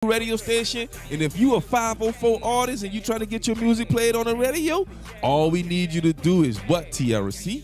radio station, and if you a 504 artist and you trying to get your music played on the radio, all we need you to do is what, TRC?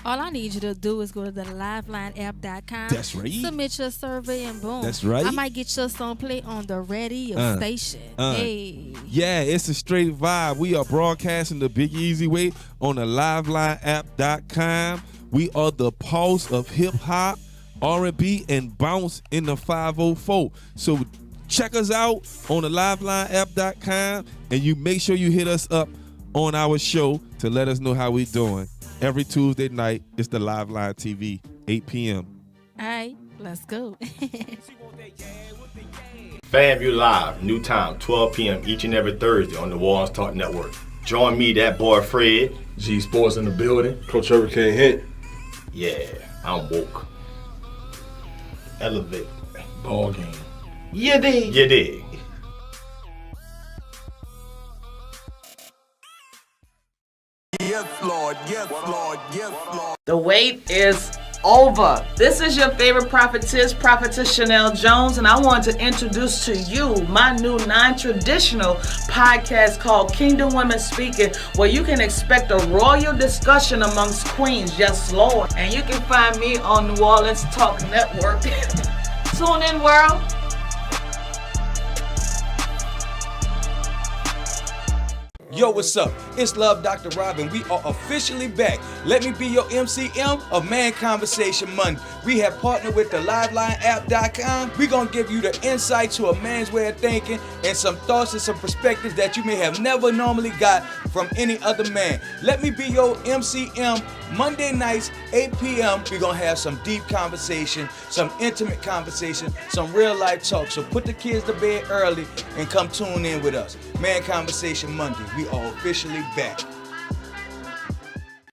All I need you to do is go to the livelineapp.com. That's right. Submit your survey and boom. That's right. I might get your song played on the radio station. Hey. Yeah, it's a straight vibe. We are broadcasting the Big Easy Way on the livelineapp.com. We are the pulse of hip hop, R&B, and bounce in the 504. So check us out on the livelineapp.com, and you make sure you hit us up on our show to let us know how we doing. Every Tuesday night, it's the Live Line TV, 8 p.m. All right, let's go. FAMU Live, new time, 12 p.m. each and every Thursday on the Warren's Talk Network. Join me, that boy Fred. G Sports in the building. Coach Hurricane Hit. Yeah, I'm woke. Elevate. Ball game. You dig. You dig. Yes, Lord. Yes, Lord. Yes, Lord. The wait is over. This is your favorite prophetess Chanel Jones, and I want to introduce to you my new non-traditional podcast called Kingdom Women Speaking, where you can expect a royal discussion amongst queens. Yes, Lord. And you can find me on New Orleans Talk Network. Tune in, world. Yo, what's up? It's Love Dr. Robin. We are officially back. Let me be your MCM of Man Conversation Monday. We have partnered with the LivelineApp.com. We're going to give you the insight to a man's way of thinking and some thoughts and some perspectives that you may have never normally got from any other man. Let me be your MCM Monday nights, 8 p.m. We're going to have some deep conversation, some intimate conversation, some real life talk. So put the kids to bed early and come tune in with us. Man Conversation Monday. We are officially back.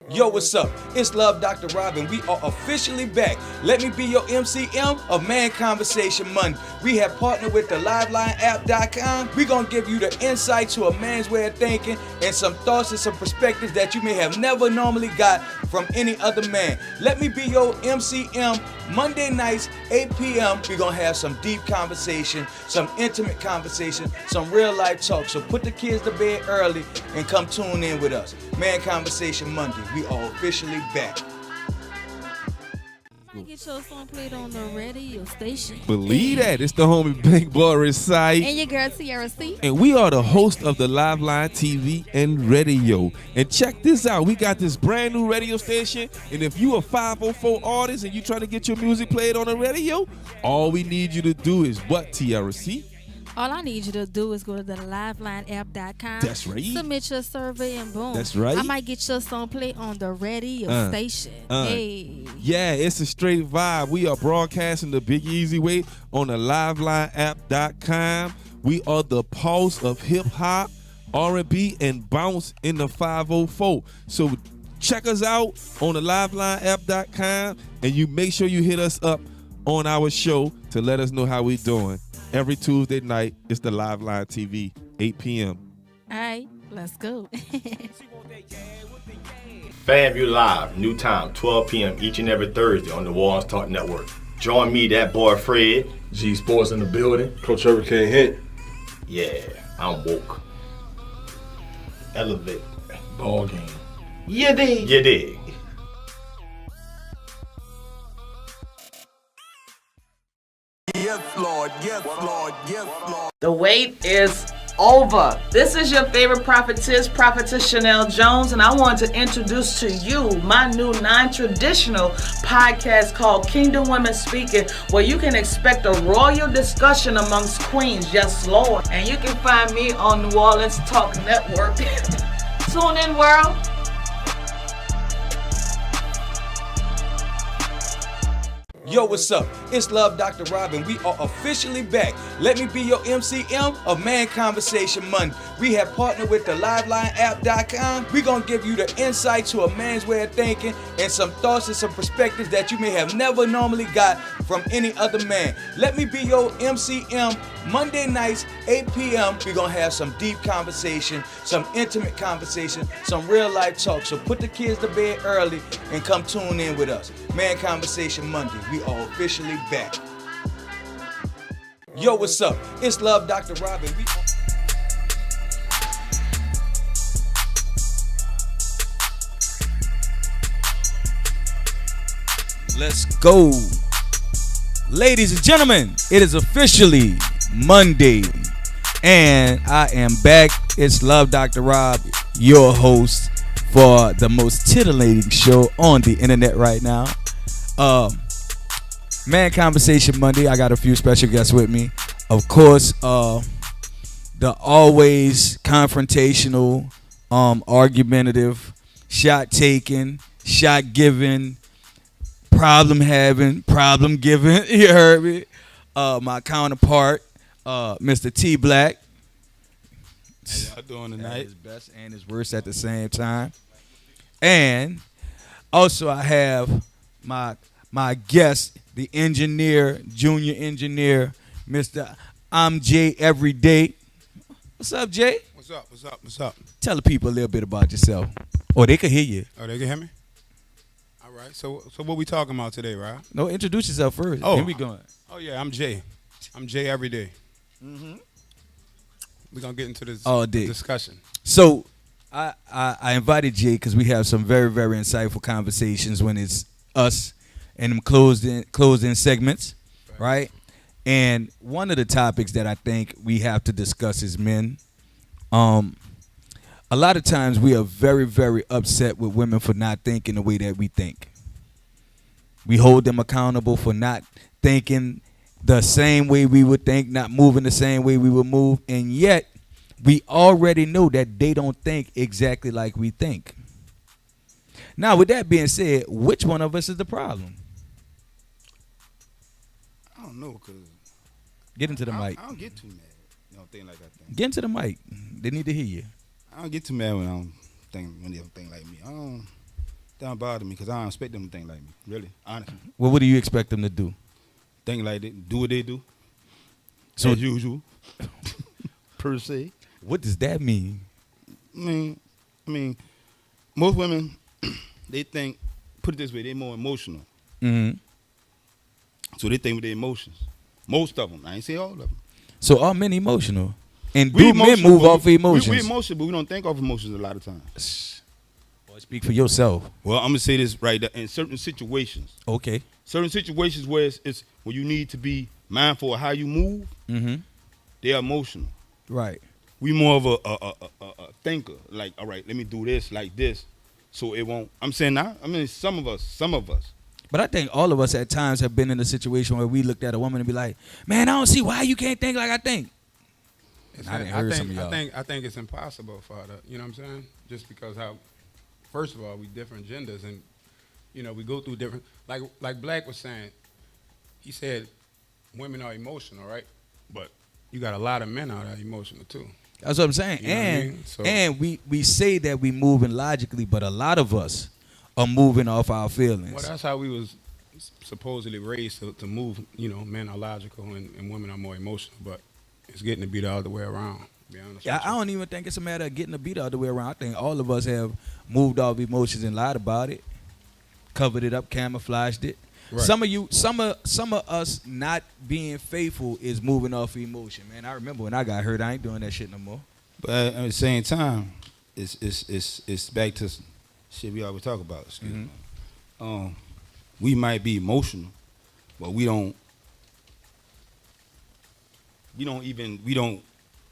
Yo, what's up? It's Love Dr. Robin. We are officially back. Let me be your MCM of Man Conversation Monday. We have partnered with the LivelineApp.com. We're going to give you the insight to a man's way of thinking and some thoughts and some perspectives that you may have never normally got from any other man. Let me be your MCM Monday nights, 8 p.m. We're going to have some deep conversation, some intimate conversation, some real life talk. So put the kids to bed early and come tune in with us. Man Conversation Monday. We are officially back. Get your song played on the radio station. Believe that. It's the homie Big Boy Recite. And your girl TRC. And we are the host of the Live Line TV and radio. And check this out. We got this brand new radio station. And if you a 504 artist and you trying to get your music played on the radio, all we need you to do is what, TRC? All I need you to do is go to the livelineapp.com. That's right. Submit your survey and boom. That's right. I might get your song played on the radio station. Hey. Yeah, it's a straight vibe. We are broadcasting the Big Easy Way on the livelineapp.com. We are the pulse of hip hop, R&B, and bounce in the 504. So check us out on the livelineapp.com, and you make sure you hit us up on our show to let us know how we doing. Every Tuesday night, it's the Live Line TV, 8 p.m. All right, let's go. FAMU Live, new time, 12 p.m. each and every Thursday on the Warren's Talk Network. Join me, that boy Fred. G Sports in the building. Coach Hurricane Hit. Yeah, I'm woke. Elevate. Ball game. You dig. You dig. Yes, Lord. Yes, Lord. Yes, Lord. The wait is over. This is your favorite prophetess Chanel Jones, and I want to introduce to you my new non-traditional podcast called Kingdom Women Speaking, where you can expect a royal discussion amongst queens. Yes, Lord. And you can find me on New Orleans Talk Network. Tune in, world. Yo, what's up? It's Love Dr. Robin. We are officially back. Let me be your MCM of Man Conversation Monday. We have partnered with the LivelineApp.com. We're going to give you the insight to a man's way of thinking and some thoughts and some perspectives that you may have never normally got from any other man. Let me be your MCM Monday nights, 8 p.m. We're going to have some deep conversation, some intimate conversation, some real life talk. So put the kids to bed early and come tune in with us. Man Conversation Monday. We are officially back. Yo, what's up? It's Love Dr. Robin. Let's go. Ladies and gentlemen, it is officially Monday, and I am back. It's Love Dr. Rob, your host for the most titillating show on the internet right now. Man Conversation Monday. I got a few special guests with me. Of course, the always confrontational, argumentative, shot taking, shot giving, problem having, problem giving. You heard me. My counterpart, Mr. T Black. How y'all doing tonight? His best and his worst at the same time. And also I have my guest, the engineer, junior engineer, Mr. I'm Jay Everyday. What's up, Jay? What's up? What's up? What's up? Tell the people a little bit about yourself. Or they can hear you. Oh, they can hear me? All right. So what we talking about today, right? No, introduce yourself first. Oh. Then we going. Oh, yeah, I'm Jay. I'm Jay Everyday. Mm-hmm. We're going to get into this All day. discussion. So I invited Jay because we have some very, very insightful conversations when it's us and them closed-in segments, right? And one of the topics that I think we have to discuss is men. A lot of times we are very, very upset with women for not thinking the way that we think. We hold them accountable for not thinking the same way we would think, not moving the same way we would move, and yet we already know that they don't think exactly like we think. Now, with that being said, which one of us is the problem? I don't know, because Get into the mic. I don't get too mad. You don't think like I think. Get into the mic. They need to hear you. I don't get too mad when they don't think like me. That don't bother me because I don't expect them to think like me, really, honestly. Well, what do you expect them to do? Think like they do what they do, So- as usual, per se. What does that mean? I mean, most women, they think, put it this way, they're more emotional. Mm-hmm. So they think with their emotions. Most of them. I ain't say all of them. So are men emotional? And We do men emotional, move but off emotions? We emotional, but we don't think off emotions a lot of times. Boy, speak for yourself. Well, I'm going to say this right there. In certain situations, Okay. certain situations where it's where you need to be mindful of how you move, Mm-hmm. they're emotional. Right. We more of a thinker. Like, all right, let me do this like this so it won't. I'm saying now, some of us. But I think all of us at times have been in a situation where we looked at a woman and be like, man, I don't see why you can't think like I think. I didn't hear some of y'all. I think it's impossible for her to, you know what I'm saying? Just because first of all, we different genders and, you know, we go through different, like Black was saying, he said women are emotional, right? But you got a lot of men out there emotional too. That's what I'm saying. You know what I mean? So- And we say that we moving logically, but a lot of us are moving off our feelings. Well, that's how we was supposedly raised to move, you know, men are logical and women are more emotional, but it's getting to be the other way around, to be honest Yeah, with I you. don't even think it's a matter of getting the beat the other way around. I think all of us have moved off emotions and lied about it, covered it up, camouflaged it. Right. Some of us not being faithful is moving off emotion, man. I remember when I got hurt, I ain't doing that shit no more. But at the same time, it's back to shit we always talk about. Excuse me. We might be emotional, but we don't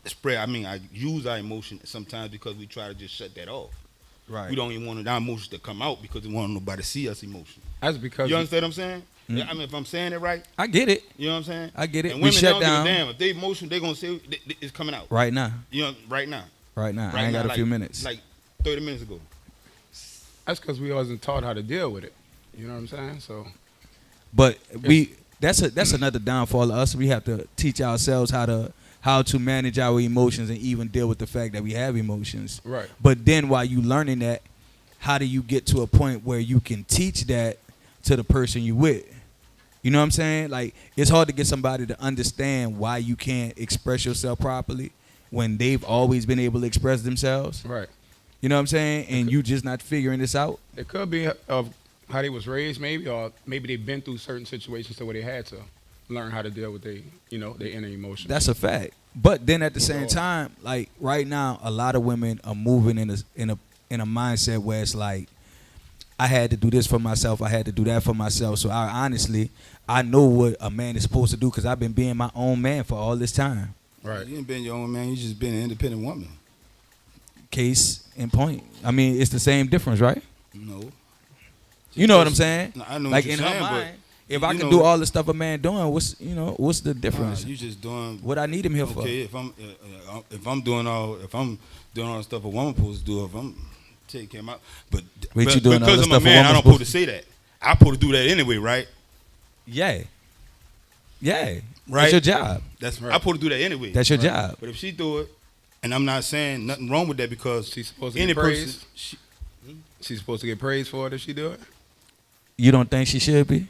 spread. I use our emotion sometimes because we try to just shut that off. Right. We don't even want our emotions to come out because we want nobody to see us emotional. That's because You understand what I'm saying? Yeah, if I'm saying it right, I get it. you know what I'm saying? I get it. And We women shut don't down. give a damn. If they emotional, they gonna say it's coming out. Right now. You know, right now. Right now. Right I ain't now, got a like- few minutes. Like 30 minutes ago. that's because we wasn't taught how to deal with it. You know what I'm saying? So But that's another downfall of us. We have to teach ourselves how to manage our emotions and even deal with the fact that we have emotions. Right. But then while you learning that, how do you get to a point where you can teach that to the person you with? You know what I'm saying? Like, it's hard to get somebody to understand why you can't express yourself properly when they've always been able to express themselves. right. You know what I'm saying? And you just not figuring this out. It could be of how they was raised, maybe, or maybe they've been through certain situations to where they had to. learn how to deal with their inner emotions. That's a fact. But then at the same time, like right now, a lot of women are moving in a mindset where it's like, I had to do this for myself, I had to do that for myself. So I know what a man is supposed to do because I've been being my own man for all this time. Right. You ain't been your own man. You just been an independent woman. Case in point. I mean, it's the same difference, right? No. You know what I'm saying? No, I know like what you're in saying, her but mind, if I you can know- do all the stuff a man doing, what's the difference? You just doing what I need him here for. Okay, if I'm doing all the stuff a woman supposed to do, if I'm taking care of my, but you doing all because the I'm a stuff a man, woman I don't supposed to say that. I supposed to do that anyway, right? Yeah. Right. That's your job. That's right. I supposed to do that anyway. That's your job. But if she do it, and I'm not saying nothing wrong with that because She's supposed to any get praise. person, She's supposed to get praise for it if she do it. You don't think she should be?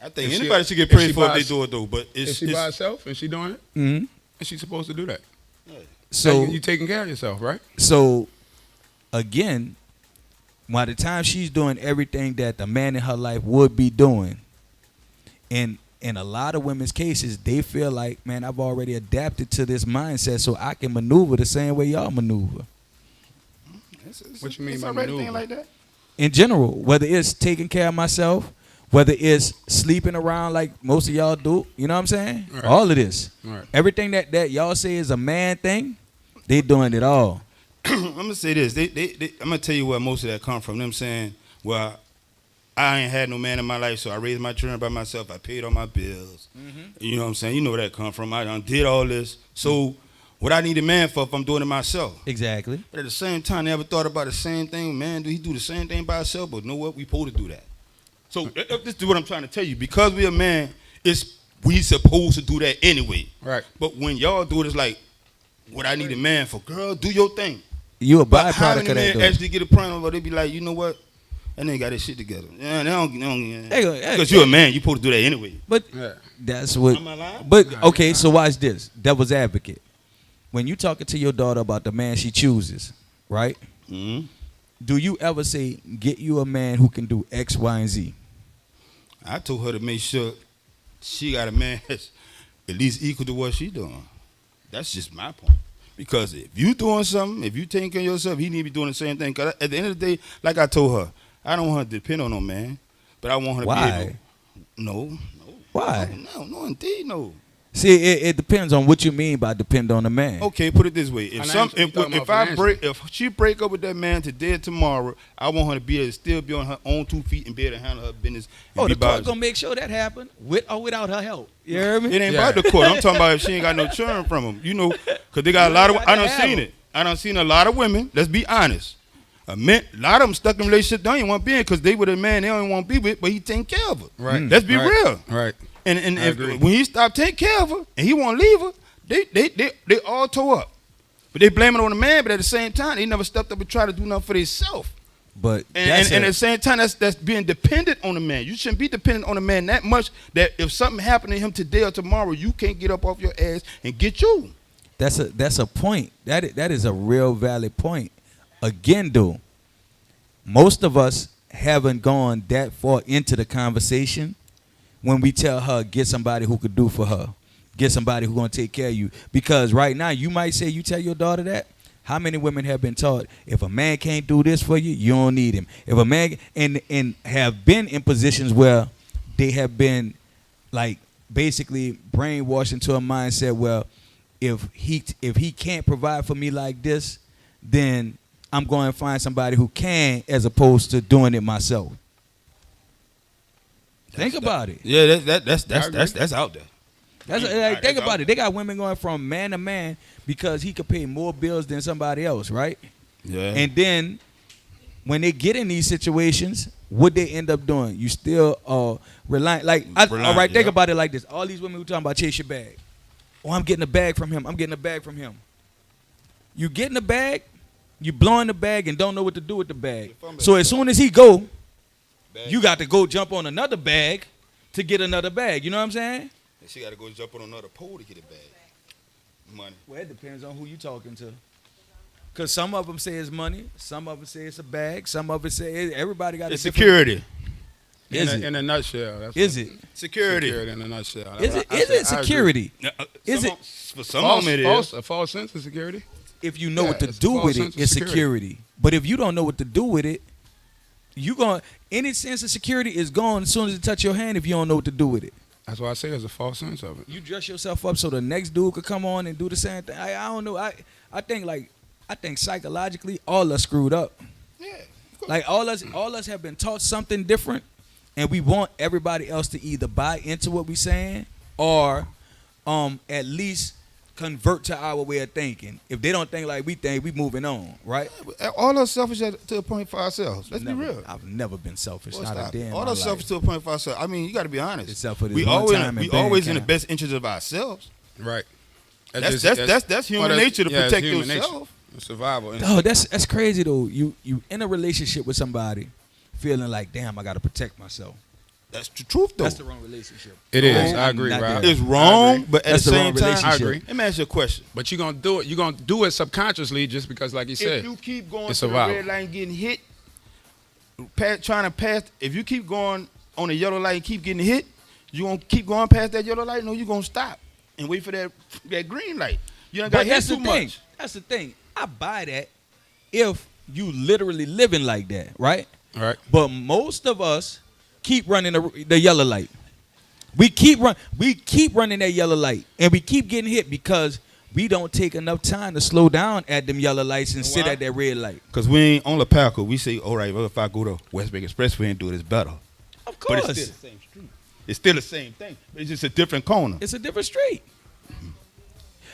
I think If she- anybody should get if praised she for if by- they do it though. But If she by herself and she doing it, Mm-hmm. and she's supposed to do that. So you taking care of yourself, right? So again, by the time she's doing everything that the man in her life would be doing, and in a lot of women's cases, they feel like, man, I've already adapted to this mindset, so I can maneuver the same way y'all maneuver. What you mean it's by already maneuver? thing like that? In general, whether it's taking care of myself, whether it's sleeping around like most of y'all do, you know what I'm saying? Right. All of this. Right. Everything that y'all say is a man thing, they doing it all. I'm gonna say this. I'm gonna tell you where most of that come from. Them saying, well, I ain't had no man in my life, so I raised my children by myself. I paid all my bills. You know what I'm saying? You know where that come from. I done did all this. So what I need a man for if I'm doing it myself? Exactly. But at the same time, they ever thought about the same thing? Man, do he do the same thing by himself? But know what? We supposed to do that. So this is what I'm trying to tell you. Because we a man, we supposed to do that anyway. Right. But when y'all do it, it's like, what I need a man for? Girl, do your thing. You a But how byproduct many of that, men though. actually get a point where they be like, you know what? That nigga got his shit together. Yeah, they don't Hey, because you're a man, you supposed to do that anyway. But Yeah. that's what. Am I lying? But okay, so watch this. Devil's advocate. When you talking to your daughter about the man she chooses, right? Mm-hmm. Do you ever say, "Get you a man who can do X, Y, and Z"? I told her to make sure she got a man that's at least equal to what she doing. That's just my point. Because if you doing something, if you taking care of yourself, he need to be doing the same thing. Because at the end of the day, like I told her, I don't want her to depend on no man, but I want her to Why? be able. No. Why? No, indeed, no. See, it depends on what you mean by depend on a man. Okay, put it this way: if Financial. if she break up with that man today or tomorrow, I want her to be able to still be on her own 2 feet and be able to handle her business. And Oh, be the court by gonna make sure that happen with or without her help. You hear me? It ain't about the court. I'm talking about if she ain't got no children from him. You know, because they got a lot of. I done seen it. I done seen a lot of women. Let's be honest. A lot of them stuck in relationships they don't even want to be in because they with a man they don't even want to be with, but he taking care of her. Right. Let's be real. Right. And I if, agree. when he stopped taking care of her and he want to leave her, they all tore up. But they blame it on the man. But at the same time, they never stepped up and tried to do nothing for themselves. But And at the same time, that's being dependent on the man. You shouldn't be dependent on the man that much that if something happened to him today or tomorrow, you can't get up off your ass and get you. that's a point. That is a real valid point. Again, though, most of us haven't gone that far into the conversation when we tell her get somebody who could do for her, get somebody who's gonna take care of you. Because right now, you might say you tell your daughter that. How many women have been taught if a man can't do this for you, you don't need him? If a man and have been in positions where they have been like basically brainwashed into a mindset where if he can't provide for me like this, then I'm going to find somebody who can, as opposed to doing it myself. Think about it. Yeah, that's out there. Think about it. They got women going from man to man because he could pay more bills than somebody else, right? Yeah. And then when they get in these situations, what they end up doing? You still relying. All right, think about it like this. All these women who talking about chase your bag. Oh, I'm getting a bag from him. I'm getting a bag from him. You getting the bag, you blowing the bag and don't know what to do with the bag. So as soon as he go, you got to go jump on another bag to get another bag. You know what I'm saying? And she got to go jump on another pole to get it back. Money. Well, it depends on who you talking to. Because some of them say it's money. Some of them say it's a bag. Some of them say everybody got It's a different. security. In a nutshell. That's Is it? Security. Security in a nutshell. Is it security? Is it For some of them it is. A false sense of security? if you know what to do with it, it's security. But if you don't know what to do with it, any sense of security is gone as soon as it touch your hand if you don't know what to do with it. That's why I say there's a false sense of it. You dress yourself up so the next dude could come on and do the same thing. I don't know. I think psychologically all us screwed up. Yeah. Like all us have been taught something different, and we want everybody else to either buy into what we're saying or at least convert to our way of thinking. If they don't think like we think, we moving on, right? All us selfish to a point for ourselves. Let's be real. I've never been selfish. Well, not a damn. All us selfish to a point for ourselves. I mean, you got to be honest. Except for this we always in the best interest of ourselves. Right. That's human nature to protect yourself. Survival. Oh, that's crazy though. You in a relationship with somebody, feeling like, damn, I got to protect myself. That's the truth, though. That's the wrong relationship. It is. I agree, Rob. It's wrong, but at That's the the same wrong time, relationship. I agree. Let me ask you a question. But you're gonna do it. You're gonna do it subconsciously, just because, like you said, If you keep going it's to the survival. red light and getting hit, trying to pass. If you keep going on the yellow light and keep getting hit, you gonna keep going past that yellow light. No, you gonna stop and wait for that green light. You don't got hit too much. That's the thing. I buy that if you literally living like that, right? Right. But most of us keep running the yellow light. We keep running that yellow light, and we keep getting hit because we don't take enough time to slow down at them yellow lights and sit at that red light. Because we ain't on La Palco. We say, all right, well, if I go to Westbrook Expressway and do it, it's better. Of course. But it's still the same street. It's still the same thing. But it's just a different corner. It's a different street.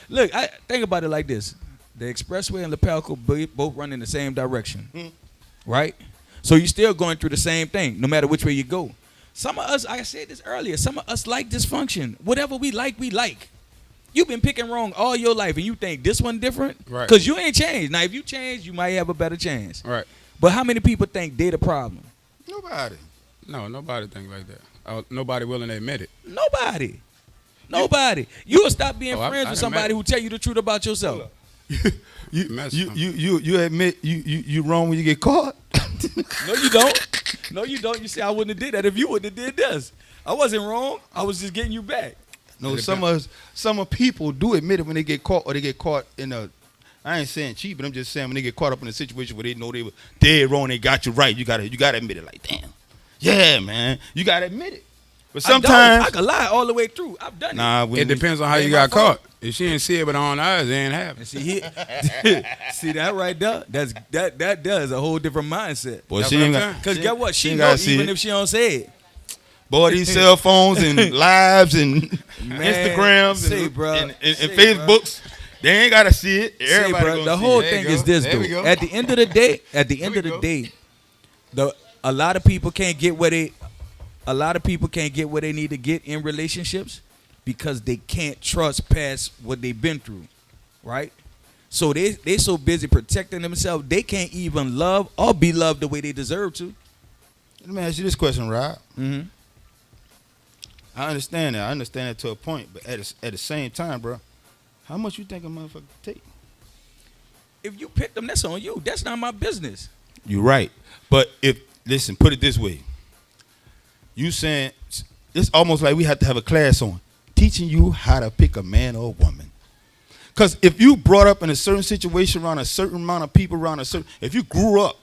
Look, I think about it like this. The expressway and La Palco both run in the same direction, right? So you're still going through the same thing, no matter which way you go. Some of us, I said this earlier, some of us like dysfunction. Whatever we like, we like. You've been picking wrong all your life, and you think this one different? Right. Because you ain't changed. Now, if you change, you might have a better chance. Right. But how many people think they the problem? Nobody. No, nobody think like that. Nobody willing to admit it. Nobody. You will stop being I friends with somebody who tell you the truth about yourself. You admit you wrong when you get caught? No, you don't. No, you don't. You say I wouldn't have did that if you wouldn't have did this. I wasn't wrong. I was just getting you back. No, some people do admit it when they get caught, or they get caught in a. I ain't saying cheat, but I'm just saying when they get caught up in a situation where they know they were dead wrong, they got you right. You gotta admit it. Like, damn, yeah, man, you gotta admit it. But sometimes I can lie all the way through. I've done it. It depends on how you got caught. If she didn't see it with her own eyes, it ain't happen. See that right there? That does a whole different mindset. Boy, she ain't got. Because get what? She ain't know gotta see even it. if she don't say it. Boy, these cell phones and lives and Instagrams and Facebooks, they ain't gotta see it. Everybody gonna the see whole it. thing is this, though. At the end of the day, a lot of people can't get where they need to get in relationships because they can't trust past what they've been through, right? So they so busy protecting themselves, they can't even love or be loved the way they deserve to. Let me ask you this question, Rob. Mm-hmm. I understand that. I understand that to a point, but at the same time, bro, how much you think a motherfucker take? If you pick them, that's on you. That's not my business. You're right. But listen, put it this way. You saying it's almost like we have to have a class on teaching you how to pick a man or a woman. Because if you brought up in a certain situation around a certain amount of people, if you grew up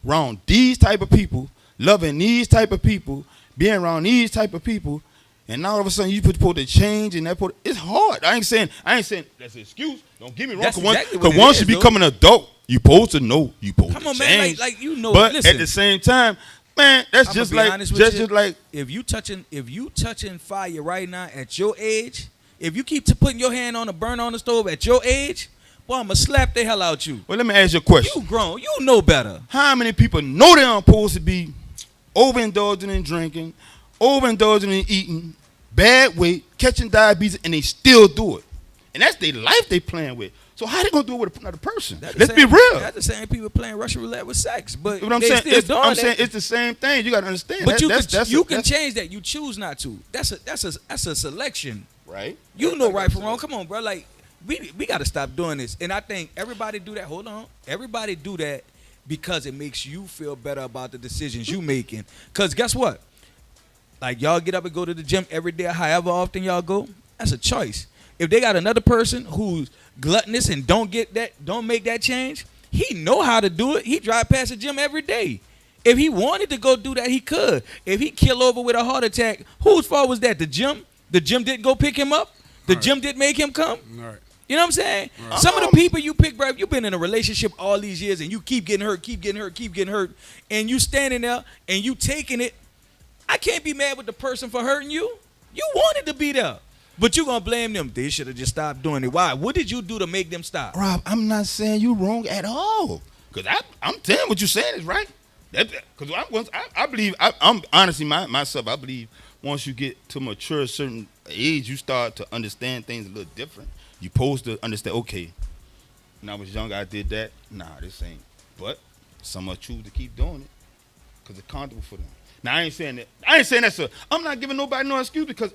around these type of people, loving these type of people, being around these type of people, and now all of a sudden you supposed to change and it's hard. I ain't saying that's an excuse. Don't get me wrong. Because once you become an adult, you supposed to know. You supposed to change. Man, like you know. But listen, at the same time, man, that's just like if you touching fire right now at your age, if you keep putting your hand on a burn on the stove at your age, boy, I'ma slap the hell out you. Well, let me ask you a question. You grown, you know better. How many people know they're supposed to be overindulging in drinking, overindulging in eating, bad weight, catching diabetes, and they still do it? And that's their life they playing with. So how they gonna do it with another person? Let's be real. That's the same people playing Russian roulette with sex. But what I'm saying, it's the same thing. You gotta understand. But you can change that. You choose not to. That's a selection. Right. You know right from wrong. Come on, bro. Like we gotta stop doing this. And I think everybody do that. Hold on. Everybody do that because it makes you feel better about the decisions you making. Cause guess what? Like y'all get up and go to the gym every day, however often y'all go. That's a choice. If they got another person who's gluttonous and don't make that change, he know how to do it. He drive past the gym every day. If he wanted to go do that, he could. If he kill over with a heart attack, whose fault was that? The gym? The gym didn't go pick him up? The gym didn't make him come? Right. You know what I'm saying? Right. Some of the people you pick, bro, you've been in a relationship all these years and you keep getting hurt, and you standing there and you taking it. I can't be mad with the person for hurting you. You wanted to be there. But you going to blame them. They should have just stopped doing it. Why? What did you do to make them stop? Rob, I'm not saying you wrong at all. Because I'm telling what you're saying is right. Because I believe, I'm honestly, myself, I believe once you get to mature a certain age, you start to understand things a little different. You're supposed to understand, okay, when I was young, I did that. Nah, this ain't. But some are choose to keep doing it because it's comfortable for them. Now, I ain't saying that, sir. I'm not giving nobody no excuse because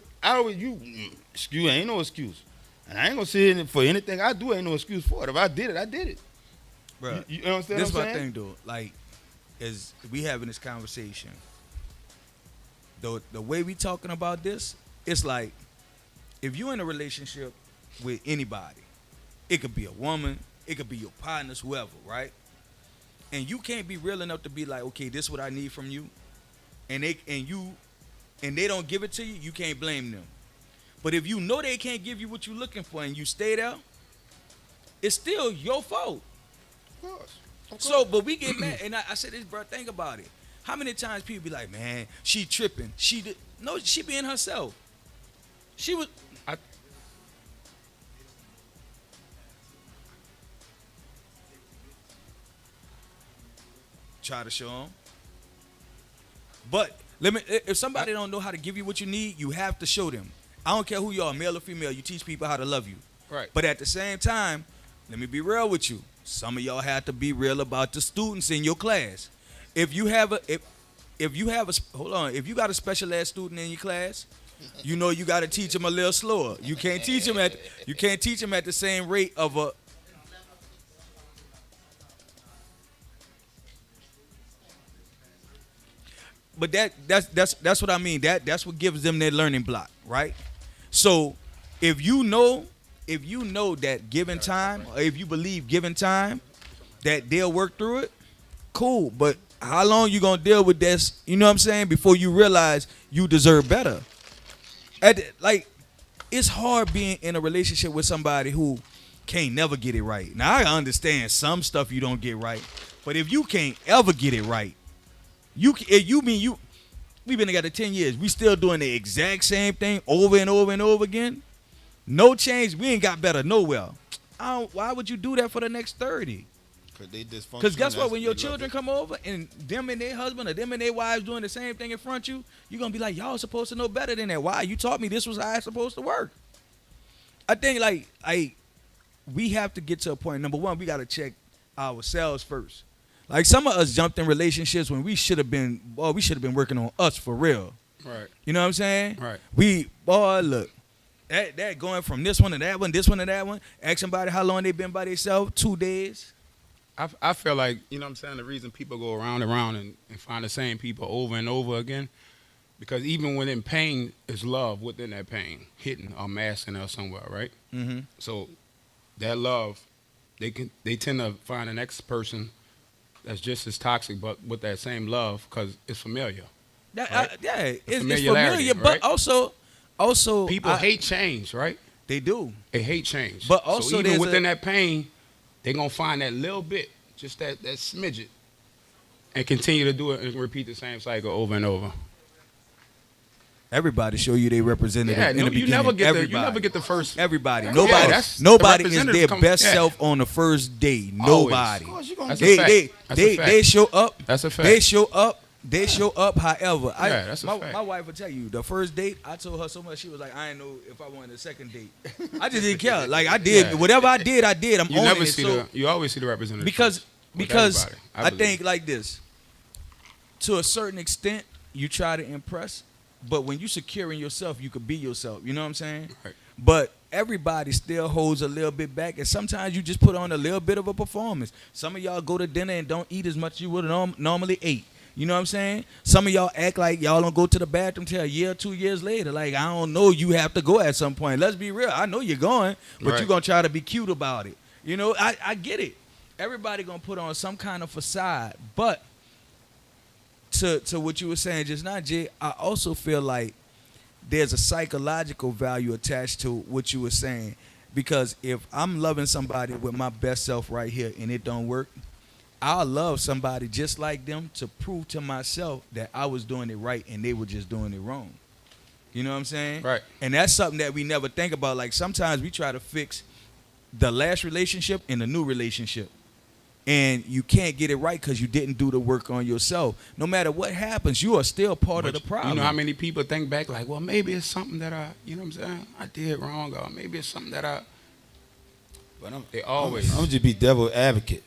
excuse ain't no excuse. And I ain't going to say it for anything I do, ain't no excuse for it. If I did it, I did it. Bro, you understand this what I'm my saying? thing, though. Like, as we having this conversation, the way we talking about this, it's like, if you in a relationship with anybody, it could be a woman, it could be your partners, whoever, right? And you can't be real enough to be like, okay, this is what I need from you, and they don't give it to you, you can't blame them. But if you know they can't give you what you're looking for and you stay there, it's still your fault. Of course. So, but we get mad, and I said this, bro, think about it. How many times people be like, man, she tripping. No, she being herself. She was. Try to show them. But if somebody don't know how to give you what you need, you have to show them. I don't care who you are, male or female, you teach people how to love you. Right. But at the same time, let me be real with you. Some of y'all have to be real about the students in your class. If you got a special ed student in your class, you know you got to teach them a little slower. You can't teach them at the same rate of a. But that's what I mean. That's what gives them their learning block, right? So if you know that given time, or if you believe given time, that they'll work through it, cool. But how long you gonna deal with this, you know what I'm saying, before you realize you deserve better? It's hard being in a relationship with somebody who can't never get it right. Now, I understand some stuff you don't get right, but if you can't ever get it right, we've been together 10 years, we still doing the exact same thing over and over and over again? No change. We ain't got better nowhere. Why would you do that for the next 30? Because guess what? When your children come over and them and their husband or them and their wives doing the same thing in front of you, you're going to be like, y'all supposed to know better than that. Why? You taught me this was how it's supposed to work. I think, we have to get to a point. Number one, we got to check ourselves first. Like, some of us jumped in relationships when we should have been working on us for real. Right. You know what I'm saying? Right. Look. That going from this one to that one, this one to that one, ask somebody how long they been by themselves, 2 days. I feel like, you know what I'm saying, the reason people go around and around and find the same people over and over again, because even within pain is love within that pain, hitting or masking or somewhere, right? Mm-hmm. So that love, they tend to find the next person that's just as toxic, but with that same love, because it's familiar. It's familiar, but right? also people hate change, right? They do. They hate change. But also, so even within that pain, they're gonna find that little bit, just that smidget, and continue to do it and repeat the same cycle over and over. Everybody show you they representative in the beginning. You never get the first. Everybody. Yeah, Nobody is their best self on the first day. Nobody. They show up. That's a fact. They show up. However, that's a fact. My wife will tell you the first date. I told her so much. She was like, I didn't know if I wanted a second date. I just didn't care. Like, I did whatever I did. I'm owning it. You always see the representative because I think like this. To a certain extent, you try to impress. But when you secure in yourself, you could be yourself. You know what I'm saying? Right. But everybody still holds a little bit back. And sometimes you just put on a little bit of a performance. Some of y'all go to dinner and don't eat as much as you would have normally ate. You know what I'm saying? Some of y'all act like y'all don't go to the bathroom till a year or 2 years later. Like, I don't know, you have to go at some point. Let's be real. I know you're going, but Right. you're going to try to be cute about it. You know, I get it. Everybody going to put on some kind of facade. But to what you were saying just now, Jay, I also feel like there's a psychological value attached to what you were saying. Because if I'm loving somebody with my best self right here and it don't work, I'll love somebody just like them to prove to myself that I was doing it right and they were just doing it wrong. You know what I'm saying? Right. And that's something that we never think about. Like, sometimes we try to fix the last relationship in the new relationship. And you can't get it right because you didn't do the work on yourself. No matter what happens, you are still part of the problem. You know how many people think back like, well, maybe it's something that you know what I'm saying? I did wrong, or maybe it's something that But they always. I'm just be devil advocate.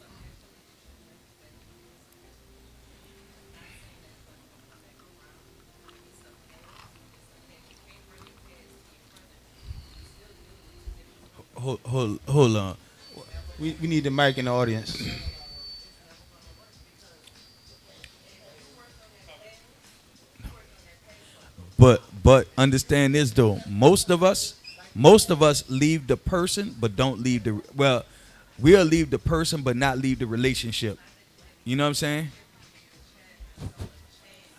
Hold on. We need the mic in the audience. But understand this though. Most of us leave the person but don't leave we'll leave the person but not leave the relationship. You know what I'm saying?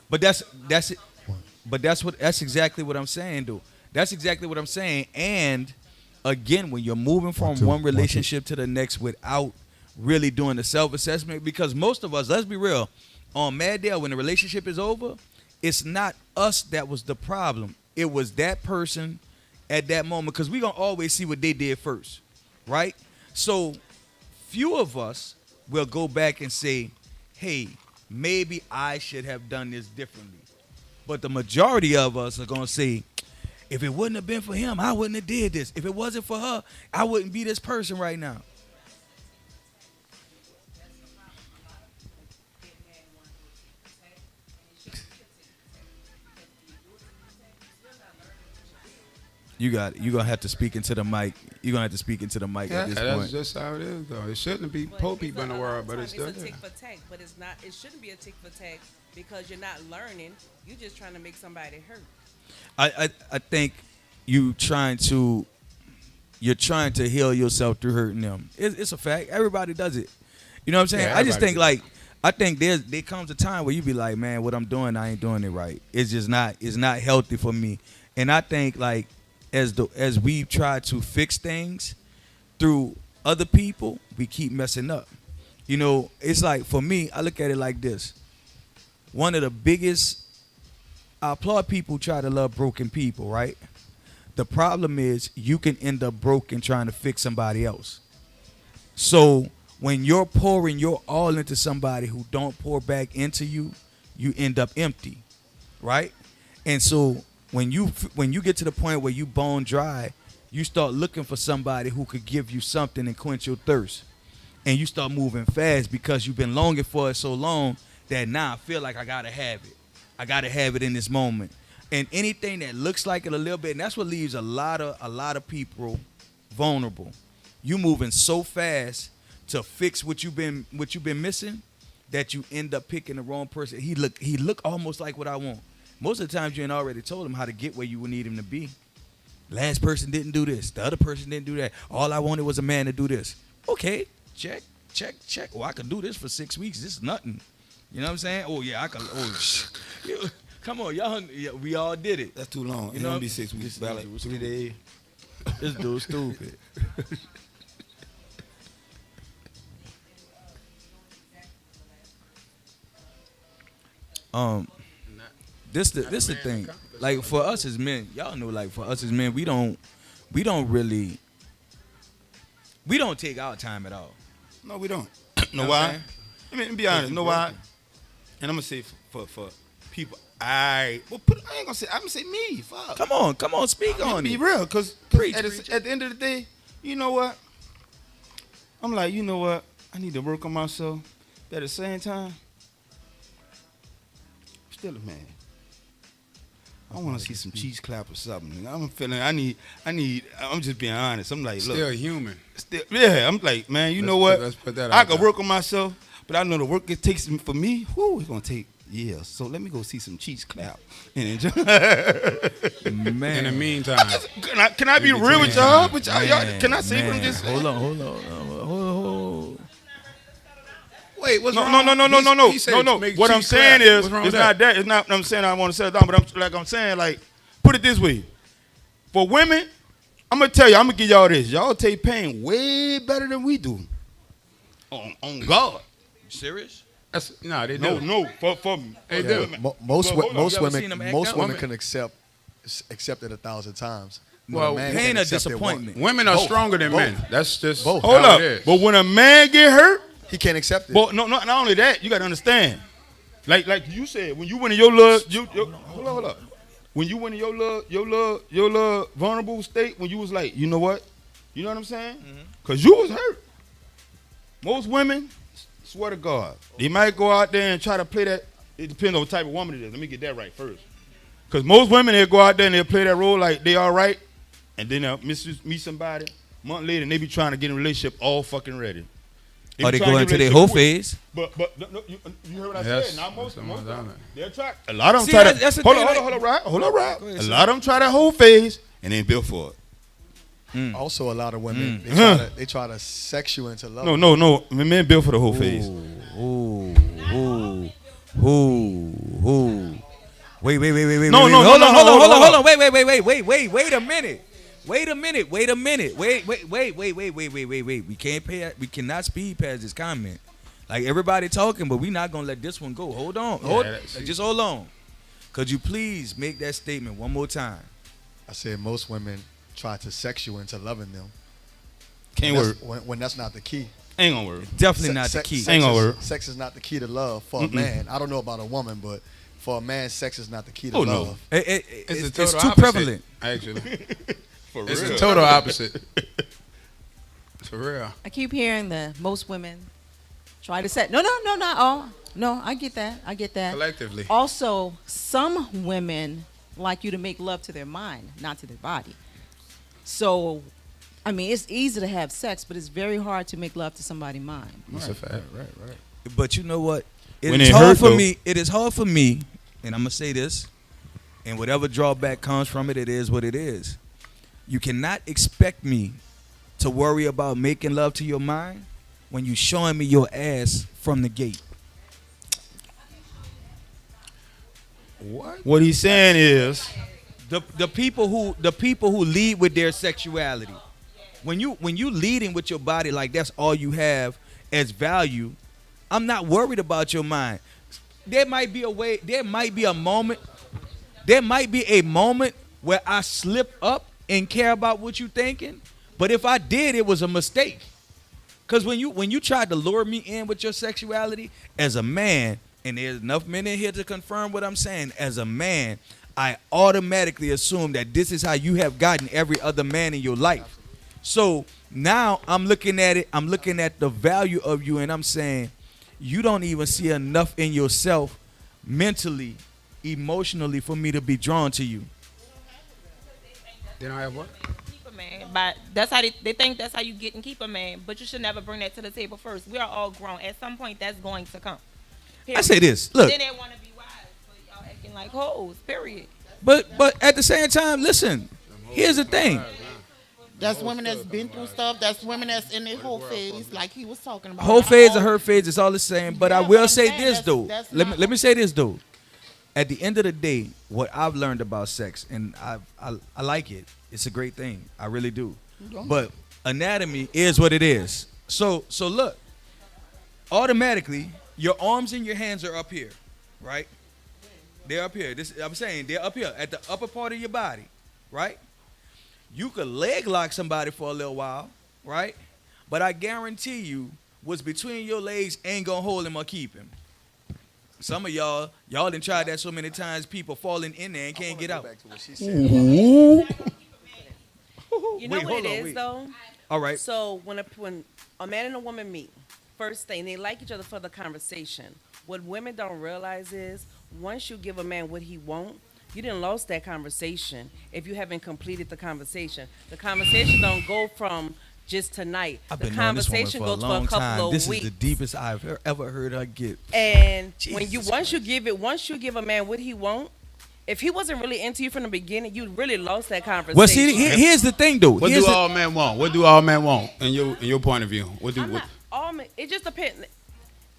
But that's it. But that's exactly what I'm saying, though. That's exactly what I'm saying. And again, when you're moving from one relationship to the next without really doing the self-assessment, because most of us, let's be real, on Mad Day, when the relationship is over, it's not us that was the problem. It was that person at that moment, because we're going to always see what they did first, right? So few of us will go back and say, hey, maybe I should have done this differently. But the majority of us are going to say, if it wouldn't have been for him, I wouldn't have did this. If it wasn't for her, I wouldn't be this person right now. You're gonna have to speak into the mic. You're gonna have to speak into the mic at this that's point. just how it is, though. It shouldn't be poor people in the world, but it's still It's a there. tick for tack, but it's not. It shouldn't be a tick for tack because you're not learning. You're just trying to make somebody hurt. I think you're trying to heal yourself through hurting them. It's a fact. Everybody does it. You know what I'm saying? Yeah, I just think everybody I think there comes a time where you be like, man, what I'm doing, I ain't doing it right. It's not healthy for me. And I think like as we try to fix things through other people, we keep messing up. You know, it's like for me, I look at it like this. One of the biggest, I applaud people who try to love broken people, right? The problem is you can end up broken trying to fix somebody else. So when you're pouring your all into somebody who don't pour back into you, you end up empty, right? And so when you get to the point where you bone dry, you start looking for somebody who could give you something and quench your thirst. And you start moving fast because you've been longing for it so long that now I feel like I gotta have it. I gotta have it in this moment. And anything that looks like it a little bit, and that's what leaves a lot of people vulnerable. You moving so fast to fix what you've been missing that you end up picking the wrong person. He look almost like what I want. Most of the times you ain't already told him how to get where you would need him to be. Last person didn't do this. The other person didn't do that. All I wanted was a man to do this. Okay, check. Oh, I can do this for 6 weeks. This is nothing. You know what I'm saying? Oh yeah, I can. Oh, come on, y'all. Yeah, we all did it. That's too long. You It know, don't be 6 weeks. About like 3 days. This dude's stupid. This the thing. Like for us as men, y'all know. Like for us as men, we don't take our time at all. No, we don't. Know Know what why? I'm Let me be honest. Know why? And I'm gonna say for people, I'm gonna say me. Fuck. Come on, speak on Be it. real, cause Preach. at the end of the day, you know what? I'm like, you know what? I need to work on myself. But at the same time, I'm still a man. I want to see some cheese clap or something. I'm feeling. I'm just being honest. I'm like, look, Still human. Yeah. I'm like, man, you know what? Let's put that I out can there. work on myself, but I know the work it takes for me. Whoo, it's gonna take Yeah, so let me go see some cheeks clap and enjoy. Man. In the meantime, can I be real with y'all? Y'all, can I say what I'm just saying? Hold on. Wait, what's wrong? No. What I'm saying is, it's not that. It's not. I'm saying I want to settle down, but I'm saying, put it this way: for women, I'm gonna tell you, I'm gonna give y'all this. Y'all take pain way better than we do. On God. Serious? They do. No. For they do. Most women can accept it 1,000 times. Well, pain or disappointment. Women are stronger than men. That's just both. Hold up. But when a man get hurt, he can't accept it. But not only that, you got to understand. Like you said, when you went in your love, hold up. When you went in your love vulnerable state, when you was like, you know what? You know what I'm saying? Because you was hurt. Most women, swear to God, they might go out there and try to play that. It depends on what type of woman it is. Let me get that right first. Because most women, they'll go out there and they'll play that role like they all right, and then they'll meet somebody a month later and they be trying to get in a relationship all fucking ready. Or they go into their whole phase. But you heard what I said. Not most of them. They'll try. A lot of them try that. Hold on, right? A lot of them try that whole phase and ain't built for it. Also, a lot of women they try to sex you into love. No. Men built for the whole phase. Wait. No. Hold on. Wait a minute. Wait. We cannot speed past this comment. Like everybody talking, but we not gonna let this one go. Hold on. Just hold on. Could you please make that statement one more time? I said most women try to sex you into loving them. Can't work. When that's not the key. Ain't gonna work. Definitely not the key. Ain't gonna work. Sex is not the key to love for a man. I don't know about a woman, but for a man, sex is not the key to love. No. It's too prevalent. Actually. For it's real. the total opposite. For real. I keep hearing that most women try to set. No, not all. No, I get that. Collectively. Also, some women like you to make love to their mind, not to their body. So, I mean, it's easy to have sex, but it's very hard to make love to somebody's mind. That's a fact. Right. But you know what? It is hard for me, and I'm going to say this, and whatever drawback comes from it, it is what it is. You cannot expect me to worry about making love to your mind when you showing me your ass from the gate. What he's saying is the people who lead with their sexuality. When you leading with your body like that's all you have as value, I'm not worried about your mind. There might be a moment where I slip up and care about what you thinking, but if I did, it was a mistake. Because when you tried to lure me in with your sexuality as a man, and there's enough men in here to confirm what I'm saying, as a man, I automatically assume that this is how you have gotten every other man in your life. So now I'm looking at the value of you, and I'm saying you don't even see enough in yourself mentally, emotionally for me to be drawn to you. Then I have what? Keep a man, but that's how they think that's how you get and keep a man. But you should never bring that to the table first. We are all grown. At some point, that's going to come. Period. I say this. Look. Then they want to be wise, so y'all acting like hoes. Period. But at the same time, listen. Here's the thing. That's women that's been through stuff. That's women that's in their whole phase, like he was talking about. Whole phase or her phase, it's all the same. But yeah, I will say this though. Let me say this though. At the end of the day, what I've learned about sex, and I like it. It's a great thing. I really do. But anatomy is what it is. So look. Automatically, your arms and your hands are up here, right? They're up here. I'm saying they're up here at the upper part of your body, right? You could leg lock somebody for a little while, right? But I guarantee you, what's between your legs ain't gonna hold him or keep him. Some of y'all done tried that so many times, people falling in there and can't get out. You know what it is, though? All right. So when a man and a woman meet, first thing, they like each other for the conversation. What women don't realize is once you give a man what he wants, you didn't lost that conversation if you haven't completed the conversation. The conversation don't go from just tonight. I've The been knowing this woman conversation for a goes for long a couple time. of This weeks. is the deepest I've ever heard her get. And Jesus once you give a man what he want, if he wasn't really into you from the beginning, you really lost that conversation. Well, see, here's the thing, though. What do all men want? What do all men want in your point of view? What do All men, it just depends.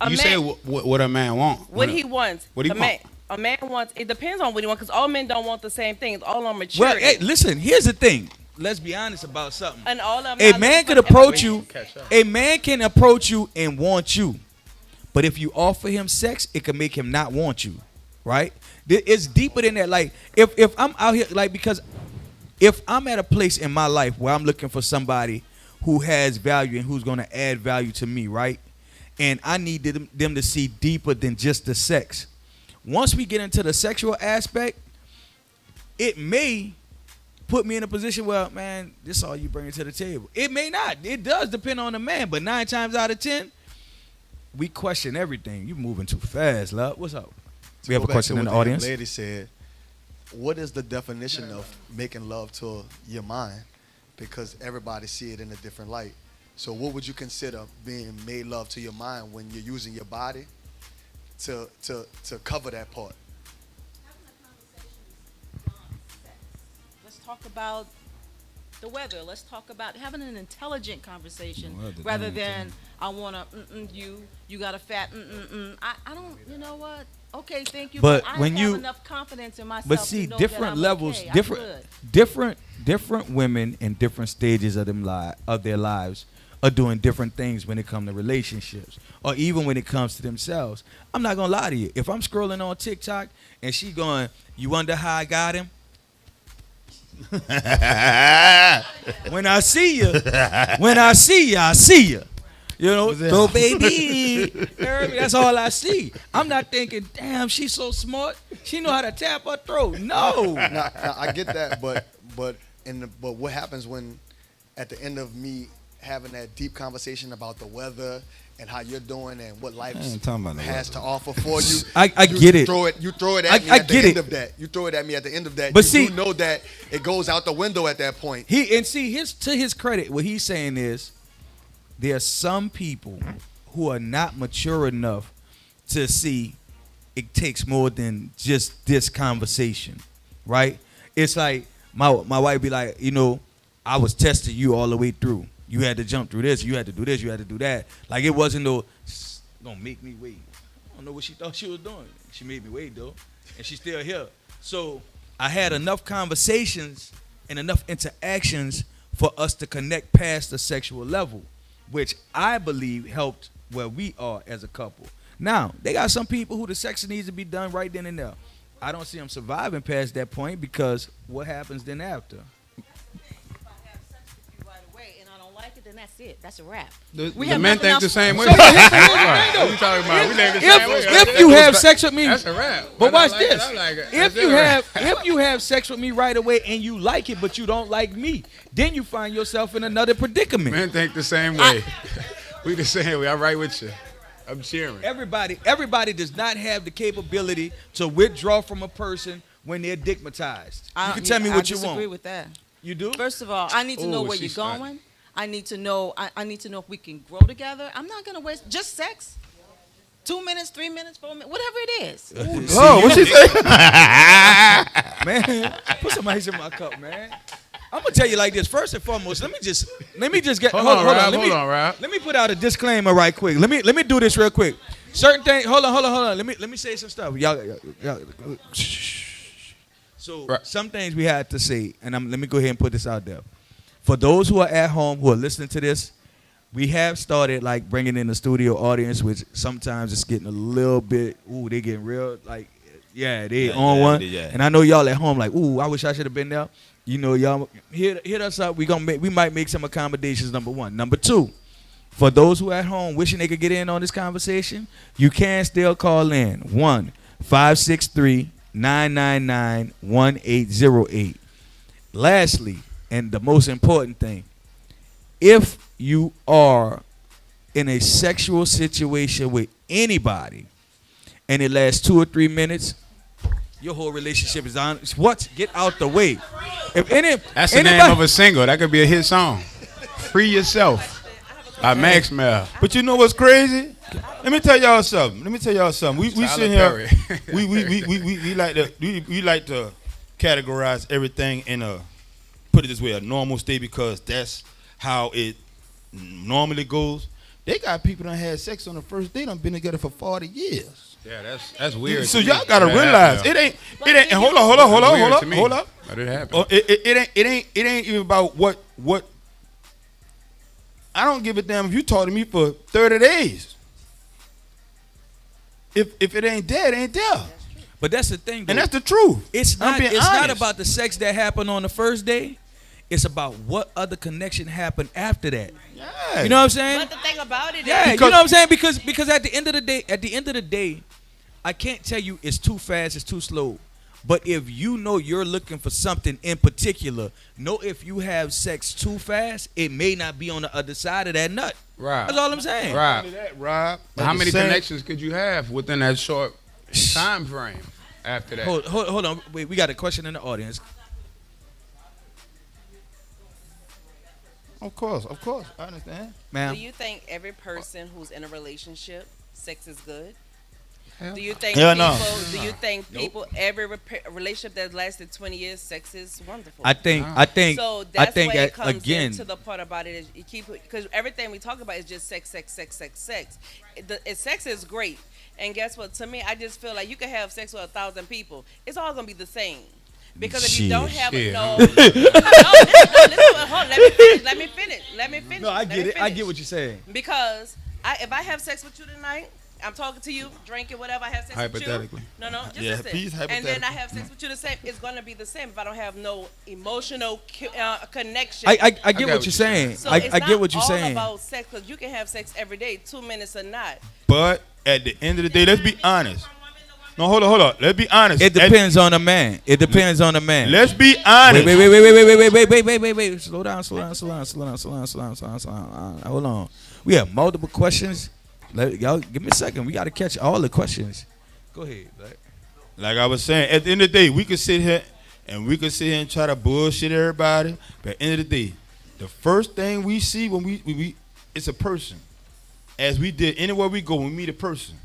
you say? What a man want? What he wants. What he want? A man wants. It depends on what he wants, because all men don't want the same thing. It's all on Well, maturity. hey, listen, here's the thing. Let's be honest about something. And all of them A not man looking could for approach you. everything. A man can approach you and want you, but if you offer him sex, it can make him not want you, right? It's deeper than that. Like if I'm out here, like, because if I'm at a place in my life where I'm looking for somebody who has value and who's going to add value to me, right? And I need them to see deeper than just the sex. Once we get into the sexual aspect, it may put me in a position where, man, this is all you bring to the table. It may not. It does depend on the man, but 9 times out of 10, we question everything. You moving too fast, love. What's up? We have a question in the audience. The lady said, what is the definition of making love to your mind? Because everybody see it in a different light. So what would you consider being made love to your mind when you're using your body to cover that part? Let's talk about the weather. Let's talk about having an intelligent conversation Weather, rather damn than I want to you got a fat I don't, you know what? Okay, thank you. But I when have you enough confidence in myself. But see, to know different that I'm levels, okay. I'm good. different women in different stages of their lives are doing different things when it comes to relationships, or even when it comes to themselves. I'm not gonna lie to you. If I'm scrolling on TikTok and she going, "You wonder how I got him?" When I see you, I see you. You know, so baby, that's all I see. I'm not thinking, damn, she's so smart. She know how to tap her throat. No. Now, I get that, but what happens when, at the end of me having that deep conversation about the weather and how you're doing and what life has to offer for you, I get it. You throw it at me at the end of that. You throw it at me at the end of that. But you know that it goes out the window at that point. To his credit, what he's saying is, there are some people who are not mature enough to see it takes more than just this conversation, right? It's like my wife be like, you know, I was testing you all the way through. You had to jump through this. You had to do this. You had to do that. Like, it wasn't no, gonna make me wait. I don't know what she thought she was doing. She made me wait, though, and she's still here. So I had enough conversations and enough interactions for us to connect past the sexual level, which I believe helped where we are as a couple. Now, they got some people who the sex needs to be done right then and there. I don't see them surviving past that point, because what happens then after? Then that's it. That's a wrap. The men think the same way. If you have sex with me, that's a wrap. But watch like this. If you have sex with me right away and you like it, but you don't like me, then you find yourself in another predicament. Men think the same way. We the same way. I'm right with you. I'm cheering. Everybody does not have the capability to withdraw from a person when they're digmatized. You can tell me what you want. I disagree with that. You do? First of all, I need to know where you're going. I need to know. I need to know if we can grow together. I'm not gonna waste just sex. 2 minutes, 3 minutes, 4 minutes, whatever it is. Oh, what she say? Man, put some ice in my cup, man. I'm gonna tell you like this. First and foremost, let me just get. Hold on, Rob. Let me put out a disclaimer right quick. Let me do this real quick. Certain things. Hold on. Let me say some stuff. Y'all. So some things we had to say, and let me go ahead and put this out there. For those who are at home who are listening to this, we have started like bringing in the studio audience, which sometimes it's getting a little bit. Ooh, they getting real. Like, they on one. Yeah. And I know y'all at home like, ooh, I wish I should have been there. You know, y'all hit us up. We might make some accommodations. Number one. Number two, for those who are at home wishing they could get in on this conversation, you can still call in 1-563-999-1808. Lastly, and the most important thing, if you are in a sexual situation with anybody and it lasts 2 or 3 minutes, your whole relationship is on. What? Get out the way. That's the name of a single. That could be a hit song. Free yourself. By Max Mel. But you know what's crazy? Let me tell y'all something. We sit here. we like to categorize everything in a, put it this way, a normal state, because that's how it normally goes. They got people that had sex on the first date, done been together for 40 years. Yeah, that's weird. So y'all gotta realize it ain't. And hold up. But it happened. It ain't even about what. I don't give a damn if you talk to me for 30 days. If it ain't there, it ain't there. But that's the thing, though. And that's the truth. It's I'm not. being It's not honest. about the sex that happened on the first day. It's about what other connection happened after that. Yeah. You know what I'm saying? But the thing about it Yeah, is, you know what I'm saying? Because at the end of the day, I can't tell you it's too fast, it's too slow. But if you know you're looking for something in particular, know if you have sex too fast, it may not be on the other side of that nut. Right. That's all I'm saying. Rob. How many connections could you have within that short time frame after that? Hold on. Wait, we got a question in the audience. Of course, I understand. do you think every person who's in a relationship, sex is good? Do you think people every relationship that lasted 20 years, sex is wonderful? I think so that's think where that, it comes again, into the part about it is you keep, because everything we talk about is just sex. Sex is great, and guess what? To me, I just feel like you can have sex with 1,000 people. It's all gonna be the same. Because if you don't have listen, hold on, let me finish. No, I get it. I get what you're saying. Because if I have sex with you tonight, I'm talking to you, drinking, whatever. I have sex with you. Hypothetically. No, just listen. Please, and then I have sex with you the same. It's gonna be the same if I don't have no emotional connection. I get what you're saying. So I get what you're it's saying. all about sex, because you can have sex every day, 2 minutes or not. But at the end of the day, let's be honest. No, hold on. Let's be honest. It depends on the man. Let's be honest. Wait. Slow down. Hold on. We have multiple questions. Y'all give me a second. We got to catch all the questions. Go ahead. Like I was saying, at the end of the day, we could sit here and try to bullshit everybody. But at the end of the day, the first thing we see when we it's a person. As we did anywhere we go, when we meet a person.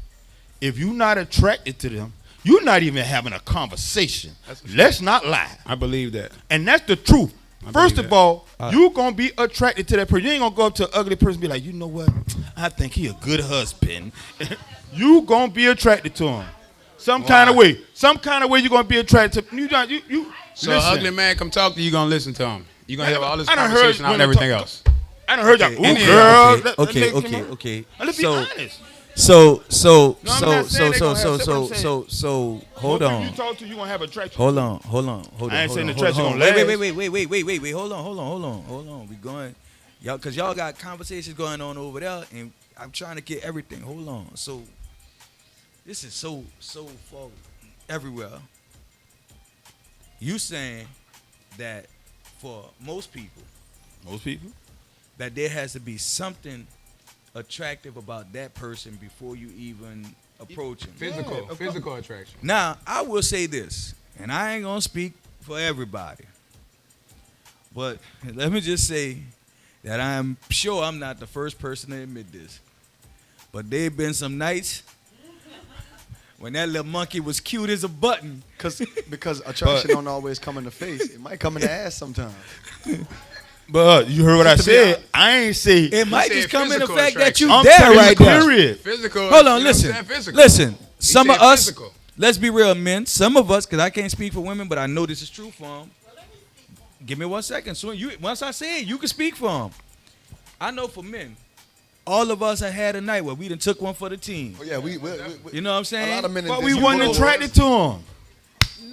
If you're not attracted to them, you're not even having a conversation. Let's not lie. I believe that. And that's the truth. First of all, you're going to be attracted to that person. You ain't going to go up to an ugly person and be like, you know what? I think he a good husband. You going to be attracted to him. Some kind of way you're going to be attracted to him. So an ugly man come talk to you, going to listen to him. You're going to have all this I done conversation heard and everything else. I done heard y'all. Ooh, girl. Okay. Let's be honest. So hold on. You talk to, you gonna have attraction. Hold on. I ain't saying attraction gonna last. Wait. Hold on. We going, y'all, cause y'all got conversations going on over there, and I'm trying to get everything. Hold on. So this is so far everywhere. You saying that for most people, that there has to be something attractive about that person before you even approach him. Physical attraction. Now, I will say this, and I ain't gonna speak for everybody, but let me just say that I'm sure I'm not the first person to admit this. But there been some nights when that little monkey was cute as a button. Because attraction don't always come in the face. It might come in the ass sometimes. But you heard what I said. I ain't say it might just come in the fact that you I'm there right now. Period. Physical. Hold on, listen. Some of us, physical. let's be real, men. Some of us, because I can't speak for women, but I know this is true for them. Give me 1 second. So once I say it, you can speak for them. I know for men, all of us have had a night where we done took one for the team. Oh, yeah, we you know what I'm saying? A lot of men but we wasn't attracted to him.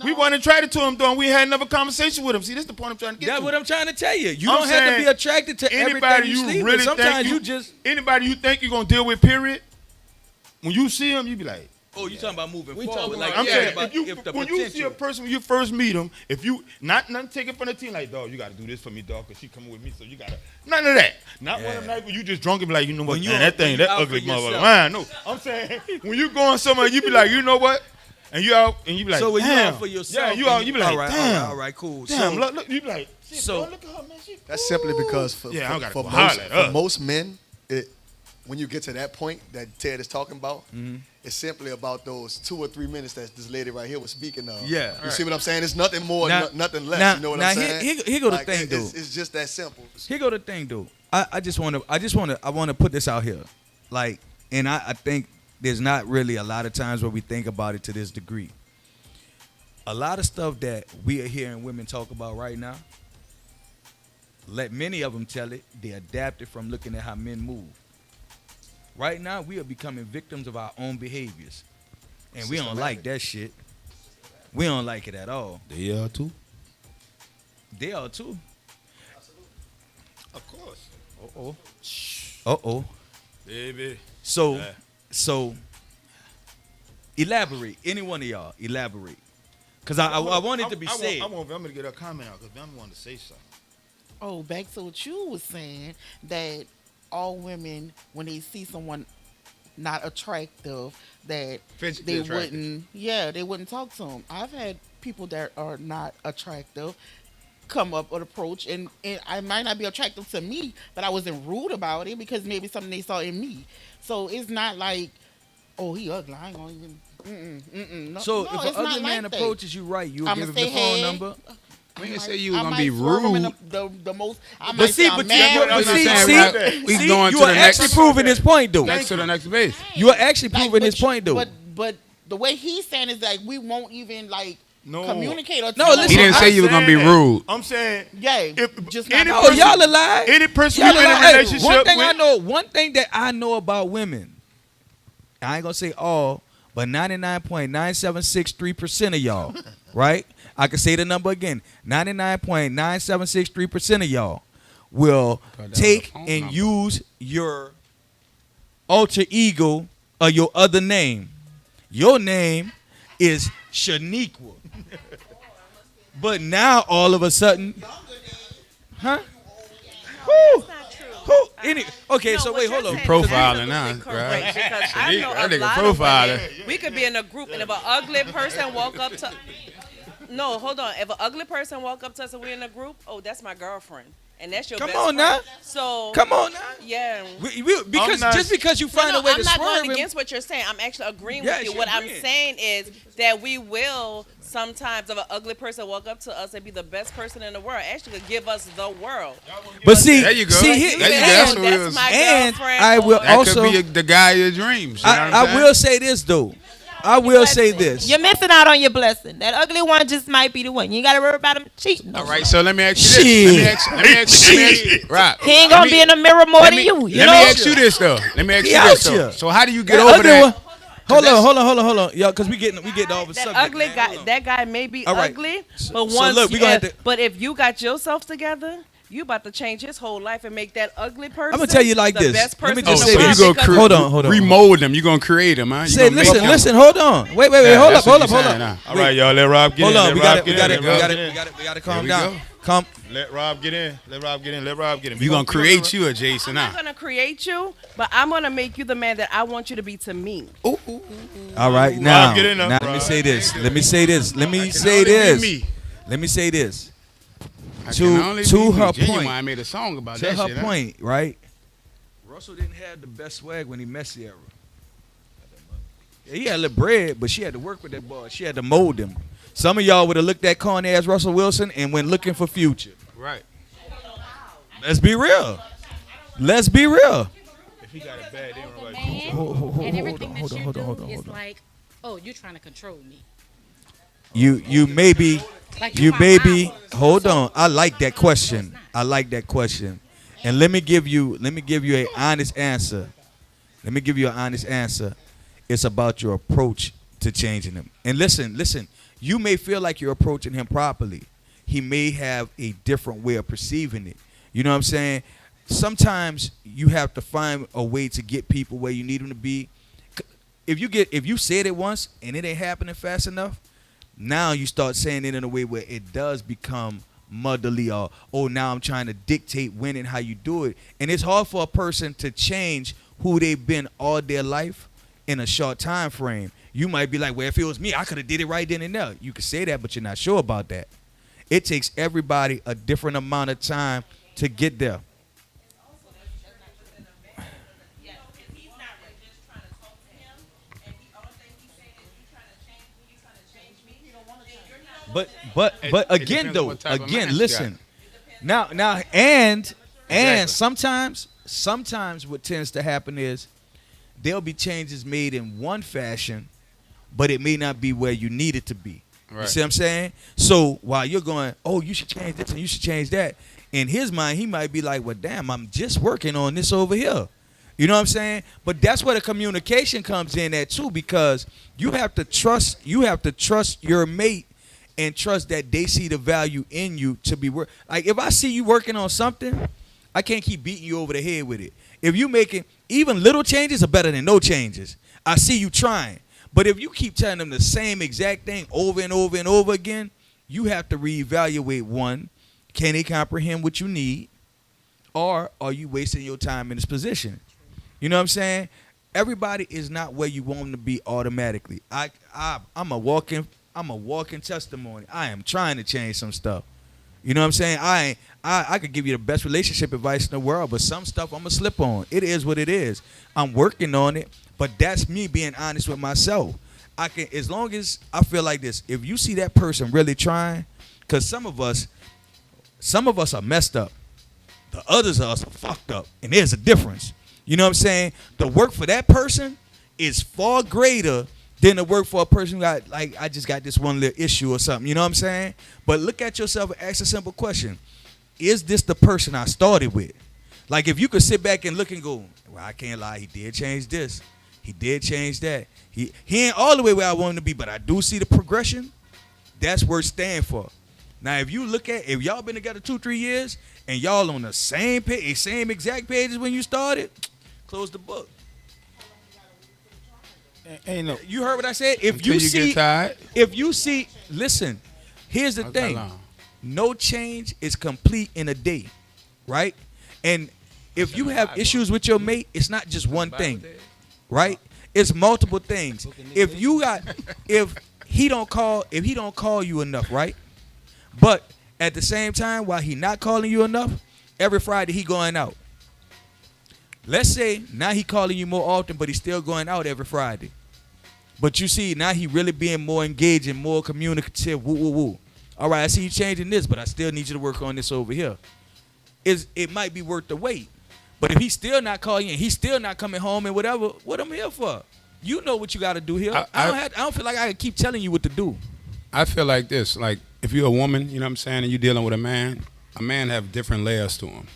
We wasn't attracted to him, though, and we had another conversation with him. See, this is the point I'm trying to get That's to. what I'm trying to tell you. You I'm don't have to saying be attracted to everybody you sleep with. Sometimes you just... Anybody you think you're going to deal with, period, when you see him, you be like... Oh, you talking about moving forward. Talking like, I'm saying, about when you see a person, when you first meet him, if you... Nothing taken from the team, like, dog, you got to do this for me, dog, because she coming with me, so you got to... None of that. Not one of them nights where you just drunk and be like, you know what, man, that thing, that ugly motherfucker. Man, no. I'm saying, when you going somewhere, you be like, you know what? And you out, and you be like, so when damn. you out for yourself, yeah, you out, you be like, all right, damn. all right, cool. Damn, So, look, you be like, So that's simply because for most men, when you get to that point that Ted is talking about, it's simply about those 2 or 3 minutes that this lady right here was speaking of. Yeah. You see what I'm saying? It's nothing more, nothing less. Now, you know what I'm saying? Here go the thing, dude. It's just that simple. Here go the thing, dude. I want to put this out here, like, and I think there's not really a lot of times where we think about it to this degree. A lot of stuff that we are hearing women talk about right now, let many of them tell it, they adapted from looking at how men move. Right now, we are becoming victims of our own behaviors. And we don't like that shit. We don't like it at all. They are too. They are too. Of course. Uh-oh. Uh-oh. Baby. So elaborate. Any one of y'all, elaborate. Because I want it to be said. I'm going to get a comment out because I'm going to say something. Oh, back to what you was saying, that all women, when they see someone not attractive, that Physically they wouldn't talk to them. I've had people that are not attractive come up or approach, and I might not be attractive to me, but I wasn't rude about it because maybe something they saw in me. So it's not like, oh, he ugly, I ain't gonna even. No, so no, if it's an not ugly man like that. approaches you right, you'll I'ma give him say the phone hey. number. We didn't say you was gonna be rude. The most. I But might see, say I'm but mad. we going you to are the next. actually proving his point, though. Next to the next base. You are actually proving his point, though. But the way he's saying is like we won't even like communicate or no. Listen, he didn't say you were gonna be rude. I'm saying, yeah, just any not. Oh, y'all alive? Any person Y'all you've been in a alive? Hey, relationship one thing that I know about women, I ain't gonna say all, but 99.9763% of y'all, right? I can say the number again. 99.9763% of y'all will take and use your alter ego or your other name. Your name is Shaniqua. But now all of a sudden, huh? Okay, so wait, hold on. Profiling now, right? Because I know that a nigga lot profiling. of women, we could be in a group, and if an ugly person walk up to, no, hold on. If an ugly person walk up to us and we're in a group, oh, that's my girlfriend. And that's your Come best on friend. now. So Come on now. Yeah. Because just because you find a way to I'm not swerve going him, against what you're saying. I'm actually agreeing Yes, with you. you're What I'm agreeing. saying is that we will sometimes, if an ugly person walk up to us and be the best person in the world, actually could give us the world. But see, there you go. See, here, There you go. and, That's what it was. my and girlfriend. I will That also. could be the guy of your dreams. You know what I'm I saying? will say this though. I will say this. You're missing out on your blessing. That ugly one just might be the one. You ain't got to worry about him cheating. All right, so let me ask you this. Let me ask you. Right. He ain't gonna be in the mirror more than you. You Let know. me ask you this though. Let me ask He you out this though. here. So how do you get That over ugly that? one- Hold on, y'all, because we getting off the That subject. ugly man. guy, that guy may be All right. ugly, So but once, look, we gonna have to- but if you got yourself together, you about to change his whole life and make that ugly person. I'm gonna tell you like the this. Best Let me person just in say the this. world because- Hold on. Remold them. You gonna create them, huh? You Say, gonna make them. listen. Hold on. Wait. Yeah, Hold that's up. what you're saying, huh? All right, y'all. Let Rob get Hold in. on. Let We Rob got it. get We got in. it. Let Rob get in. We got to Here calm we down. go. Come. Let Rob get in. Let Rob get in. Let Rob get in. You gonna create you a Jason, I'm huh? not gonna create you, but I'm gonna make you the man that I want you to be to me. All right. Now, get in there, let Rob. me say this. Let me say this. Let me can say only be this. me. Let me say this. I can only To be her me. Genuine point. made a song about To that her shit. huh? point, right? Russell didn't have the best swag when he met Sierra. Yeah, he had a little bread, but she had to work with that boy. She had to mold him. Some of y'all would have looked at corny ass Russell Wilson and went looking for Future. Right. Let's be real. Let's be real. If he got it bad, they don't like Man, and everything that you do hold is on. like, oh, you're trying to control me. You maybe Like you my maybe power. hold on. I like that question. I like that question. And let me give you an honest answer. Let me give you an honest answer. It's about your approach to changing him. And listen, you may feel like you're approaching him properly. He may have a different way of perceiving it. You know what I'm saying? Sometimes you have to find a way to get people where you need them to be. If you said it once and it ain't happening fast enough, now you start saying it in a way where it does become motherly or, oh, now I'm trying to dictate when and how you do it. And it's hard for a person to change who they've been all their life in a short time frame. You might be like, well, if it was me, I could have did it right then and there. You could say that, but you're not sure about that. It takes everybody a different amount of time to get there. But again though, again, listen. Now and sometimes what tends to happen is there'll be changes made in one fashion, but it may not be where you need it to be. Right. You see what I'm saying? So while you're going, oh, you should change this and you should change that, in his mind, he might be like, well, damn, I'm just working on this over here. You know what I'm saying? But that's where the communication comes in at too, because you have to trust your mate and trust that they see the value in you to be work. Like if I see you working on something, I can't keep beating you over the head with it. If you making even little changes are better than no changes. I see you trying. But if you keep telling them the same exact thing over and over and over again, you have to reevaluate one, can they comprehend what you need? Or are you wasting your time in this position? You know what I'm saying? Everybody is not where you want them to be automatically. I'm a walking testimony. I am trying to change some stuff. You know what I'm saying? I could give you the best relationship advice in the world, but some stuff I'm gonna slip on. It is what it is. I'm working on it, but that's me being honest with myself. I can, as long as I feel like this. If you see that person really trying, because some of us are messed up, the others of us are fucked up, and there's a difference. You know what I'm saying? The work for that person is far greater than the work for a person who got, like, I just got this one little issue or something. You know what I'm saying? But look at yourself and ask a simple question. Is this the person I started with? Like, if you could sit back and look and go, well, I can't lie, he did change this. He did change that. He ain't all the way where I want him to be, but I do see the progression. That's worth staying for. Now, if y'all been together 2-3 years and y'all on the same page, same exact pages when you started, close the book. Ain't no. You heard what I said? If you see, listen, here's the thing. No change is complete in a day, right? And if you have issues with your mate, it's not just one thing, right? It's multiple things. If he don't call you enough, right? But at the same time, while he not calling you enough, every Friday he going out. Let's say now he calling you more often, but he's still going out every Friday. But you see, now he really being more engaged and more communicative. Woo, woo, woo. All right, I see you changing this, but I still need you to work on this over here. It might be worth the wait. But if he's still not calling you and he's still not coming home and whatever, what I'm here for? You know what you got to do here. I don't feel like I can keep telling you what to do. I feel like this. Like, if you're a woman, you know what I'm saying, and you're dealing with a man have different layers to him.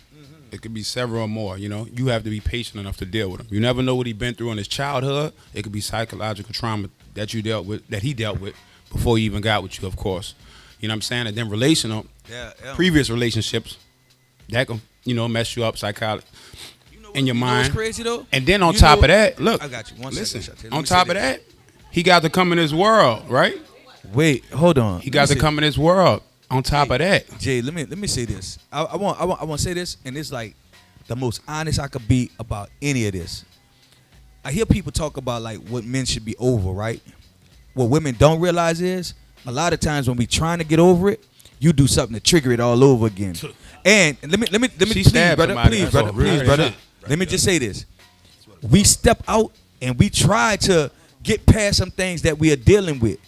It could be several or more, you know. You have to be patient enough to deal with him. You never know what he's been through in his childhood. It could be psychological trauma that he dealt with before he even got with you, of course. You know what I'm saying? And then previous relationships, that can, mess you up psychologically in your mind. What's crazy though? And then on top of that, look, I got you. Listen, on top of that, he got to come in his world, right? Wait, hold on. He got to come in his world. On top of that, Jay, let me say this. I want to say this, and it's like the most honest I could be about any of this. I hear people talk about like what men should be over, right? What women don't realize is a lot of times when we trying to get over it, you do something to trigger it all over again. And let me please, brother. Let me just say this. We step out and we try to get past some things that we are dealing with,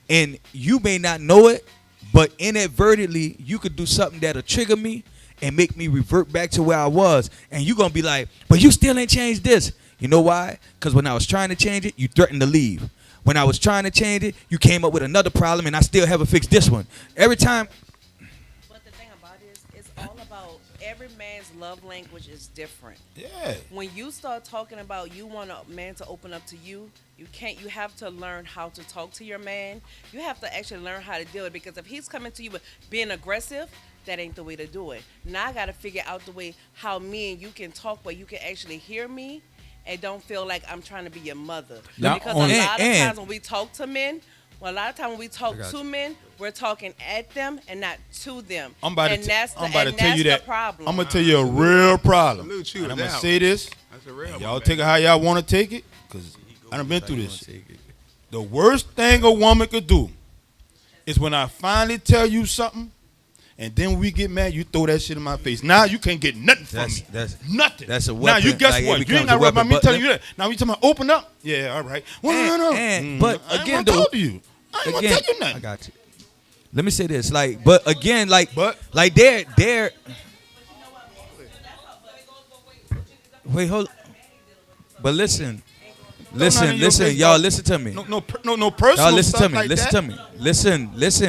and you may not know it. But inadvertently, you could do something that'll trigger me and make me revert back to where I was. And you're going to be like, but you still ain't changed this. You know why? Because when I was trying to change it, you threatened to leave. When I was trying to change it, you came up with another problem, and I still haven't fixed this one. Every time. But the thing about it is, it's all about every man's love language is different. Yeah. When you start talking about you want a man to open up to you, you have to learn how to talk to your man. You have to actually learn how to deal with it, because if he's coming to you with being aggressive, that ain't the way to do it. Now I got to figure out the way how me and you can talk where you can actually hear me and don't feel like I'm trying to be your mother. Because a lot of times when we talk to men, men, we're talking at them and not to them. I'm about to tell you that. Problem. I'm gonna tell you a real problem. And I'm gonna say this. Y'all take it how y'all want to take it, because I done been through this. The worst thing a woman could do is when I finally tell you something And then when we get mad, you throw that shit in my face. Now you can't get nothing from me. Nothing. That's a Now weapon. you guess Like, it what? You becomes ain't not a right about weapon, me but telling you that. Now we talking about open up. Yeah, all right. Well, no. But I ain't again, gonna though, talk to you. I ain't gonna tell you nothing. I got you. Let me say this, like, but again, like they're. Wait, hold. But listen, y'all, listen to me. No personal Y'all listen stuff to me. like Listen that. to me.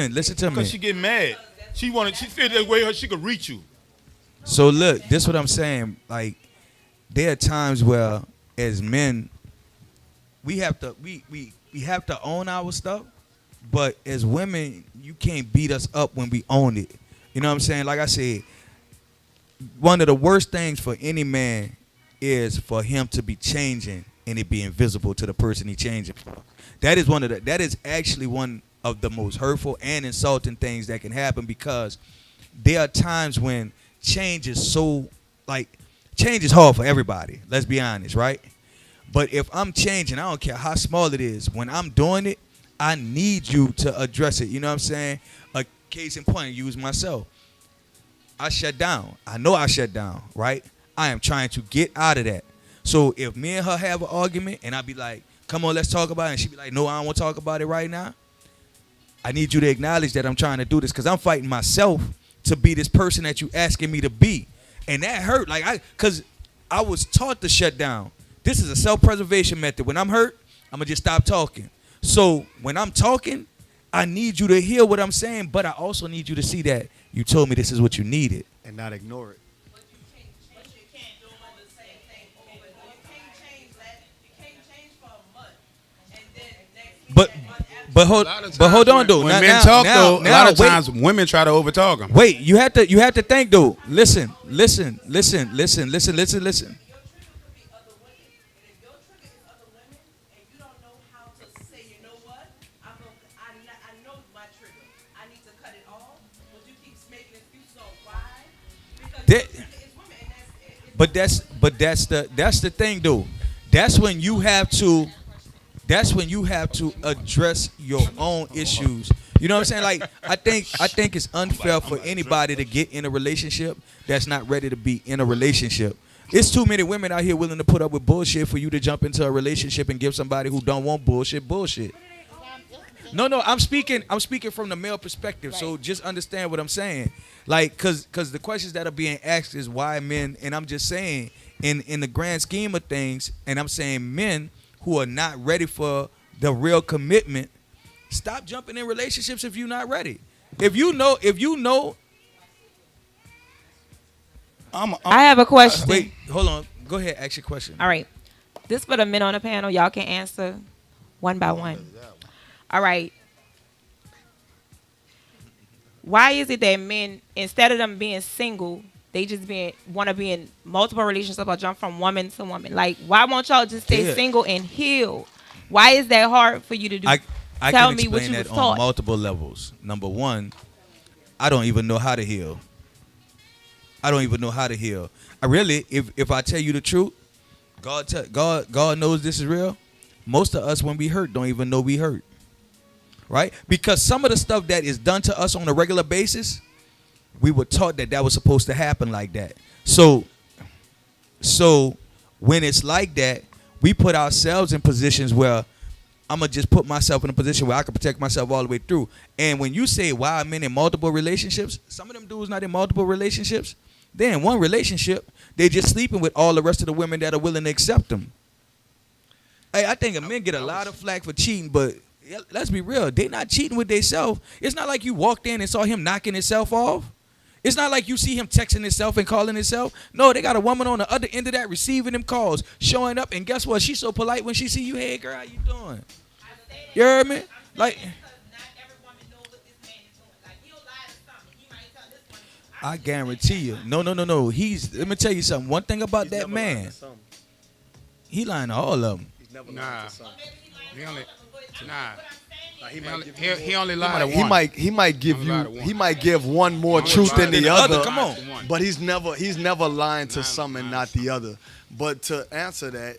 Listen to me. Because she get mad. She feel that way she could reach you. So look, this is what I'm saying. Like, there are times where, as men, we have to own our stuff, but as women, you can't beat us up when we own it. You know what I'm saying? Like I said, one of the worst things for any man is for him to be changing and it be invisible to the person he changing for. That is actually one of the most hurtful and insulting things that can happen, because there are times when change is hard for everybody. Let's be honest, right? But if I'm changing, I don't care how small it is. When I'm doing it, I need you to address it. You know what I'm saying? A case in point, use myself. I shut down. I know I shut down, right? I am trying to get out of that. So if me and her have an argument and I be like, come on, let's talk about it, and she be like, no, I don't want to talk about it right now, I need you to acknowledge that I'm trying to do this, because I'm fighting myself to be this person that you asking me to be. And that hurt. Because I was taught to shut down. This is a self-preservation method. When I'm hurt, I'm going to just stop talking. So when I'm talking, I need you to hear what I'm saying, but I also need you to see that you told me this is what you needed. And not ignore it. But hold on though. When men talk though, a lot of times women try to overtalk them. Wait, you have to think though. Listen. But that's the thing though. That's when you have to address your own issues. You know what I'm saying? Like, I think it's unfair for anybody to get in a relationship that's not ready to be in a relationship. It's too many women out here willing to put up with bullshit for you to jump into a relationship and give somebody who don't want bullshit. No, I'm speaking from the male perspective. So just understand what I'm saying. Like, cause the questions that are being asked is why men, and I'm just saying in the grand scheme of things, and I'm saying men who are not ready for the real commitment, stop jumping in relationships if you're not ready. If you know. I have a question. Wait, hold on. Go ahead, ask your question. All right. This for the men on the panel. Y'all can answer one by one. All right. Why is it that men, instead of them being single, they just want to be in multiple relationships or jump from woman to woman? Like, why won't y'all just stay single and heal? Why is that hard for you to do? I Tell can me what explain you that was taught. on multiple levels. Number one, I don't even know how to heal. I really, if I tell you the truth, God knows this is real. Most of us, when we hurt, don't even know we hurt. Right? Because some of the stuff that is done to us on a regular basis, we were taught that was supposed to happen like that. So when it's like that, we put ourselves in positions where I'm going to just put myself in a position where I can protect myself all the way through. And when you say, why are men in multiple relationships? Some of them dudes not in multiple relationships. They're in one relationship. They're just sleeping with all the rest of the women that are willing to accept them. Hey, I think men get a lot of flack for cheating, but let's be real. They're not cheating with themselves. It's not like you walked in and saw him knocking himself off. It's not like you see him texting himself and calling himself. No, they got a woman on the other end of that receiving them calls, showing up, and guess what? She's so polite when she see you. Hey, girl, how you doing? You heard me? Like, I guarantee you. No. Let me tell you something. One thing about that man, he lying to all of them. Nah. He only lied to one. He might give one more truth than the other. Come on. But he's never lying to some and not the other. But to answer that,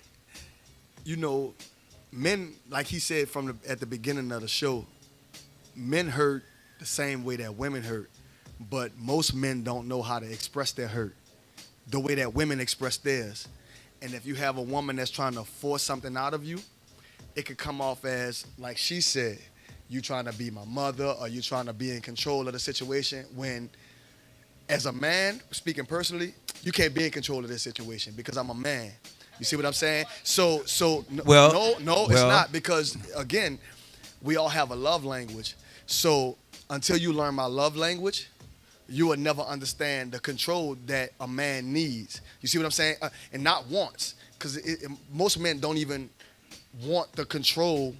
men, like he said at the beginning of the show, men hurt the same way that women hurt. but most men don't know how to express their hurt the way that women express theirs. And if you have a woman that's trying to force something out of you, it could come off as, like she said, you trying to be my mother or you trying to be in control of the situation, when as a man, speaking personally, you can't be in control of this situation because I'm a man. You see what I'm saying? So no, it's not, because again, we all have a love language. So until you learn my love language, you will never understand the control that a man needs. You see what I'm saying? And not wants, because most men don't even want the control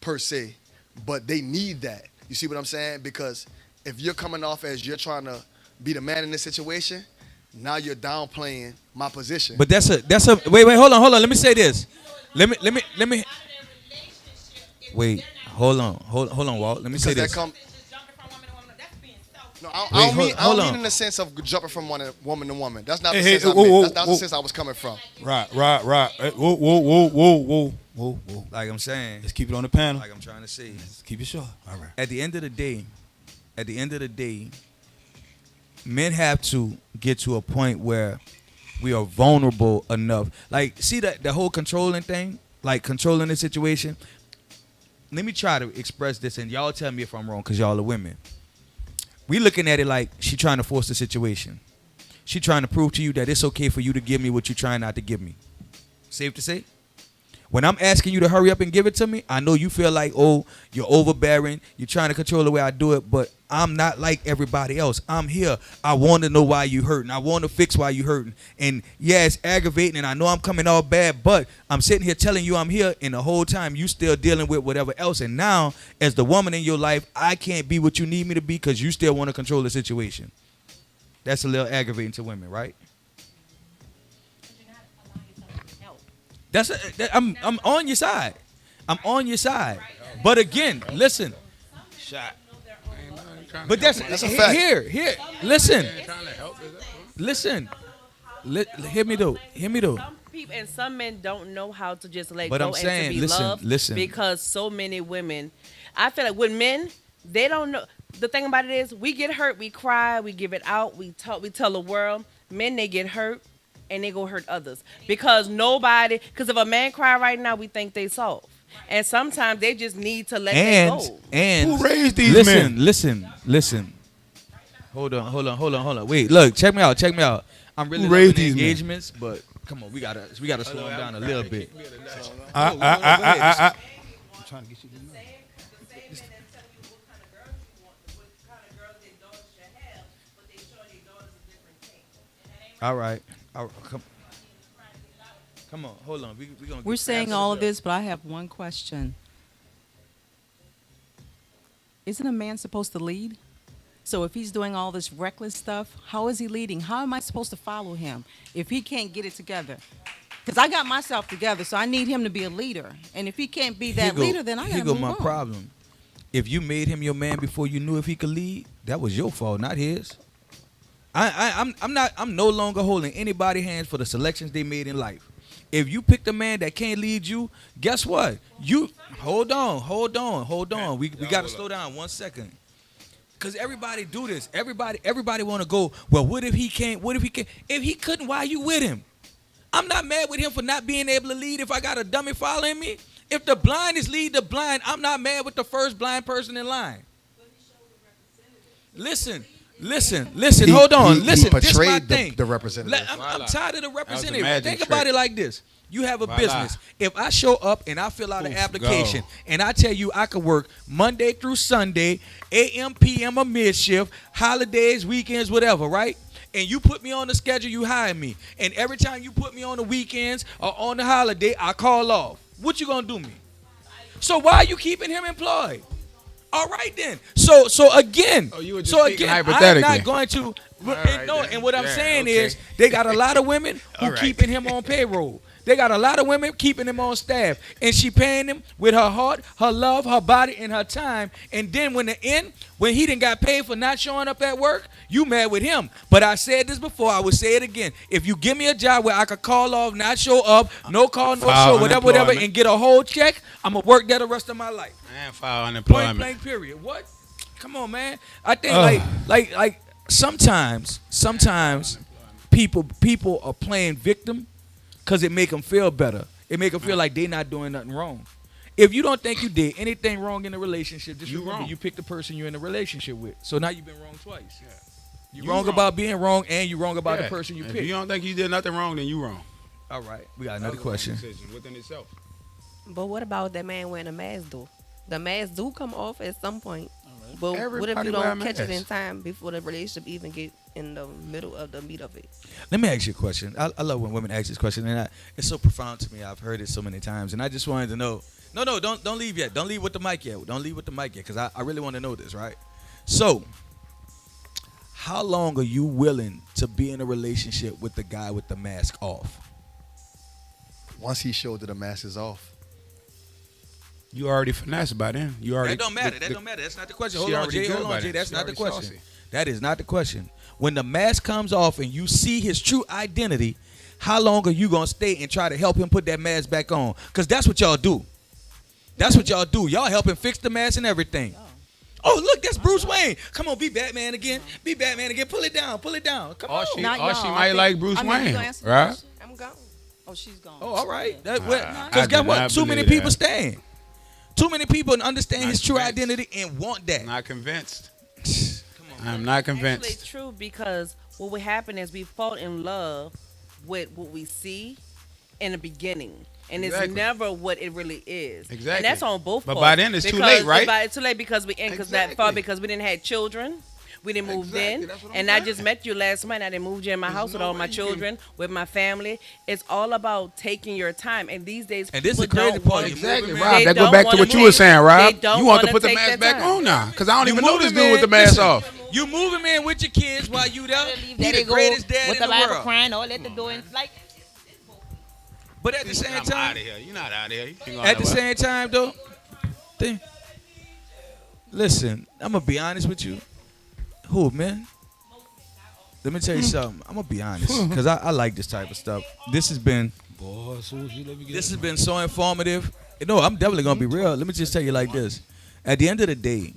per se, but they need that. You see what I'm saying? Because if you're coming off as you're trying to be the man in this situation, now you're downplaying my position. But that's a wait, hold on. Let me say this. Let me wait. Hold on, Walt. Let me say this. No, I don't mean in the sense of jumping from woman to woman. That's not the sense I meant. That's the sense I was coming from. Right. Whoa. Like I'm saying. Let's keep it on the panel. Like I'm trying to say. Let's keep it short. All right. At the end of the day, men have to get to a point where we are vulnerable enough. Like, see that the whole controlling thing, like controlling the situation. Let me try to express this, and y'all tell me if I'm wrong, because y'all are women. We looking at it like she trying to force the situation. She trying to prove to you that it's okay for you to give me what you're trying not to give me. Safe to say? When I'm asking you to hurry up and give it to me, I know you feel like, oh, you're overbearing. You're trying to control the way I do it, but I'm not like everybody else. I'm here. I want to know why you hurting. I want to fix why you hurting. And yeah, it's aggravating, and I know I'm coming all bad, but I'm sitting here telling you I'm here, and the whole time you still dealing with whatever else. And now, as the woman in your life, I can't be what you need me to be because you still want to control the situation. That's a little aggravating to women, right? I'm on your side. I'm on your side. But again, listen. Shot. But that's a fact. Here. Listen. Hear me though. Some people and some men don't know how to just let But go I'm saying, and to be loved. listen. Because so many women, I feel like with men, they don't know. The thing about it is, we get hurt, we cry, we give it out, we talk, we tell the world. Men, they get hurt, and they go hurt others because if a man cry right now, we think they soft, and sometimes they just need to let that go. And who raised these men? Listen. Hold on. Wait, look, check me out. I'm really raised loving the these men? engagements, but come on, we gotta slow them down a little bit. I'm trying to get you. All right. Come on. Hold on. We're saying all of this, but I have one question. Isn't a man supposed to lead? So if he's doing all this reckless stuff, how is he leading? How am I supposed to follow him if he can't get it together? Because I got myself together, so I need him to be a leader. And if he can't be that leader, then I got to move on. Here go my problem. If you made him your man before you knew if he could lead, that was your fault, not his. I'm no longer holding anybody's hands for the selections they made in life. If you picked a man that can't lead you, guess what? You hold on. We got to slow down 1 second. Cause everybody do this. Everybody want to go. Well, what if he can't? What if he can't? If he couldn't, why are you with him? I'm not mad with him for not being able to lead. If I got a dummy following me, if the blind is lead the blind, I'm not mad with the first blind person in line. Listen. Hold on. Listen. He This is my portrayed thing. the representative. I'm tired of the representative. magic Think trick. about it like this. You have a business. If I show up and I fill out an application go. and I tell you I could work Monday through Sunday, AM, PM, or mid-shift, holidays, weekends, whatever, right? And you put me on the schedule, you hire me. And every time you put me on the weekends or on the holiday, I call off. What you gonna do me? So why are you keeping him employed? All right then. So again, you were just speaking hypothetically. I'm not going to. And what I'm saying is, they got a lot of women who keeping him on payroll. They got a lot of women keeping him on staff, and she paying him with her heart, her love, her body, and her time. And then when he didn't got paid for not showing up at work, you mad with him. But I said this before, I would say it again. If you give me a job where I could call off, not show up, no call, no show, whatever, and get a whole check, I'm gonna work there the rest of my life. And file unemployment. Point blank period. What? Come on, man. I think like sometimes people are playing victim because it make them feel better. It make them feel like they not doing nothing wrong. If you don't think you did anything wrong in the relationship, just remember you picked the person you're in a relationship with. So now you've been wrong twice. Yeah. You're wrong about being wrong, and you're wrong about the person you picked. If you don't think you did nothing wrong, then you wrong. All right, we got another question. Within itself. But what about that man wearing a mask though? The mask do come off at some point. But what if Everybody you wear a don't catch it in mask. time before the relationship even get in the middle of the meat of it? Let me ask you a question. I love when women ask this question, and it's so profound to me. I've heard it so many times, and I just wanted to know. No, don't leave yet. Don't leave with the mic yet. Don't leave with the mic yet, because I really want to know this, right? So, how long are you willing to be in a relationship with the guy with the mask off? Once he showed that the mask is off. You already finessed by then. You already. That don't matter. That don't matter. That's not the question. She Hold on, already Jay. good Hold by on, Jay. then. That's She not the already question. saucy. That is not the question. When the mask comes off and you see his true identity, how long are you gonna stay and try to help him put that mask back on? Because that's what y'all do. That's what y'all do. Y'all help him fix the mask and everything. Oh, look, that's Bruce Wayne. Come on, be Batman again. Be Batman again. Pull it down. Pull it down. Come on. She might like Bruce Wayne, right? I'm gone. Oh, she's gone. Oh, all right. I Because do guess what? not Too many believe people that. stand. Too many people understand Not his true convinced. identity and want that. Not convinced. I'm not convinced. Actually, true, because what would happen is we fall in love with what we see in the beginning. And it's Exactly. never what it really is. Exactly. And that's on both But parts. by then it's too late, right? It's too late because we that far because we didn't have children. We didn't move in. That's what I'm And I saying. just met you last month. I didn't move you in my house with no all my way you can- children, with my family. It's all about taking your time. And these days, And this is the people crazy don't part. wanna- Exactly, Moving, Rob. they That go don't back to wanna what you take- were saying, Rob. they don't You want to wanna put the take mask that back time. on now, because I don't You even know this moving, dude with the man. mask Listen, off. You moving, man, with your kids while you there. Leave He that the they go greatest dad with in the the Bible world. crying or let the door in like. But at the same I'm out time, of here. You're not out of here. You ain't going at the nowhere. same time, though, listen, I'm gonna be honest with you. Who, man? Let me tell you something. I'm gonna be honest, because I like this type of stuff. This has been so informative. No, I'm definitely gonna be real. Let me just tell you like this. At the end of the day,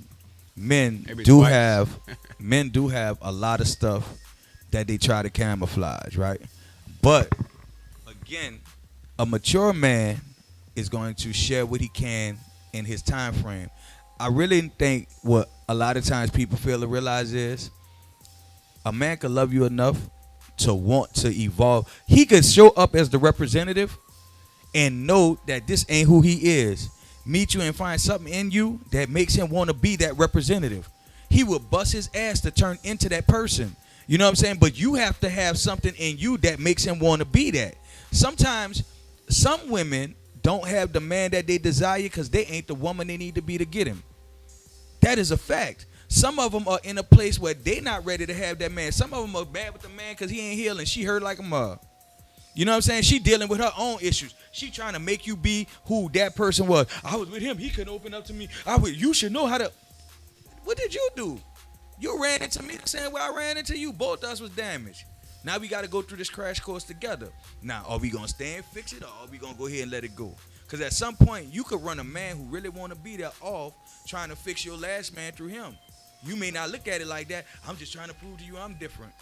men Maybe do twice. have a lot of stuff that they try to camouflage, right? But again, a mature man is going to share what he can in his time frame. I really think what a lot of times people fail to realize is a man could love you enough to want to evolve. He could show up as the representative and know that this ain't who he is. Meet you and find something in you that makes him want to be that representative. He will bust his ass to turn into that person. You know what I'm saying? But you have to have something in you that makes him want to be that. Sometimes some women don't have the man that they desire because they ain't the woman they need to be to get him. That is a fact. Some of them are in a place where they not ready to have that man. Some of them are bad with the man because he ain't healing. She hurt like a mug. You know what I'm saying? She dealing with her own issues. She trying to make you be who that person was. I was with him. He couldn't open up to me. You should know how to. What did you do? You ran into me the same way I ran into you. Both of us was damaged. Now we got to go through this crash course together. Now, are we going to stay and fix it, or are we going to go ahead and let it go? Because at some point, you could run a man who really want to be there off trying to fix your last man through him. You may not look at it like that. I'm just trying to prove to you I'm different.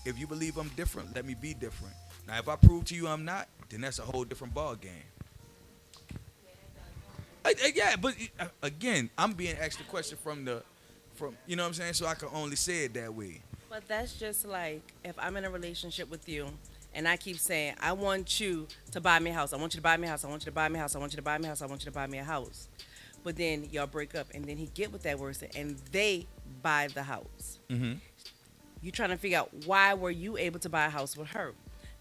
If you believe I'm different, let me be different. Now, if I prove to you I'm not, then that's a whole different ball game. Yeah, but again, I'm being asked the question from you know what I'm saying, so I can only say it that way. But that's just like if I'm in a relationship with you and I keep saying, I want you to buy me a house. I want you to buy me a house. I want you to buy me a house. I want you to buy me a house. I want you to buy me a house. But then y'all break up and then he get with that person and they buy the house. Mm-hmm. You trying to figure out why were you able to buy a house with her?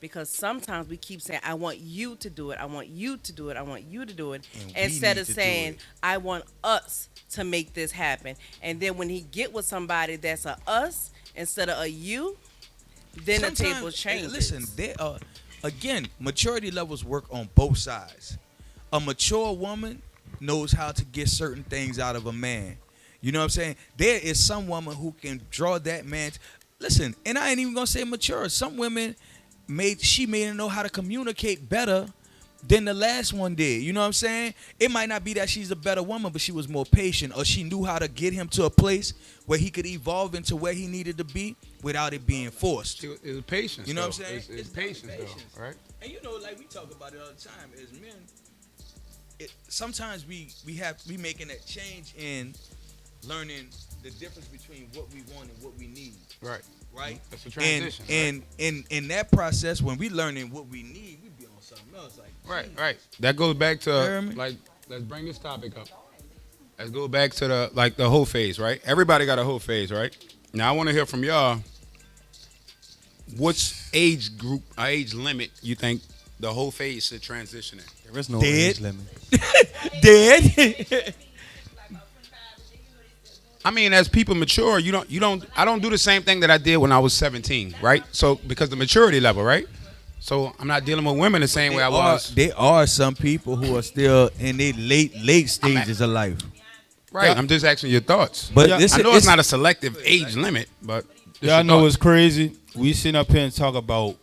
Because sometimes we keep saying, I want you to do it. I want you to do it. I want you to do it. Instead of saying, I want us to make this happen. And then when he get with somebody that's a us instead of a you, then the table changes. Listen, again, maturity levels work on both sides. A mature woman knows how to get certain things out of a man. You know what I'm saying? There is some woman who can draw that man. Listen, and I ain't even gonna say mature. Some women may know how to communicate better than the last one did. You know what I'm saying? It might not be that she's a better woman, but she was more patient, or she knew how to get him to a place where he could evolve into where he needed to be without it being forced. It was patience. You know though. what I'm saying? It's patience, though, right? And you know, like we talk about it all the time as men. Sometimes we making that change in learning the difference between what we want and what we need. Right. Right. That's a transition. And in that process, when we learning what we need, we be on something else. Like right. That goes back to like, let's bring this topic up. Let's go back to the whole phase, right? Everybody got a whole phase, right? Now I want to hear from y'all. Which age group, age limit, you think the whole phase should transition in? There is no age limit. Dead. I mean, as people mature, I don't do the same thing that I did when I was 17, right? So because the maturity level, right? So I'm not dealing with women the same way I was. There are some people who are still in their late stages of life. Right. I'm just asking your thoughts. But I know it's not a selective age limit, but y'all know what's crazy? We sit up here and talk about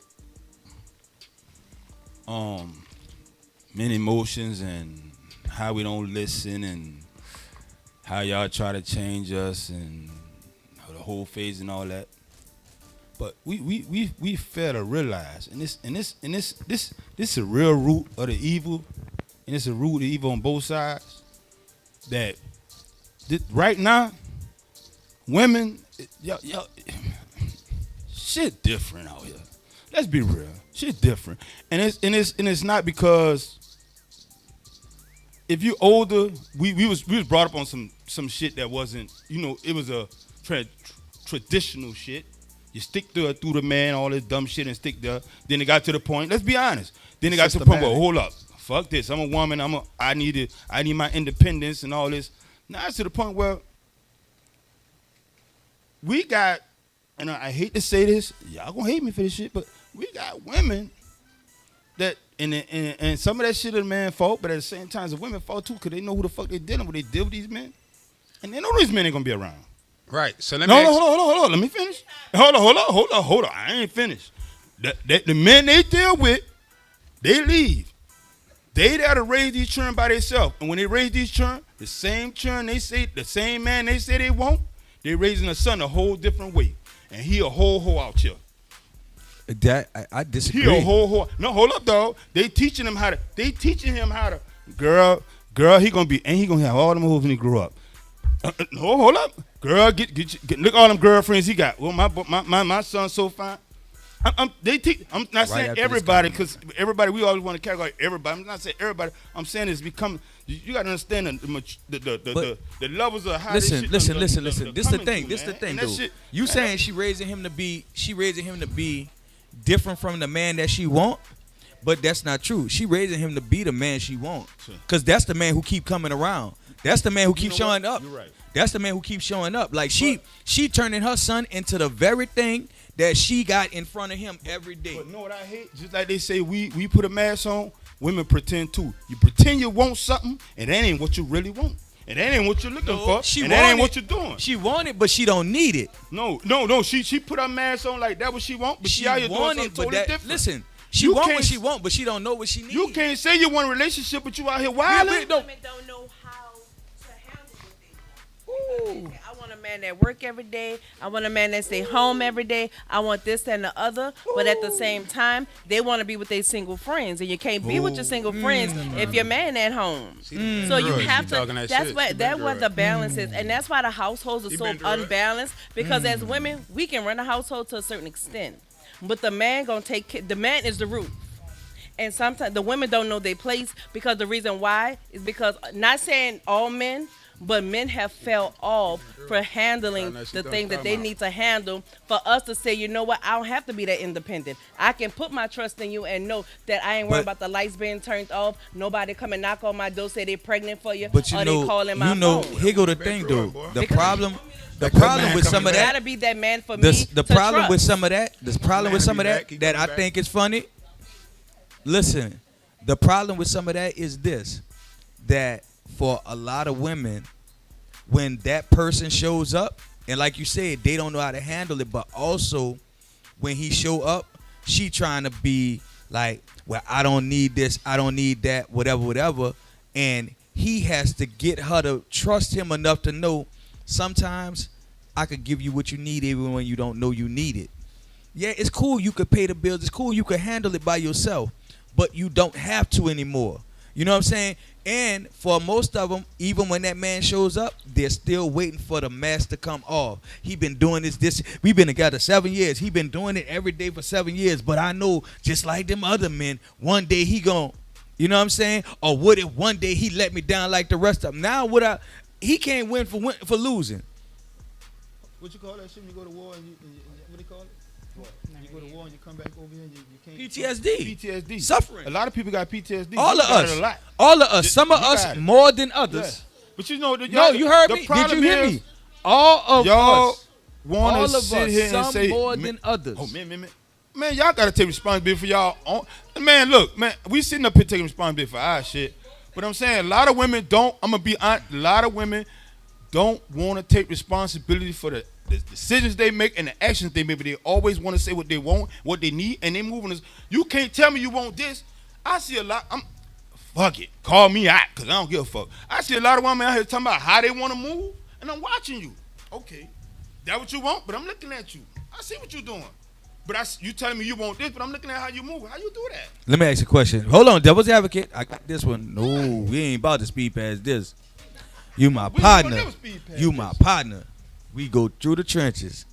men emotions and how we don't listen and how y'all try to change us and the whole phase and all that. But we fail to realize, and this is a real root of the evil, and it's a root of the evil on both sides. That right now, women, y'all, shit different out here. Let's be real, shit different, and it's not because if you older, we was brought up on some shit that wasn't, it was a traditional shit. You stick through the man, all this dumb shit, and stick there. Then it got to the point. Let's be honest. Then it got to the point where, hold up, fuck this. I'm a woman. I need my independence and all this. Now it's to the point where we got, and I hate to say this, y'all gonna hate me for this shit, but we got women that, and some of that shit is the man's fault, but at the same time, it's the women's fault too, because they know who the fuck they dealing with. They deal with these men, and they know these men ain't gonna be around. Right. So let me. No, hold on. Let me finish. Hold on. I ain't finished. The men they deal with, they leave. They there to raise these children by themselves. And when they raise these children, the same children they say, the same man they say they want, they raising a son a whole different way. And he a whole hoe out here. That I disagree. He a whole hoe. No, hold up, dog. They teaching him how to. Girl, he gonna have all them hoes when he grow up. No, hold up. Girl, get look at all them girlfriends he got. Well, my son's so fine. I'm not saying everybody, because everybody, we always want to categorize everybody. I'm not saying everybody. I'm saying it's become, you got to understand the levels of how listen. this shit Listen. This the thing. That Dude. shit, You saying she raising him to be different from the man that she want, but that's not true. She raising him to be the man she want, because that's the man who keep coming around. That's the man who keeps showing up. You're right. That's the man who keeps showing up. Like she turning her son into the very thing that she got in front of him every day. But know what I hate? Just like they say, we put a mask on, women pretend too. You pretend you want something, and that ain't what you really want. And that ain't what you're looking for. And that ain't what you're doing. She want it, but she don't need it. No. She put her mask on like that what she want, but she out here doing something totally different. Listen, she want what she want, but she don't know what she needs. You can't say you want a relationship, but you out here wilding. Women don't know how to handle what they want. I want a man that work every day. I want a man that stay home every day. I want this and the other. But at the same time, they want to be with their single friends, and you can't be with your single friends if your man at home. So you have to. That's what the balance is, and that's why the households are so unbalanced. Because as women, we can run a household to a certain extent, but the man gonna take. The man is the root. And sometimes the women don't know their place, because the reason why is because, not saying all men, but men have fell off for handling the thing that they need to handle, for us to say, you know what, I don't have to be that independent. I can put my trust in you and know that I ain't worried about the lights being turned off, nobody come and knock on my door, say they pregnant for you, but or they calling my phone. Here go the thing, dude. The problem with some of that, gotta be that man for me. The problem with some of that, that I think is funny. Listen, the problem with some of that is this, that for a lot of women, when that person shows up, and like you said, they don't know how to handle it, but also when he show up, she trying to be like, well, I don't need this, I don't need that, whatever, and he has to get her to trust him enough to know sometimes I could give you what you need even when you don't know you need it. Yeah, it's cool you could pay the bills, it's cool you could handle it by yourself, but you don't have to anymore. You know what I'm saying? And for most of them, even when that man shows up, they're still waiting for the mask to come off. He been doing this. We've been together 7 years. He been doing it every day for 7 years. But I know, just like them other men, one day he gon', you know what I'm saying? Or what if one day he let me down like the rest of them? Now he can't win for losing. What you call that shit when you go to war and what do you call it? You go to war and you come back over here and you can't. PTSD. Suffering. A lot of people got PTSD. All of us. Some of us more than others. Yeah. But you know, you heard me. Did you hear me? All of y'all us. want to sit here and some say more than others. Oh man, y'all got to take responsibility for y'all own. Man, look, man, we sitting up here taking responsibility for our shit. But I'm saying a lot of women don't. I'm gonna be honest. A lot of women don't want to take responsibility for the decisions they make and the actions they make, but they always want to say what they want, what they need, and they moving us. You can't tell me you want this. I see a lot. Fuck it. Call me out, because I don't give a fuck. I see a lot of women out here talking about how they want to move, and I'm watching you. Okay, that what you want, but I'm looking at you. I see what you're doing. But you telling me you want this, but I'm looking at how you move. How you do that? Let me ask you a question. Hold on, devil's advocate. I got this one. No, we ain't about to speed past this. You my partner. You my partner. We go through the trenches.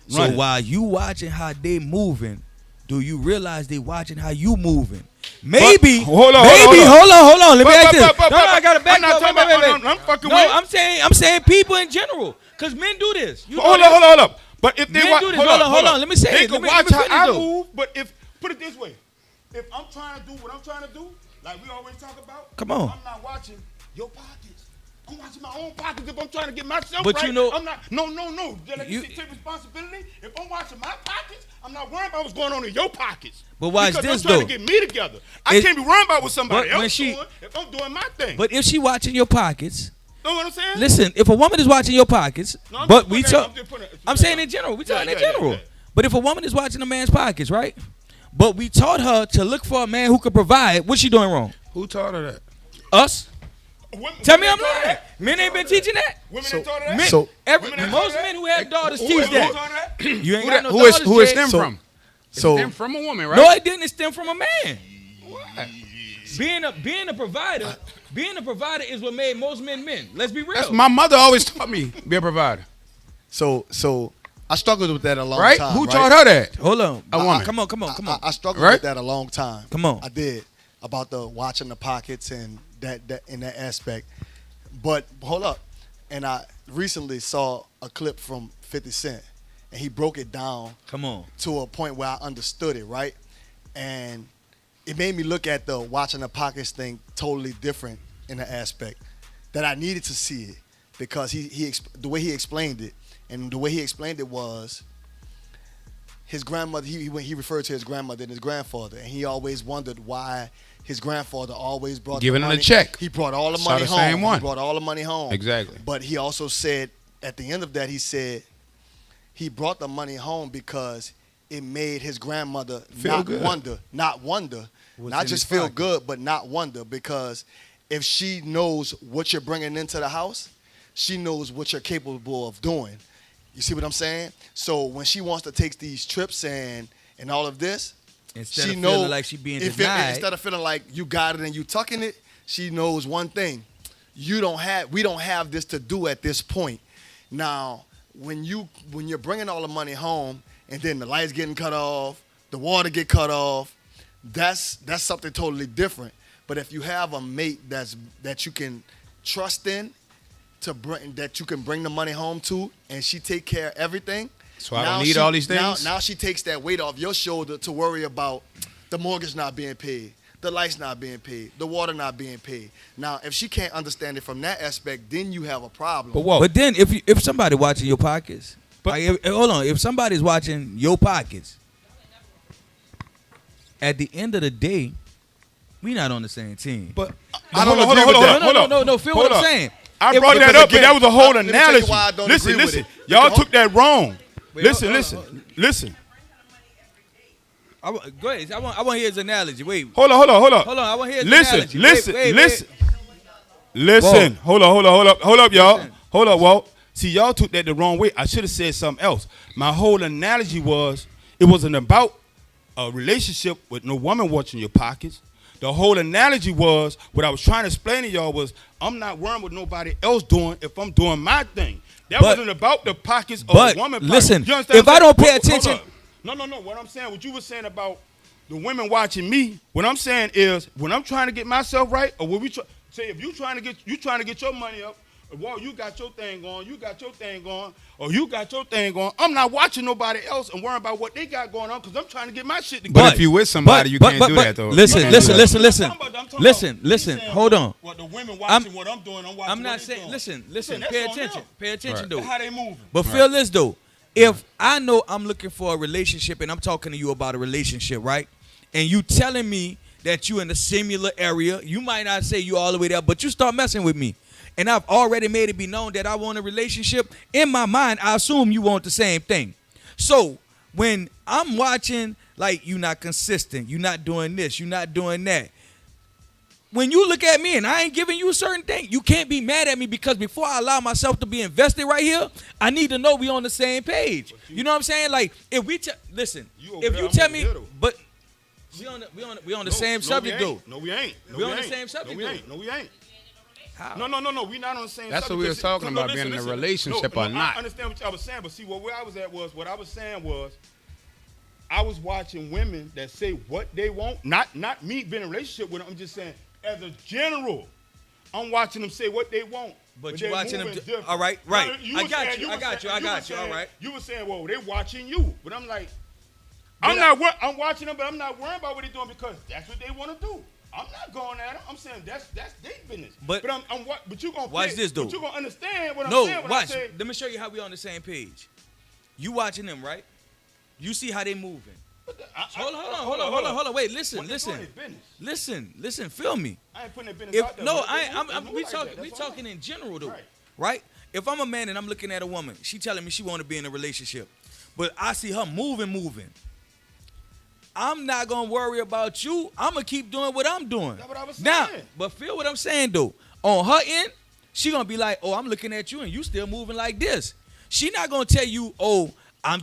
So while you watching how they moving, do you realize they watching how you moving? Maybe. Hold on. Let me ask this. No, I gotta back up. I'm fucking with. I'm saying people in general, cause men do this. Hold up. But if they men do this, hold on. Let me say they it. Can watch how I move. But if put it this way, if I'm trying to do what I'm trying to do, like we always talk about, come on. I'm not watching your pockets. I'm watching my own pockets if I'm trying to get myself but right. You know, I'm not. No. You take responsibility. If I'm watching my pockets, I'm not worrying about what's going on in your pockets. But why because is this I'm trying though? to get me together. I can't be worrying about what somebody else doing if I'm doing my thing. But if she watching your pockets, know what I'm saying? Listen, if a woman is watching your pockets, I'm saying in general. We talking in general. Yeah. But if a woman is watching a man's pockets, right? But we taught her to look for a man who could provide. What's she doing wrong? Who taught her that? Us. Tell me I'm lying. Men ain't been teaching that. Women ain't taught her that. Most men who have daughters teach that. You ain't got no daughters. Who it stem from? It stem from a woman, right? No, it didn't. It stem from a man. What? Being a provider is what made most men men. Let's be real. That's my mother always taught me be a provider. So I struggled with that a long right? time. Who taught her that? Hold on. A woman. Come on. I struggled with that a long time. Come on. I did. About the watching the pockets and that in that aspect. But hold up. And I recently saw a clip from 50 Cent, and he broke it down to a point where I understood it, right? And it made me look at the watching the pockets thing totally different in an aspect that I needed to see it, because the way he explained it, and the way he explained it was his grandmother. He referred to his grandmother and his grandfather, and he always wondered why his grandfather always brought giving the him money. a check. He brought all the money home. Same one. He brought all the money home. Exactly. But he also said at the end of that, he said he brought the money home because it made his grandmother not wonder, not just feel good, but not wonder, because if she knows what you're bringing into the house, she knows what you're capable of doing. You see what I'm saying? So when she wants to take these trips and all of this, instead of feeling like she being denied, instead of feeling like you got it and you tucking it, she knows one thing: we don't have this to do at this point. Now, when you're bringing all the money home and then the lights getting cut off, the water get cut off, that's something totally different. But if you have a mate that you can trust in, that you can bring the money home to, and she take care of everything. So I don't need all these things? Now she takes that weight off your shoulder to worry about the mortgage not being paid, the lights not being paid, the water not being paid. Now, if she can't understand it from that aspect, then you have a problem. But then if somebody watching your pockets, hold on, if somebody's watching your pockets, at the end of the day, we not on the same team. But I don't agree with that. No, feel what I'm saying. I brought that up, but that was a whole analogy. Listen. Y'all took that wrong. Listen. Go ahead. I want to hear his analogy. Wait. Hold on. Hold on. I want to hear his analogy. Listen. Hold up, y'all. Hold up, Walt. See, y'all took that the wrong way. I should have said something else. My whole analogy was, it wasn't about a relationship with no woman watching your pockets. The whole analogy was, what I was trying to explain to y'all was, I'm not worrying what nobody else doing if I'm doing my thing. That wasn't about the pockets of a woman. Listen, you understand if I don't pay attention. No. What I'm saying, what you were saying about the women watching me, what I'm saying is, when I'm trying to get myself right, or when we say, if you trying to get your money up, well, you got your thing going, or you got your thing going. I'm not watching nobody else and worrying about what they got going on because I'm trying to get my shit together. But if you with somebody, you can't do that though. Listen. Hold on. What the women watching what I'm doing, I'm watching. I'm not saying. Listen. Pay attention. Pay attention, though. How they moving? But feel this though. If I know I'm looking for a relationship and I'm talking to you about a relationship, right? And you telling me that you in a similar area, you might not say you all the way there, but you start messing with me. And I've already made it be known that I want a relationship. In my mind, I assume you want the same thing. So when I'm watching, like, you're not consistent, you're not doing this, you're not doing that. When you look at me and I ain't giving you a certain thing, you can't be mad at me because before I allow myself to be invested right here, I need to know we on the same page. You know what I'm saying? Like, if we listen, if you tell me, but we on the same subject though. No, we ain't. We on the same subject. No, we ain't. How? No, we not on the same. That's subject. what we was talking about, being in a relationship or not. I understand what I was saying, but see, where I was at was, what I was saying was, I was watching women that say what they want. Not me being in a relationship with them. I'm just saying, as a general, I'm watching them say what they want. But you watching them. All right. I got you. All right. You were saying, well, they watching you, but I'm like, I'm watching them, but I'm not worrying about what they're doing because that's what they want to do. I'm not going at them. I'm saying that's their business. But you gonna watch this though. But you gonna understand what I'm saying. No, watch. Let me show you how we on the same page. You watching them, right? You see how they moving. Hold on. Wait, listen. Feel me. I ain't putting their business out there. No, we talking in general though, right? If I'm a man and I'm looking at a woman, she telling me she want to be in a relationship, but I see her moving. I'm not gonna worry about you. I'm gonna keep doing what I'm doing. That's what I was saying. Now, but feel what I'm saying though. On her end, she gonna be like, "Oh, I'm looking at you and you still moving like this." She not gonna tell you, "Oh,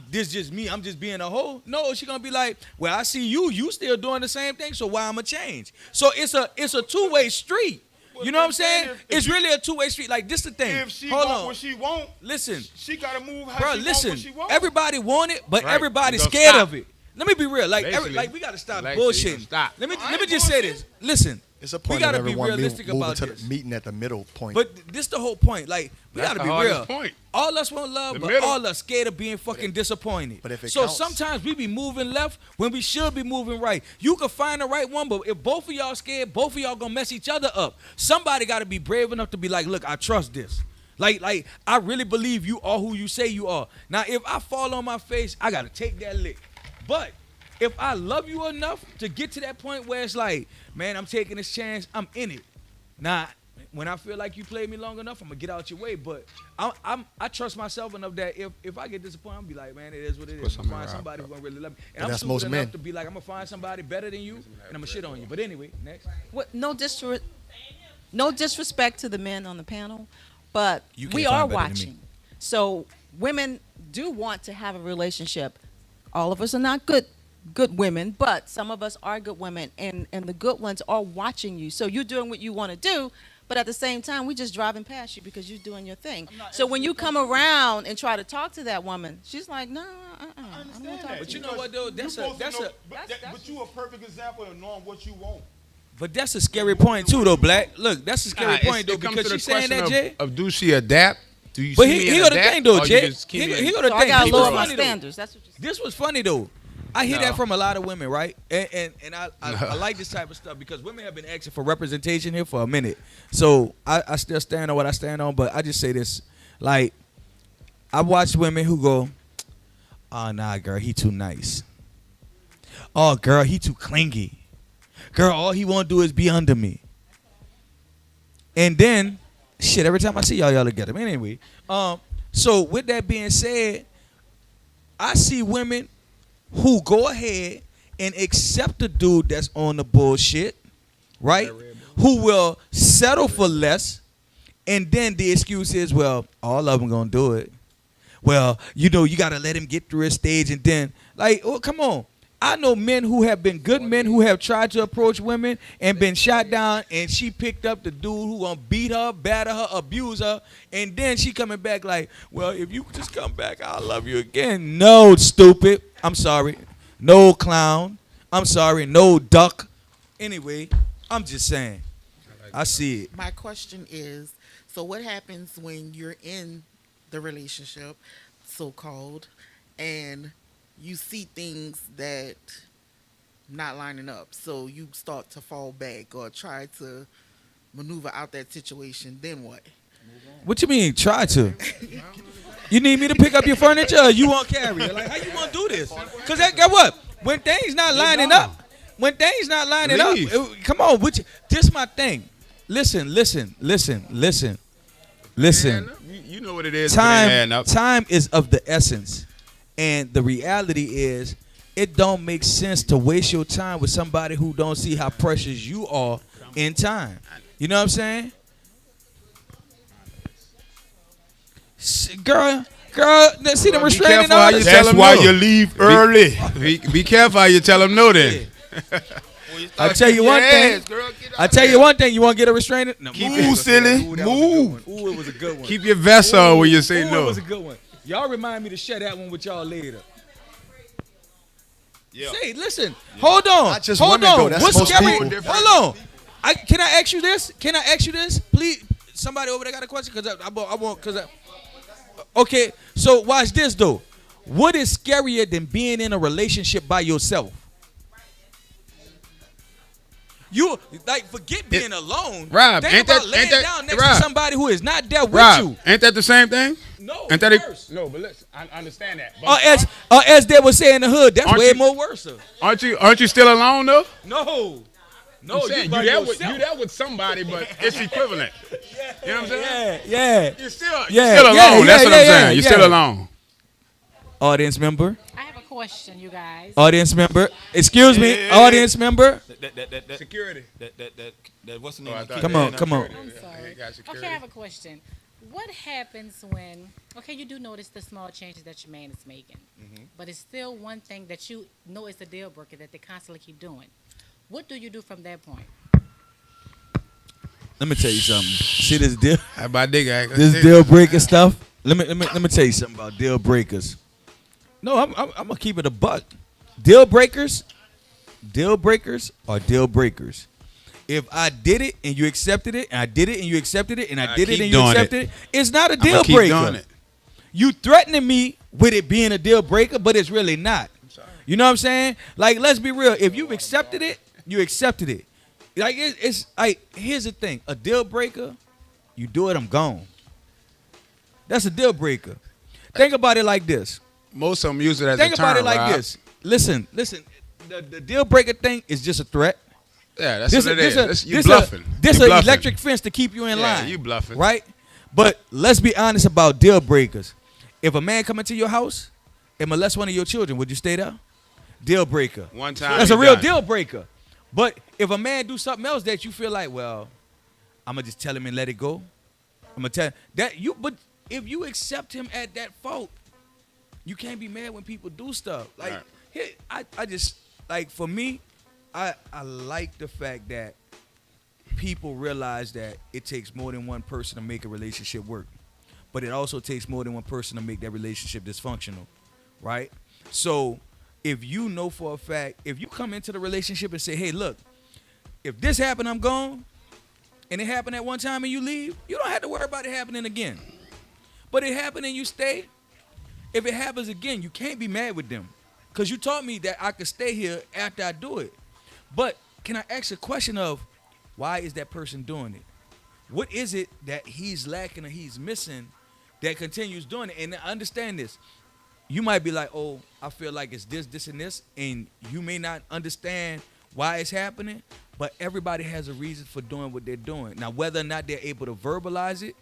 this just me. I'm just being a hoe." No, she gonna be like, "Well, I see you still doing the same thing. So why I'ma change?" So it's a two-way street. You know what I'm saying? It's really a two-way street. Like, this the thing. If she want what she want, listen. She gotta move how bro, she want what she want. Everybody want it, but everybody's scared of it. Let me be real. Like we gotta stop bullshitting. Let me just say this. Listen. It's a point we gotta of be everyone realistic moving about to this. meeting at the middle point. But this the whole point. Like, we That's gotta the be real. point. All us want love, but all us scared of being fucking disappointed. But if it so counts. sometimes we be moving left when we should be moving right. You can find the right one, but if both of y'all scared, both of y'all gonna mess each other up. Somebody gotta be brave enough to be like, look, I trust this. Like I really believe you are who you say you are. Now, if I fall on my face, I gotta take that lick. But if I love you enough to get to that point where it's like, man, I'm taking this chance, I'm in it. Now, when I feel like you played me long enough, I'm gonna get out your way. But I trust myself enough that if I get disappointed, I'm gonna be like, man, it is what it is. I'm gonna find somebody who's gonna really love me. And I'm stupid enough to be like, I'm gonna find somebody better than you, and I'm gonna shit on you. But anyway, next. No disrespect to the men on the panel, but we find are better than me. watching. So women do want to have a relationship. All of us are not good women, but some of us are good women, and the good ones are watching you. So you're doing what you want to do, but at the same time, we're just driving past you because you're doing your thing. So when you come around and try to talk to that woman, she's like, no, I don't want to talk to you. But you know what though? But you a perfect example of knowing what you want. But that's a scary point too, though, Black. Look, that's a scary point though, because she's saying that, Jay. Of do she adapt? Do you But see he got the thing though, Jay. He got the thing. I gotta lower my standards. That's what you're saying. This was funny though. I hear that from a lot of women, right? And I like this type of stuff because women have been asking for representation here for a minute. So I still stand on what I stand on, but I just say this. Like, I watch women who go, oh, nah, girl, he too nice. Oh, girl, he too clingy. Girl, all he want to do is be under me. And then, shit, every time I see y'all together. But anyway, so with that being said, I see women who go ahead and accept the dude that's on the bullshit, right? Who will settle for less, and then the excuse is, well, all of them gonna do it. Well, you gotta let him get through his stage, and then, like, oh, come on. I know men who have been good men who have tried to approach women and been shot down, and she picked up the dude who gonna beat her, batter her, abuse her, and then she coming back like, well, if you just come back, I'll love you again. No, stupid. I'm sorry. No, clown. I'm sorry. No, duck. Anyway, I'm just saying. I see it. My question is, so what happens when you're in the relationship, so-called, and you see things that not lining up, so you start to fall back or try to maneuver out that situation? Then what? What you mean, try to? You need me to pick up your furniture, or you want Carrier? Like, how you gonna do this? Because guess what? When things not lining up, come on. This my thing. Listen. You know what it is. Time is of the essence. And the reality is, it don't make sense to waste your time with somebody who don't see how precious you are in time. You know what I'm saying? Girl, see the restraining order? That's why you leave early. Be careful how you tell them no then. I'll tell you one thing. You want to get a restraining? No, move, silly. Move. Ooh, it was a good one. Keep your vest on when you say no. It was a good one. Y'all remind me to share that one with y'all later. Yeah. Say, listen. Hold on. Not just hold women, on. though. That's What's most scary? people. Hold on. Can I ask you this? Please. Somebody over there got a question? Okay, so watch this, though. What is scarier than being in a relationship by yourself? You forget being alone. Rob, think about laying down next to somebody who is not there with you. Ain't that the same thing? No, ain't that worse. No, but listen, I understand that. As they would say in the hood, that's way more worse. Aren't you still alone though? No, you there with somebody, but it's equivalent. You know what I'm saying? Yeah. You're still alone. That's what I'm saying. You're still alone. Audience member. I have a question, you guys. Audience member. Excuse me. Audience member. Security. What's the name? Come on. I'm sorry. Okay, I have a question. What happens when, you do notice the small changes that your man is making, but it's still one thing that you know is a deal breaker that they constantly keep doing. What do you do from that point? Let me tell you something. See this deal? This deal breaker stuff. Let me tell you something about deal breakers. No, I'm gonna keep it a buck. Deal breakers are deal breakers. If I did it and you accepted it, and I did it and you accepted it, and I did it and you accepted it, it's not a deal breaker. You threatening me with it being a deal breaker, but it's really not. You know what I'm saying? Like, let's be real. If you've accepted it, you accepted it. Like, it's like, here's the thing. A deal breaker, you do it, I'm gone. That's a deal breaker. Think about it like this. Most of them use it as a term. Think about it like this. Listen. The deal breaker thing is just a threat. Yeah, that's what it is. You bluffing. This an electric fence to keep you in line. You bluffing. Right? But let's be honest about deal breakers. If a man come into your house and molest one of your children, would you stay there? Deal breaker. One time. That's a real deal breaker. But if a man do something else that you feel like, well, I'm going to just tell him and let it go. I'm going to tell that you. But if you accept him at that fault, you can't be mad when people do stuff. Like, I just, like, for me, I like the fact that people realize that it takes more than one person to make a relationship work. But it also takes more than one person to make that relationship dysfunctional, right? So if you know for a fact, if you come into the relationship and say, hey, look, if this happened, I'm gone, and it happened at one time and you leave, you don't have to worry about it happening again. But it happened and you stay. If it happens again, you can't be mad with them because you taught me that I could stay here after I do it. But can I ask a question of why is that person doing it? What is it that he's lacking or he's missing that continues doing it? And understand this. You might be like, oh, I feel like it's this, and this, and you may not understand why it's happening, but everybody has a reason for doing what they're doing. Now, whether or not they're able to verbalize it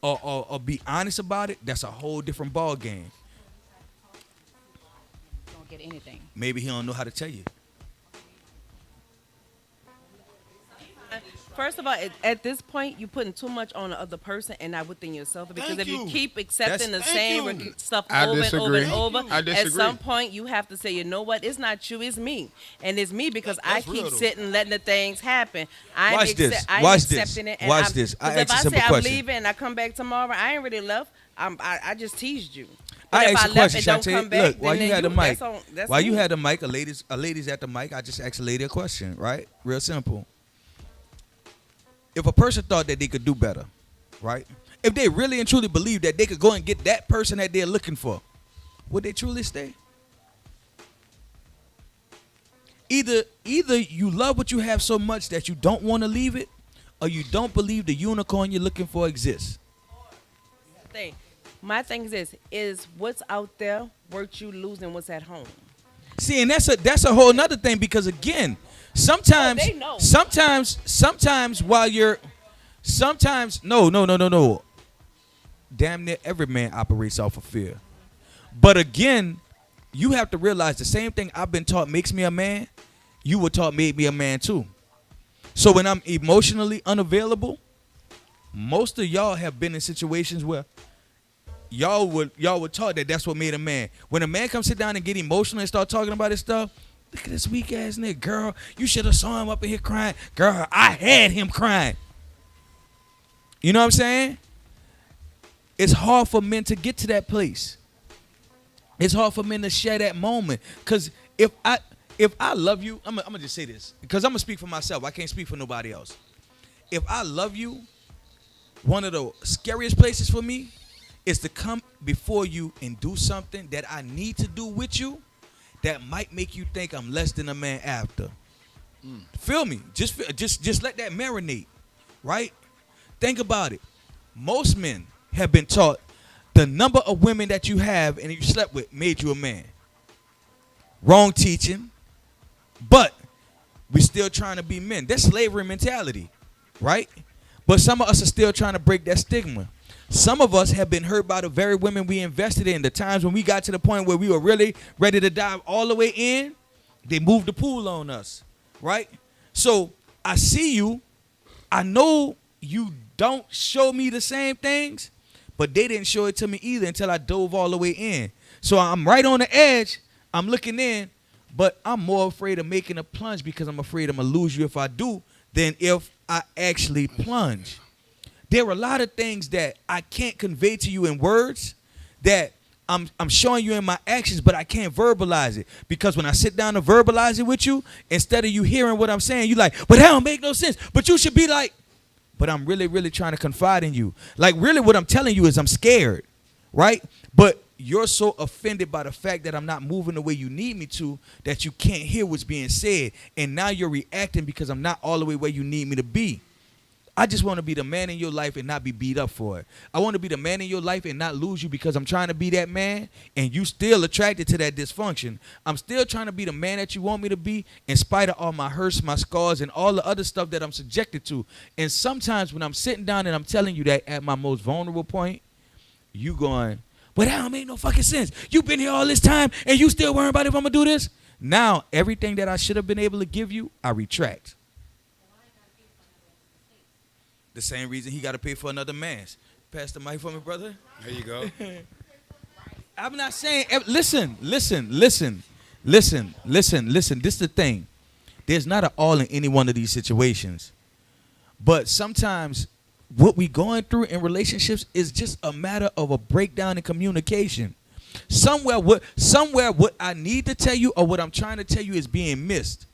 or be honest about it, that's a whole different ball game. Don't get anything. Maybe he don't know how to tell you. First of all, at this point, you're putting too much on the other person and not within yourself. Because if you keep accepting the same stuff over and over and over, at some point you have to say, you know what? It's not you, it's me, and it's me because I keep sitting letting the things happen. I'm accepting it. Watch this. If I say I'm leaving and I come back tomorrow, I ain't really left. I just teased you. I if asked I a left question, and don't Shantae. come back, Look, while then you had the you- mic, that's while you me. had the mic, a lady's at the mic. I just asked a lady a question, right? Real simple. If a person thought that they could do better, right? If they really and truly believe that they could go and get that person that they're looking for, would they truly stay? Either you love what you have so much that you don't want to leave it, or you don't believe the unicorn you're looking for exists. My thing is this: is what's out there worth you losing what's at home? See, and that's a whole nother thing because again, sometimes while you're no. Damn near every man operates off of fear. But again, you have to realize the same thing I've been taught makes me a man, you were taught made me a man too. So when I'm emotionally unavailable, most of y'all have been in situations where y'all were taught that that's what made a man. When a man comes sit down and get emotional and start talking about his stuff, look at this weak ass nigga, girl. You should have saw him up in here crying. Girl, I had him crying. You know what I'm saying? It's hard for men to get to that place. It's hard for men to share that moment. Cause if I love you, I'm gonna just say this. Because I'm gonna speak for myself. I can't speak for nobody else. If I love you, one of the scariest places for me is to come before you and do something that I need to do with you that might make you think I'm less than a man after. Feel me? Just let that marinate, right? Think about it. Most men have been taught the number of women that you have and you slept with made you a man. Wrong teaching, but we're still trying to be men. That's slavery mentality, right? But some of us are still trying to break that stigma. Some of us have been hurt by the very women we invested in. The times when we got to the point where we were really ready to dive all the way in, they moved the pool on us, right? So I see you. I know you don't show me the same things, but they didn't show it to me either until I dove all the way in. So I'm right on the edge. I'm looking in, but I'm more afraid of making a plunge because I'm afraid I'm going to lose you if I do than if I actually plunge. There are a lot of things that I can't convey to you in words that I'm showing you in my actions, but I can't verbalize it. Because when I sit down to verbalize it with you, instead of you hearing what I'm saying, you like, but that don't make no sense. But you should be like, but I'm really, really trying to confide in you. Like, really what I'm telling you is I'm scared, right? But you're so offended by the fact that I'm not moving the way you need me to that you can't hear what's being said. And now you're reacting because I'm not all the way where you need me to be. I just want to be the man in your life and not be beat up for it. I want to be the man in your life and not lose you because I'm trying to be that man and you still attracted to that dysfunction. I'm still trying to be the man that you want me to be in spite of all my hurts, my scars, and all the other stuff that I'm subjected to. And sometimes when I'm sitting down and I'm telling you that at my most vulnerable point, you going, but that don't make no fucking sense. You've been here all this time and you still worrying about if I'm going to do this? Now, everything that I should have been able to give you, I retract. The same reason he got to pay for another man's. Pass the mic for me, brother. There you go. I'm not saying, listen. This is the thing. There's not an all in any one of these situations. But sometimes what we going through in relationships is just a matter of a breakdown in communication. Somewhere what I need to tell you or what I'm trying to tell you is being missed.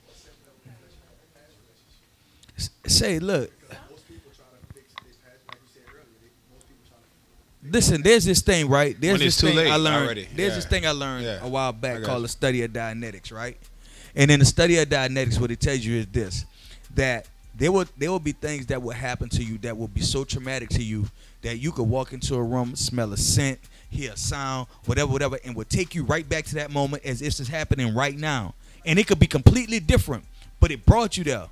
Say, look. Listen, there's this thing, right? There's this thing I learned. There's this thing I learned a while back called the study of Dianetics, right? And in the study of Dianetics, what it tells you is this: that there will be things that will happen to you that will be so traumatic to you that you could walk into a room, smell a scent, hear a sound, whatever, and will take you right back to that moment as if it's happening right now. And it could be completely different, but it brought you there.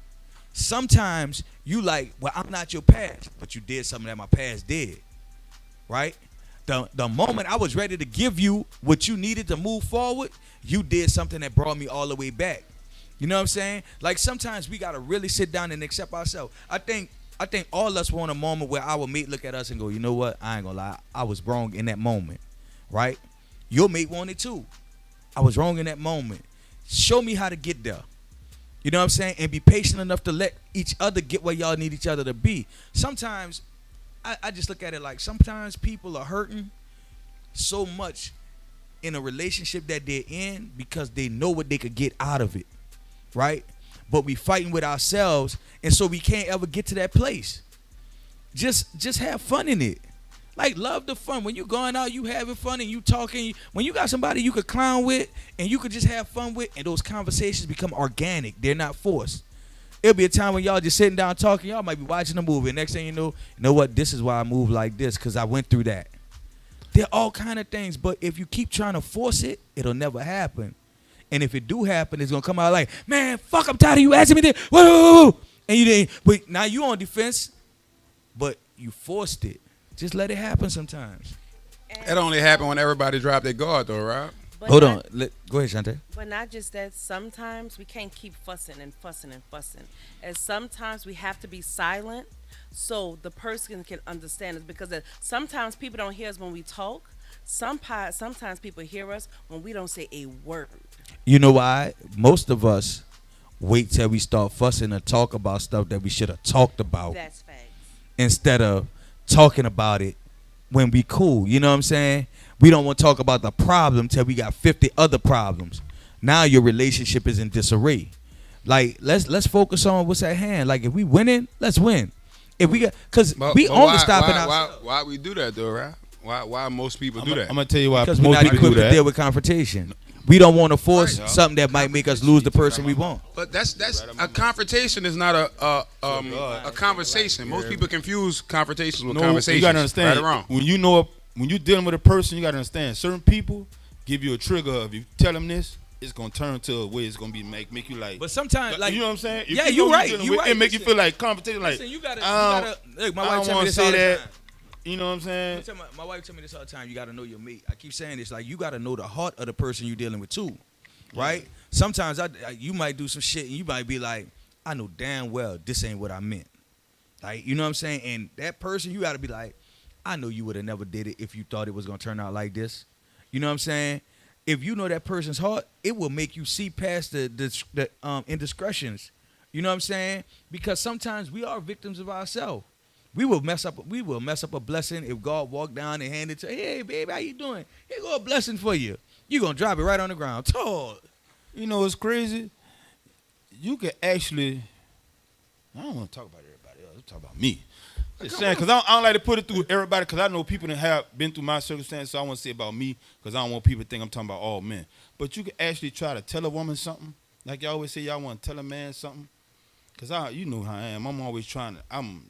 Sometimes you like, well, I'm not your past, but you did something that my past did. Right? The moment I was ready to give you what you needed to move forward, you did something that brought me all the way back. You know what I'm saying? Like sometimes we gotta really sit down and accept ourselves. I think all of us want a moment where our mate look at us and go, you know what? I ain't gonna lie, I was wrong in that moment, right? Your mate wanted too. I was wrong in that moment. Show me how to get there. You know what I'm saying? And be patient enough to let each other get where y'all need each other to be. Sometimes, I just look at it like sometimes people are hurting so much in a relationship that they're in because they know what they could get out of it, right? But we fighting with ourselves, and so we can't ever get to that place. Just have fun in it. Like, love the fun. When you going out, you having fun and you talking. When you got somebody you could clown with and you could just have fun with, and those conversations become organic. They're not forced. It'll be a time when y'all just sitting down talking. Y'all might be watching a movie. And next thing you know what? This is why I move like this, because I went through that. There are all kind of things. But if you keep trying to force it, it'll never happen. And if it do happen, it's going to come out like, man, fuck, I'm tired of you asking me this. Whoa. And you didn't. But now you on defense, but you forced it. Just let it happen sometimes. It only happen when everybody drop their guard, though, right? Hold on. Go ahead, Shantae. But not just that. Sometimes we can't keep fussing and fussing and fussing. And sometimes we have to be silent so the person can understand us. Because sometimes people don't hear us when we talk. Sometimes people hear us when we don't say a word. You know why? Most of us wait till we start fussing and talk about stuff that we should have talked about. That's facts. Instead of talking about it when we cool. You know what I'm saying? We don't want to talk about the problem till we got 50 other problems. Now your relationship is in disarray. Like, let's focus on what's at hand. Like, if we winning, let's win. If we got, because we only stopping ourselves. Why we do that, though, right? Why most people do that? I'm gonna tell you why. Because we're not equipped to deal with confrontation. We don't want to force something that might make us lose the person we want. But that's a confrontation is not a conversation. Most people confuse confrontations with conversations. You gotta understand. Right or wrong. When you're dealing with a person, you gotta understand. Certain people give you a trigger of you tell them this, it's gonna turn to a way it's gonna be make you like. But sometimes, like, you know what I'm saying? Yeah, you're right. It make you feel like confrontation. Like, listen, you gotta. Look, my wife tell me this all the time. You know what I'm saying? My wife tell me this all the time. You got to know your mate. I keep saying this. Like, you got to know the heart of the person you're dealing with too, right? Sometimes you might do some shit and you might be like, I know damn well this ain't what I meant. Like, you know what I'm saying? And that person, you got to be like, I know you would have never did it if you thought it was going to turn out like this. You know what I'm saying? If you know that person's heart, it will make you see past the indiscretions. You know what I'm saying? Because sometimes we are victims of ourselves. We will mess up a blessing if God walked down and handed to, hey, baby, how you doing? Here go a blessing for you. You're going to drop it right on the ground. Tall. You know what's crazy? You can actually, I don't want to talk about everybody else. Let's talk about me. Just saying, because I don't like to put it through everybody, because I know people that have been through my circumstances, so I want to say about me, because I don't want people to think I'm talking about all men. But you can actually try to tell a woman something. Like y'all always say, y'all want to tell a man something. Because you know how I am. I'm always trying to,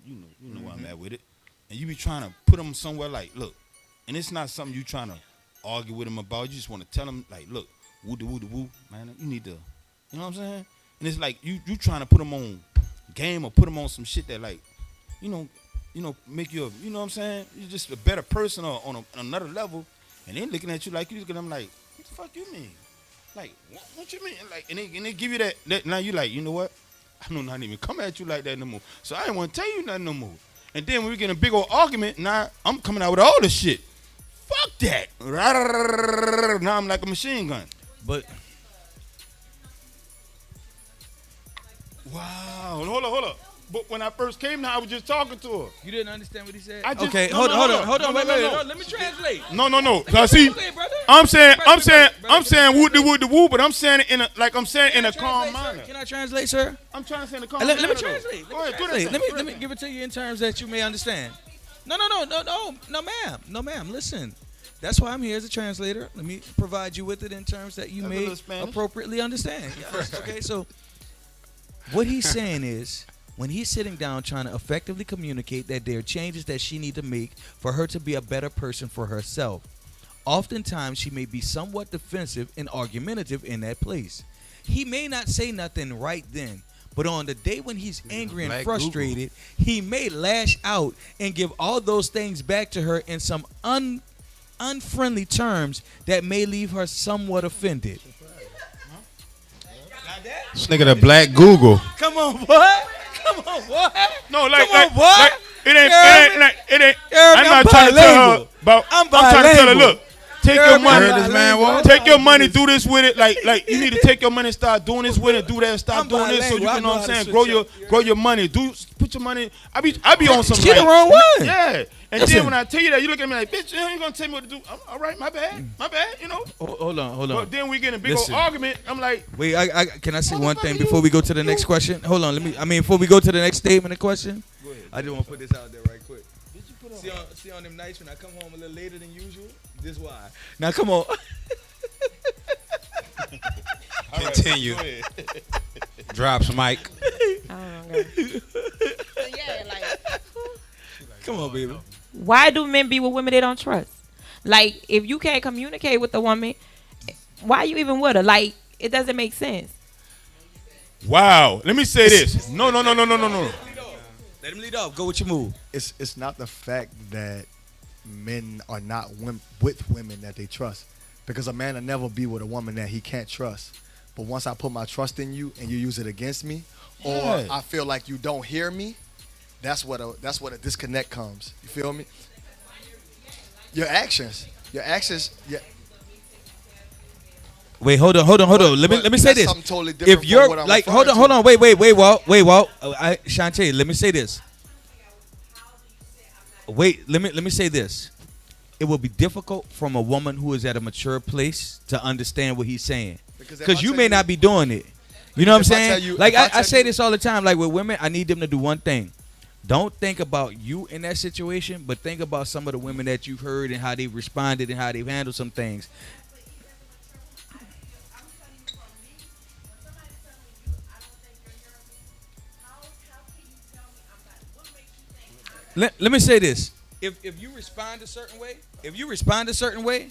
you know where I'm at with it. And you be trying to put them somewhere like, look, and it's not something you trying to argue with them about. You just want to tell them, like, look, woo, man, you need to, you know what I'm saying? And it's like you trying to put them on game or put them on some shit that, like, you know, make you, you know what I'm saying? You're just a better person or on another level. And they looking at you like, you looking at them like, what the fuck you mean? Like, what you mean? Like, and they give you that, now you like, you know what? I know not even come at you like that no more. So I ain't want to tell you nothing no more. And then when we get in a big old argument, now I'm coming out with all this shit. Fuck that. Now I'm like a machine gun. But wow. Hold up. But when I first came now, I was just talking to her. You didn't understand what he said? Okay, hold on. Wait. No. Let me translate. No. Now see, I'm saying woo, but I'm saying it in a calm manner. Can I translate, sir? I'm trying to say in a calm manner. Let me translate. Go ahead. Let me give it to you in terms that you may understand. No, ma'am. Listen. That's why I'm here as a translator. Let me provide you with it in terms that you may appropriately understand. Yes. Okay, so what he's saying is, when he's sitting down trying to effectively communicate that there are changes that she needs to make for her to be a better person for herself, oftentimes she may be somewhat defensive and argumentative in that place. He may not say nothing right then, but on the day when he's angry and frustrated, he may lash out and give all those things back to her in some unfriendly terms that may leave her somewhat offended. Got that? This nigga the black Google. Come on, boy. Come on, boy. No, like, Come on, boy. it ain't. I'm not I'm trying to tell her bilingual. about. I'm trying to tell her, bilingual. look, take your money. Heard this man walk? Take your money, do this with it. Like you need to take your money and start doing this with it. Do that and stop doing this so you bilingual. can know I what I'm know how saying. to Grow your money. Put your money. I be on some. She like, the wrong one. Yeah. And Listen. then when I tell you that, you look at me like, bitch, you ain't gonna tell me what to do. All right, my bad, you know. Hold on. But then we get in a big Listen. old argument. I'm like, Wait, I can I say one thing before we go to the next question? Hold on, before we go to the next statement and question, I just want to put this out there right quick. See on them nights when I come home a little later than usual? This why. Now come on. Continue. Drops mic. Come on, baby. Why do men be with women they don't trust? Like, if you can't communicate with the woman, why you even with her? Like, it doesn't make sense. wow. Let me say this. No. Let him lead off. Go with your move. It's not the fact that men are not with women that they trust, because a man will never be with a woman that he can't trust. But once I put my trust in you and you use it against me, or I feel like you don't hear me, that's what a disconnect comes. You feel me? Your actions. Yeah. Wait, hold on. Let me say that's this. something totally different If you're from what I'm like, referring hold to. on, wait, Walt. Shantae, let me say this. Wait, let me say this. It will be difficult from a woman who is at a mature place to understand what he's saying, because you may not be doing it. You know what I'm saying? Like I say this all the time. Like with women, I need them to do one thing. Don't think about you in that situation, but think about some of the women that you've heard and how they've responded and how they've handled some things. Let me say this. If you respond a certain way,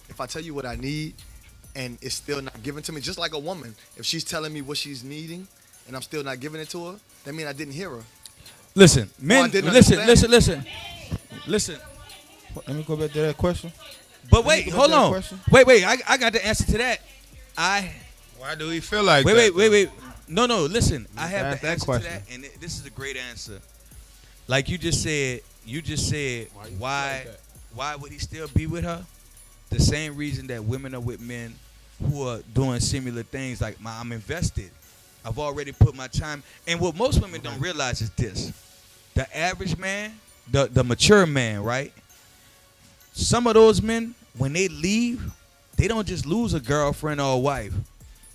If I tell you what I need and it's still not given to me, just like a woman, if she's telling me what she's needing and I'm still not giving it to her, that means I didn't hear her. Listen, men, listen. Let me go back to that question. But wait, hold on. Wait. I got the answer to that. Why do we feel like wait. No, listen. I have ask the that answer question. to that, and this is a great answer. Like you just said, why would he still be with her? The same reason that women are with men who are doing similar things. Like I'm invested. I've already put my time. And what most women don't realize is this: the average man, the mature man, right? Some of those men, when they leave, they don't just lose a girlfriend or a wife.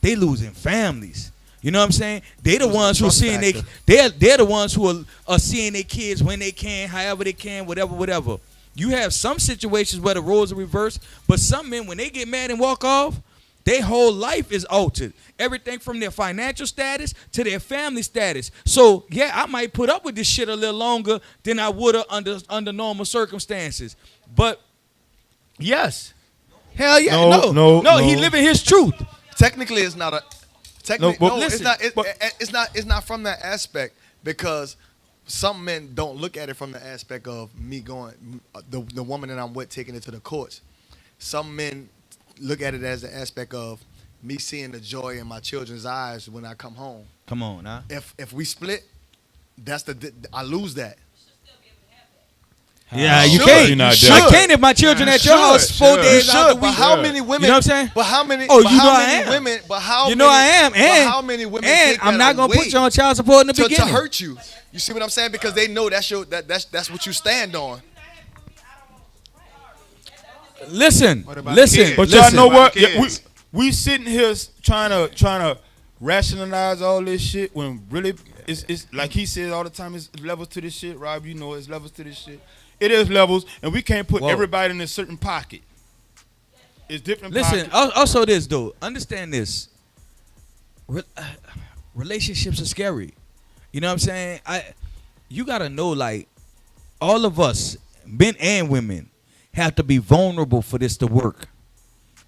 They losing families. You know what I'm saying? They're the ones who are seeing they're the ones who are seeing their kids when they can, however they can, whatever. You have some situations where the roles are reversed, but some men, when they get mad and walk off, their whole life is altered. Everything from their financial status to their family status. So, yeah, I might put up with this shit a little longer than I would have under normal circumstances. But, yes. Hell yeah. No, he living his truth. Technically, it's not a... listen, it's not from that aspect, because some men don't look at it from the aspect of me going, the woman that I'm with taking it to the courts. Some men look at it as the aspect of me seeing the joy in my children's eyes when I come home. Come on, now. If we split, I lose that. Yeah, you can't. I can't if my children at your house 4 days out the week. But how many women? You know what I'm saying? But how many? Oh, but you how know many I am. Women, but how? You know I am. And how many women? And take I'm that not gonna away put you on child support in the to beginning hurt you. You see what I'm saying? Because they know that's what you stand on. Listen. But y'all know what? Yeah, we sitting here trying to rationalize all this shit when really it's like he says all the time. It's levels to this shit, Rob. You know it's levels to this shit. It is levels, and we can't put everybody in a certain pocket. It's different. Listen, pockets. also this though. Understand this. Relationships are scary. You know what I'm saying? You gotta know, like, all of us, men and women, have to be vulnerable for this to work.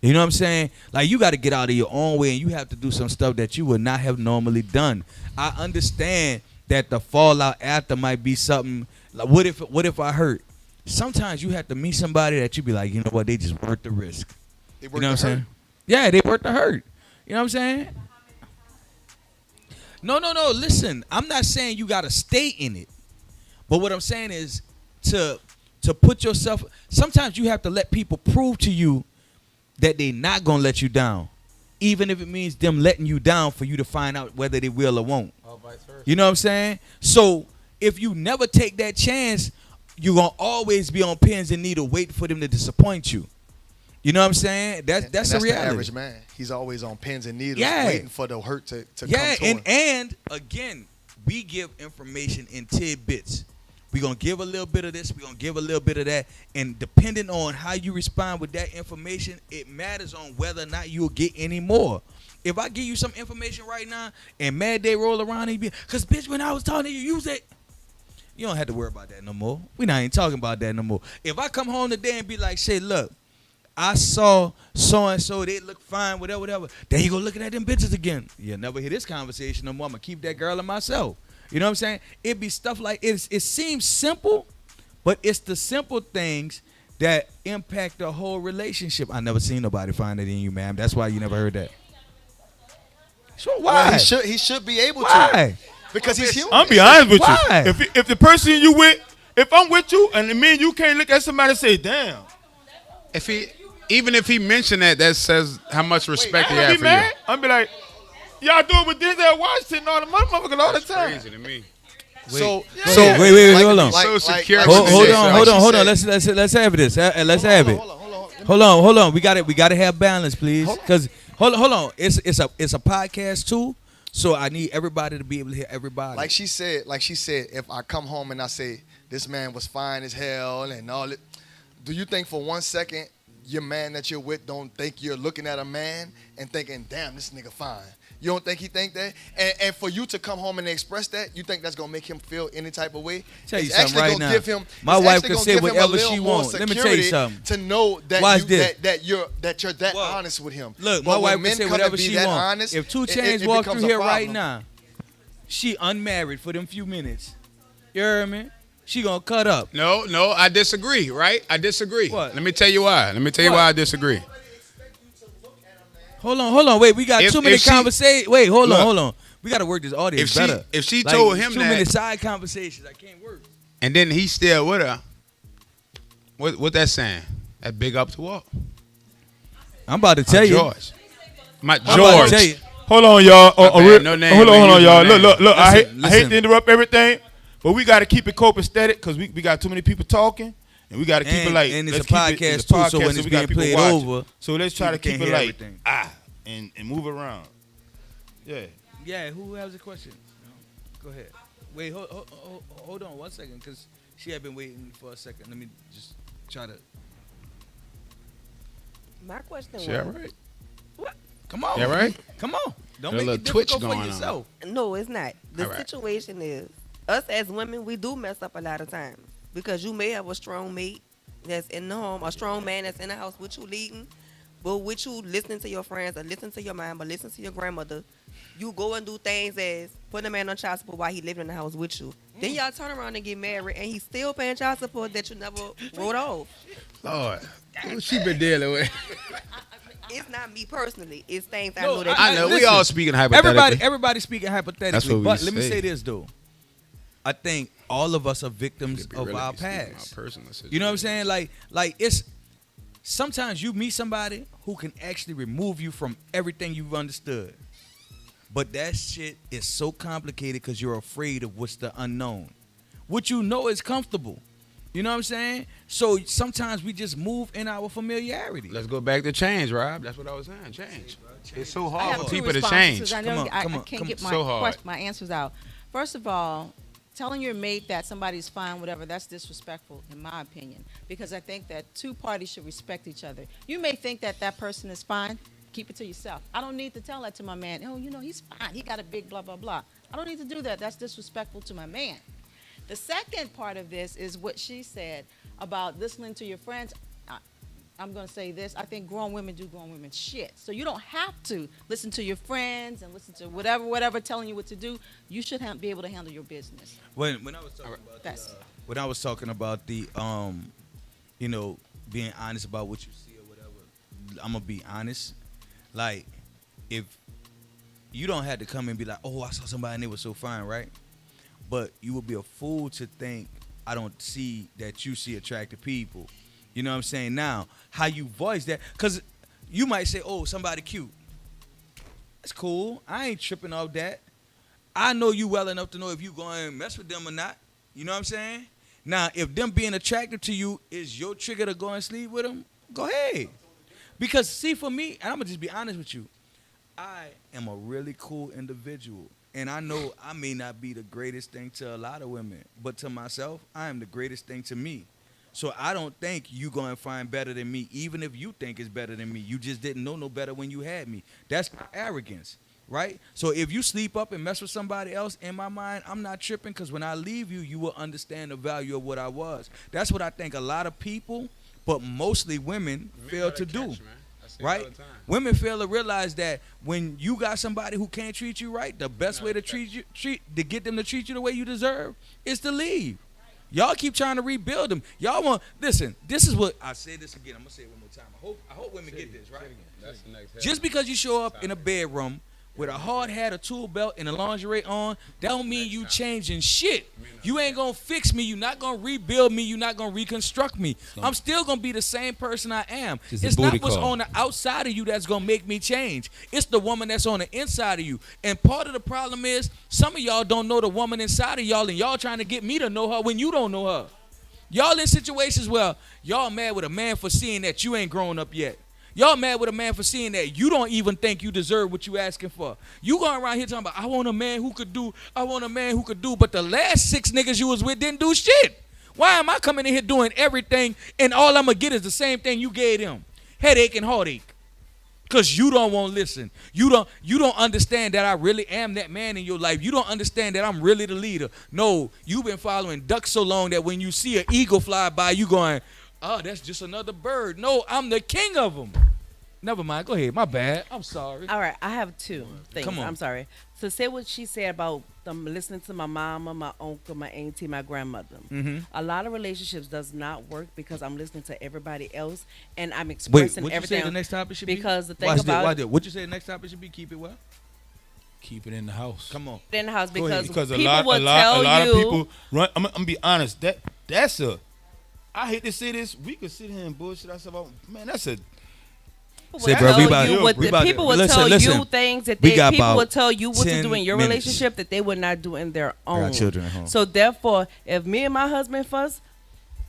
You know what I'm saying? Like, you got to get out of your own way, and you have to do some stuff that you would not have normally done. I understand that the fallout after might be something like, what if I hurt? Sometimes you have to meet somebody that you be like, you know what, they just worth the risk. You know what I'm saying? Yeah, they worth the hurt. You know what I'm saying? No. Listen, I'm not saying you gotta stay in it, but what I'm saying is to put yourself. Sometimes you have to let people prove to you that they're not gonna let you down, even if it means them letting you down for you to find out whether they will or won't. Or vice versa. You know what I'm saying? So if you never take that chance, you're gonna always be on pins and needles waiting for them to disappoint you. You know what I'm saying? That's the reality. The average man. He's always on pins and needles, Yeah. waiting for the hurt to come to him. and again, we give information in tidbits. We're gonna give a little bit of this, we're gonna give a little bit of that, and depending on how you respond with that information, it matters on whether or not you'll get any more. If I give you some information right now and mad day roll around and be, cause bitch, when I was talking to you, use it. You don't have to worry about that no more. We not even talking about that no more. If I come home today and be like, say, look, I saw so and so, they look fine, whatever. Then you go looking at them bitches again. You'll never hear this conversation no more. I'm gonna keep that girl and myself. You know what I'm saying? It be stuff like it seems simple, but it's the simple things that impact the whole relationship. I never seen nobody find it in you, ma'am. That's why you never heard that. So why? Well, he should be able Why? to. Because he's human. I'm be honest with Why? you. If the person you with, if I'm with you and me and you can't look at somebody and say, damn. Even if he mentioned that says how much respect he I'm has be for mad. you. I'm be like, y'all do it with Denzel Washington all the motherfuckers all the time. Crazy to me. So wait, hold on. So secure. Hold on. Let's have this. Let's have it. Hold on. We gotta have balance, please. Because hold on. It's a podcast too. So I need everybody to be able to hear everybody. Like she said, if I come home and I say this man was fine as hell and all it, do you think for 1 second your man that you're with don't think you're looking at a man and thinking, damn, this nigga fine? You don't think he think that? And for you to come home and express that, you think that's gonna make him feel any type of way? Tell you It's something actually right gonna now. give him. My it's wife actually can gonna say give him a whatever little she more wants. Let me tell you security something. to know that Watch this. that you're that honest with him. Look, But my when wife men can say come whatever to be she that wants. honest, If 2 it Chainz walk through becomes a here right problem. now, she unmarried for them few minutes. You heard me? She gonna cut up. No, I disagree, right? I disagree. What? Let me tell you why. Why I disagree. Hold on. Wait, we got too many conversations. Wait, hold on. We got to work this audience better. If she told him too that, many side conversations, I can't work. And then he's still with her. What that saying? That big up to her. I'm about to tell you. George. My I'm about to George. tell you. Hold on, y'all. No name, hold on, y'all. no name. Look. I hate Listen. to interrupt everything, but we got to keep it copacetic because we got too many people talking, and we got to keep it like. And it's let's a keep podcast it's a too, podcast, so when it's we got being people played watching. over, So let's try to people keep can't it hear like everything. and move around. Yeah. Yeah, who has a question? Go ahead. Wait, hold on 1 second, because she had been waiting for a second. Let me just try to. My question was. Yeah, right. What? Come on. Yeah, right. Come on. Don't Got a make little it twitch difficult for going on. yourself. No, it's not. The All right. situation is, us as women, we do mess up a lot of times. Because you may have a strong mate that's in the home, a strong man that's in the house with you leading, but with you listening to your friends or listening to your mom or listening to your grandmother, you go and do things as putting a man on child support while he living in the house with you. Then y'all turn around and get married and he's still paying child support that you never wrote off. Lord, what she been dealing with? It's not me personally. It's things I No, know that I know. We listen, all speaking hypothetically. Everybody speaking hypothetically. That's what we but let me say. say this though. I think all of us are victims of really our be speaking past. our personal You know what I'm saying? Like it's sometimes you meet somebody who can actually remove you from everything you've understood. But that shit is so complicated because you're afraid of what's the unknown. What you know is comfortable. You know what I'm saying? So sometimes we just move in our familiarity. Let's go back to change, Rob. That's what I was saying. Change. It's so I hard have for two people to responses, change. 'cause I know I can't get So hard. my answers out. First of all, telling your mate that somebody's fine, whatever, that's disrespectful in my opinion. Because I think that two parties should respect each other. You may think that that person is fine. Keep it to yourself. I don't need to tell that to my man. Oh, you know, he's fine. He got a big blah, blah, blah. I don't need to do that. That's disrespectful to my man. The second part of this is what she said about listening to your friends. I'm going to say this. I think grown women do grown women shit. So you don't have to listen to your friends and listen to whatever telling you what to do. You should be able to handle your business. When I was talking about the you know, being honest about what you see or whatever, I'm gonna be honest. Like, if you don't have to come and be like, oh, I saw somebody and they was so fine, right? But you would be a fool to think I don't see that you see attractive people. You know what I'm saying? Now, how you voice that, because you might say, oh, somebody cute. That's cool. I ain't tripping off that. I know you well enough to know if you going to mess with them or not. You know what I'm saying? Now, if them being attractive to you is your trigger to go and sleep with them, go ahead. Because, see, for me, and I'm going to just be honest with you, I am a really cool individual. And I know I may not be the greatest thing to a lot of women, but to myself, I am the greatest thing to me. So I don't think you going to find better than me, even if you think it's better than me. You just didn't know no better when you had me. That's arrogance, right? So if you sleep up and mess with somebody else, in my mind, I'm not tripping, because when I leave you, you will understand the value of what I was. That's what I think a lot of people, but mostly women, fail to do. Right? Women fail to realize that when you got somebody who can't treat you right, the best way to to get them to treat you the way you deserve is to leave. Y'all keep trying to rebuild them. Y'all want, listen, this is what, I say this again, I'm going to say it one more time. I hope women get this, right? That's the next Just because you show up in a bedroom with a hard hat, a tool belt, and a lingerie on, that don't mean you changing shit. You ain't gonna fix me. You not gonna rebuild me. You not gonna reconstruct me. I'm still gonna be the same person I am. It's not what's on the outside of you that's gonna make me change. It's the woman that's on the inside of you. And part of the problem is some of y'all don't know the woman inside of y'all, and y'all trying to get me to know her when you don't know her. Y'all in situations where y'all mad with a man for seeing that you ain't grown up yet. Y'all mad with a man for seeing that you don't even think you deserve what you asking for. You going around here talking about, I want a man who could do, but the last 6 niggas you was with didn't do shit. Why am I coming in here doing everything and all I'm going to get is the same thing you gave them? Headache and heartache. Because you don't want to listen. You don't understand that I really am that man in your life. You don't understand that I'm really the leader. No, you've been following ducks so long that when you see an eagle fly by, you going, oh, that's just another bird. No, I'm the king of them. Never mind. Go ahead. My bad. I'm sorry. All right. I have 2 things. Come on. I'm sorry. So say what she said about them listening to my mama, my uncle, my auntie, my grandmother. Mm-hmm. A lot of relationships does not work because I'm listening to everybody else and I'm expressing what everything. You say the next topic should be? Because the thing about what you say the next topic should be? Keep it well? Keep it in the house. Come on. In the house because a people lot will tell of you. people run. I'm gonna be honest. That's a. I hate to say this. We could sit here and bullshit ourselves. Man, that's a. People will tell you things that people will tell you what to do in your relationship that they would not do in their own. Got children at home. So therefore, if me and my husband fuss,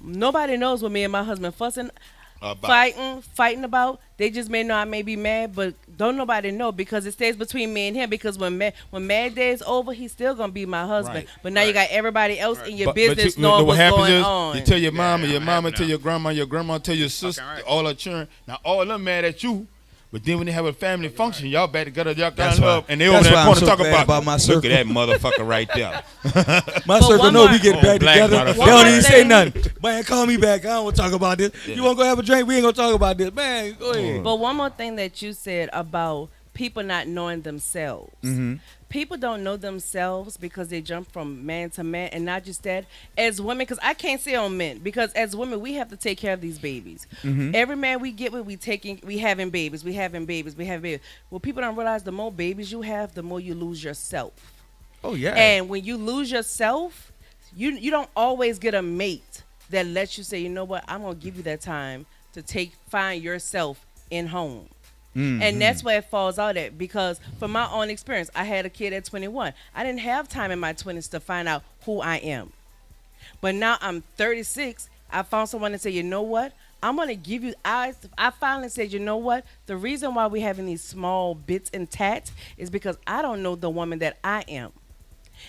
nobody knows what me and my husband fussing, fighting about. They just may know I may be mad, but don't nobody know because it stays between me and him. Because when mad day is over, he's still gonna be my husband. Right. But now you got everybody else in your business knowing what's going on. You tell your mama tell your grandma tell your sister, all her children. Now all of them mad at you. But then when they have a family function, y'all back together, y'all got love, and they over there want to talk about my circle. Look at that motherfucker right there. My circle know we get back together. They don't even say nothing. Man, call me back. I don't want to talk about this. Yeah. You want to go have a drink? We ain't going to talk about this. Man, go ahead. But one more thing that you said about people not knowing themselves. Mm-hmm. People don't know themselves because they jump from man to man, and not just that. As women, because I can't say on men, because as women we have to take care of these babies. Mm-hmm. Every man we get with, we having babies. Well, people don't realize the more babies you have, the more you lose yourself. Oh yeah. And when you lose yourself, you don't always get a mate that lets you say, you know what, I'm gonna give you that time to find yourself in home. Mm-hmm. And that's where it falls out at, because from my own experience, I had a kid at 21. I didn't have time in my 20s to find out who I am. But now I'm 36. I found someone to say, you know what? I'm going to give you, I finally said, you know what? The reason why we're having these small bits and tats is because I don't know the woman that I am.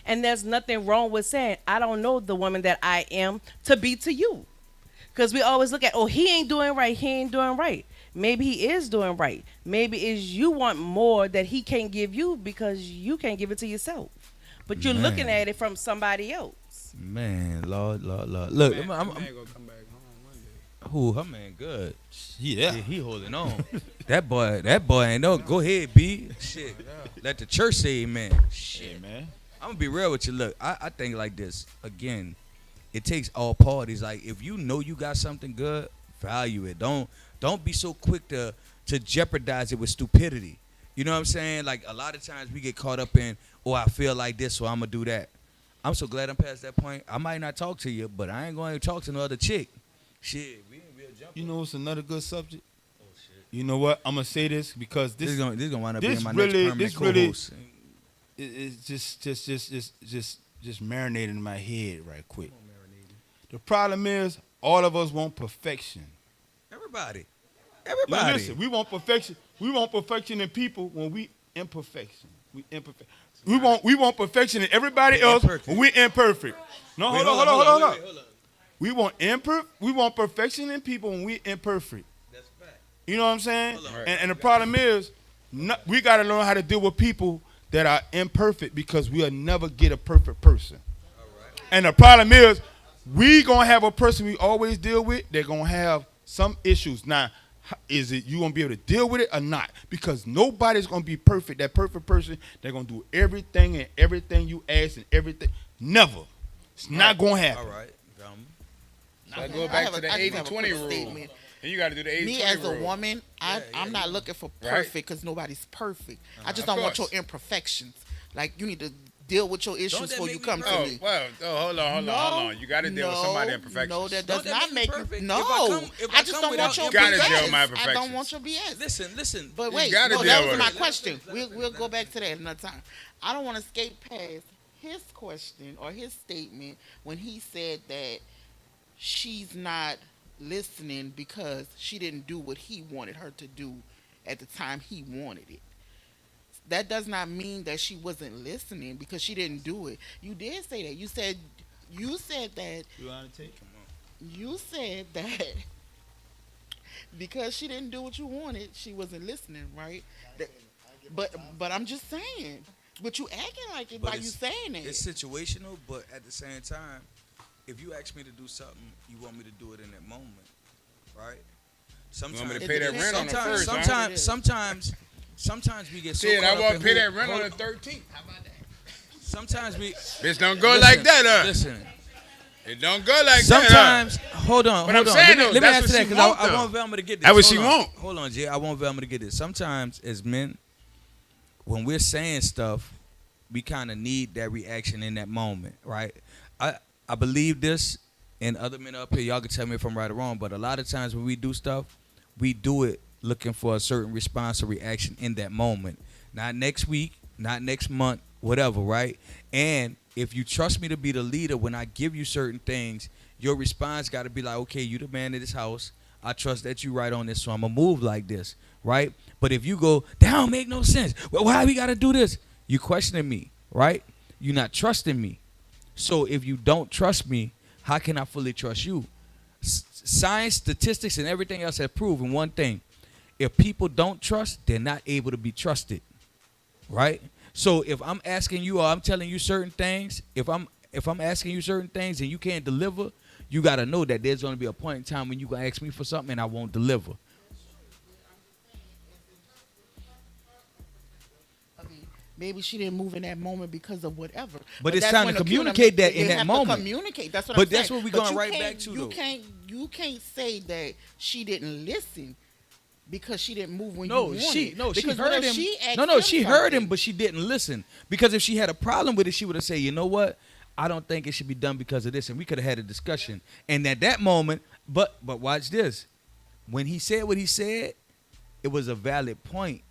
And there's nothing wrong with saying, I don't know the woman that I am to be to you. Because we always look at, oh, he ain't doing right. Maybe he is doing right. Maybe is you want more that he can't give you because you can't give it to yourself. But you're looking at it from somebody else. Man, Lord. Look, I'm gonna come back home one day. Who? Her man good. Yeah, he holding on. that boy ain't no. Go ahead, B. Shit. Let the church say amen. Shit, yeah, man. I'm gonna be real with you. Look, I think like this. Again, it takes all parties. Like if you know you got something good, value it. Don't be so quick to jeopardize it with stupidity. You know what I'm saying? Like a lot of times we get caught up in, oh, I feel like this, so I'm gonna do that. I'm so glad I'm past that point. I might not talk to you, but I ain't going to talk to no other chick. Shit, we ain't real jumping. You know what's another good subject? Oh shit. You know what? I'm gonna say this because this is gonna wind up being my next permanent co-host. It's just marinating in my head right quick. The problem is all of us want perfection. Everybody. Now listen, we want perfection. We want perfection in people when we imperfection. We imperfect. We want perfection in everybody else when we imperfect. No, hold on. We want perfection in people when we imperfect. That's fact. You know what I'm saying? And the problem is, we got to learn how to deal with people that are imperfect because we'll never get a perfect person. Right. And the problem is, we gonna have a person we always deal with. They're gonna have some issues. Now, is it you gonna be able to deal with it or not? Because nobody's gonna be perfect. That perfect person, they're gonna do everything you ask and everything. Never. It's not gonna happen. All right. So I go back to the 80-20 rule. Statement. And you got to do the 80-20 rule. Me as a woman, I'm not looking for perfect because nobody's perfect. I just don't want your imperfections. Like, you need to deal with your issues before you come to me. Well, hold on. You got to deal with somebody's imperfections. No, that does not make perfect. No, I just don't want your BS. You got to deal with my imperfections. I don't want your BS. Listen. But wait, that was my question. We'll go back to that another time. I don't want to skate past his question or his statement when he said that she's not listening because she didn't do what he wanted her to do at the time he wanted it. That does not mean that she wasn't listening because she didn't do it. You did say that. You said that. You want to take? Come on. You said that because she didn't do what you wanted, she wasn't listening, right? But I'm just saying. But you acting like it by you saying that. It's situational, but at the same time, if you ask me to do something, you want me to do it in that moment, right? Sometimes you want me to pay that rent on the first. Sometimes we get so Shit, caught I want up to pay in that rent on the 13th. How about that? Sometimes we. Bitch, don't go like that, huh? Listen. It don't go like Sometimes, that. Huh? hold on. But I'm saying let me answer that because I want Velma to get this. That's what she want. Hold on, Jay. I want Velma to get this. Sometimes as men, when we're saying stuff, we kind of need that reaction in that moment, right? I believe this, and other men up here, y'all can tell me if I'm right or wrong, but a lot of times when we do stuff, we do it looking for a certain response or reaction in that moment. Not next week, not next month, whatever, right? And if you trust me to be the leader, when I give you certain things, your response got to be like, okay, you the man of this house. I trust that you right on this, so I'm going to move like this, right? But if you go, that don't make no sense. Well, why we got to do this? You questioning me, right? You're not trusting me. So if you don't trust me, how can I fully trust you? Science, statistics, and everything else have proven one thing. If people don't trust, they're not able to be trusted, right? So if I'm asking you or I'm telling you certain things, if I'm asking you certain things and you can't deliver, you got to know that there's going to be a point in time when you going to ask me for something and I won't deliver. Maybe she didn't move in that moment because of whatever. But it's time to communicate that in that moment. Communicate. That's what but I'm saying. That's what we're going right back to, though. You can't say that she didn't listen because she didn't move when you wanted. She heard him. She heard him, but she didn't listen. Because if she had a problem with it, she would have said, you know what? I don't think it should be done because of this. And we could have had a discussion. And at that moment, but watch this. When he said what he said, it was a valid point.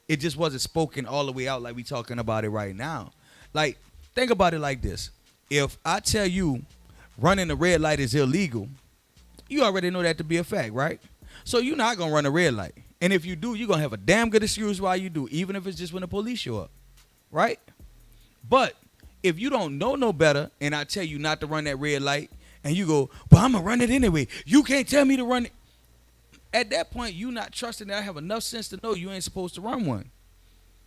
It just wasn't spoken all the way out like we talking about it right now. Like, think about it like this. If I tell you running a red light is illegal, you already know that to be a fact, right? So you're not going to run a red light. And if you do, you're going to have a damn good excuse why you do, even if it's just when the police show up, right? But if you don't know no better and I tell you not to run that red light and you go, well, I'm going to run it anyway. You can't tell me to run it. At that point, you not trusting that I have enough sense to know you ain't supposed to run one.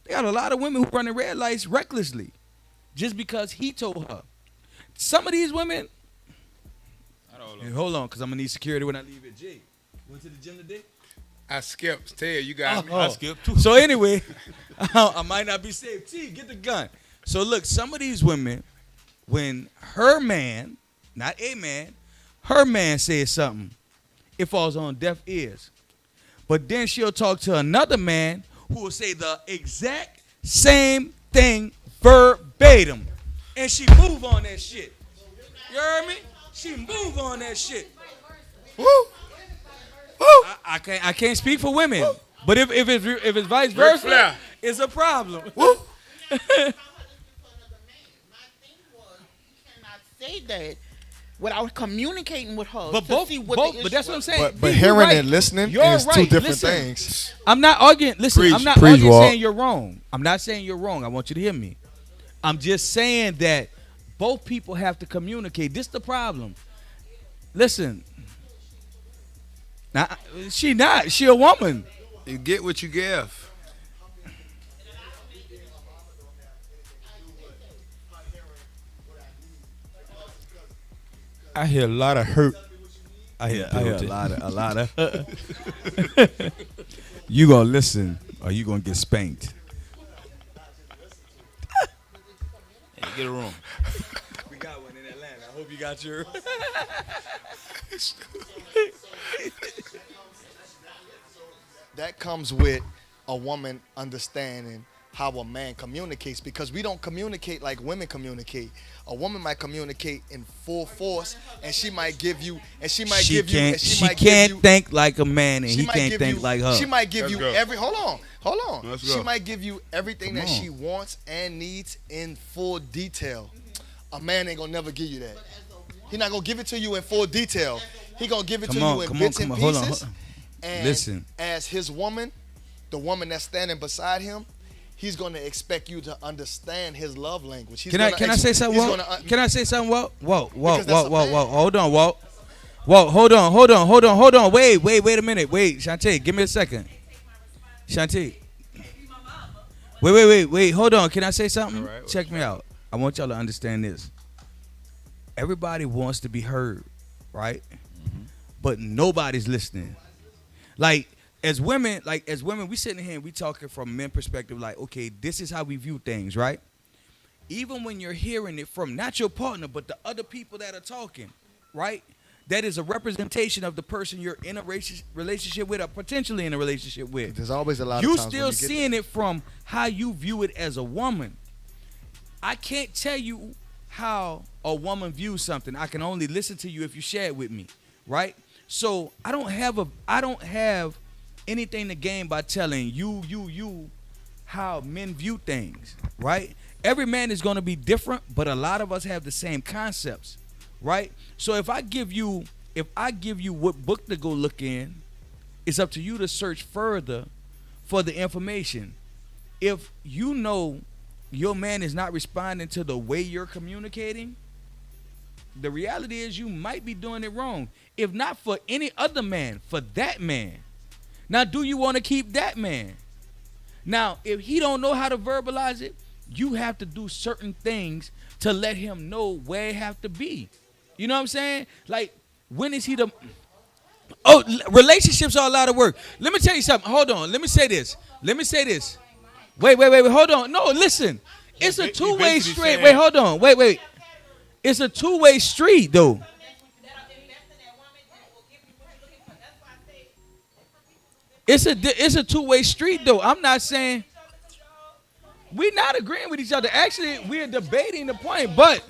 They got a lot of women who run the red lights recklessly just because he told her. Some of these women, hold on, because I'm going to need security when I leave at J. Went to the gym today? I skipped. Ted, you got me. I skipped too. So anyway, I might not be safe. T, get the gun. So look, some of these women, when her man, not a man, her man says something, it falls on deaf ears. But then she'll talk to another man who will say the exact same thing verbatim. And she move on that shit. You heard me? She move on that shit. Woo! Woo! I can't speak for women. Woo. But if it's vice versa, it's a problem. Woo! Say that without communicating with her. But both, but that's what I'm saying. But hearing and listening is two different things. I'm not arguing. Listen, I'm not arguing saying you're wrong. I'm not saying you're wrong. I want you to hear me. I'm just saying that both people have to communicate. This is the problem. Listen. Now, she a woman. You get what you give. I hear a lot of hurt. I hear a lot of. You gonna listen, or you gonna get spanked. Hey, get a room. We got one in Atlanta. I hope you got your. That comes with a woman understanding how a man communicates, because we don't communicate like women communicate. A woman might communicate in full force, and she might give you, she can't think like a man, and he can't think like her. She might give you every. Hold on. Let's She go. might give you everything that she wants and needs in full detail. A man ain't gonna never give you that. He not gonna give it to you in full detail. He gonna give it to you in bits and pieces. Hold on. And listen, as his woman, the woman that's standing beside him, he's going to expect you to understand his love language. Can I say something, Walt? Can I say something, Walt? Walt. Hold on, Walt. Walt, hold on. Wait a minute. Wait, Shantae, give me a second. Shantae. Wait. Hold on. Can I say something? Right, check me out. I want y'all to understand this. Everybody wants to be heard, right? Mm-hmm. But nobody's listening. Like as women, we sitting here and we talking from men perspective, like, okay, this is how we view things, right? Even when you're hearing it from not your partner, but the other people that are talking, right? That is a representation of the person you're in a relationship with or potentially in a relationship with. There's always a lot you of times still seeing it from how you view it as a woman. I can't tell you how a woman views something. I can only listen to you if you share it with me, right? So I don't have anything to gain by telling you how men view things, right? Every man is going to be different, but a lot of us have the same concepts, right? So if I give you what book to go look in, it's up to you to search further for the information. If you know your man is not responding to the way you're communicating, the reality is you might be doing it wrong. If not for any other man, for that man. Now, do you want to keep that man? Now, if he don't know how to verbalize it, you have to do certain things to let him know where it have to be. You know what I'm saying? Like, when is he the... Oh, relationships are a lot of work. Let me tell you something. Hold on. Let me say this. Wait. Hold on. No, listen. It's a two-way street. Wait, hold on. Wait. It's a two-way street, though. It's a two-way street, though. I'm not saying we're not agreeing with each other. Actually, we're debating the point. But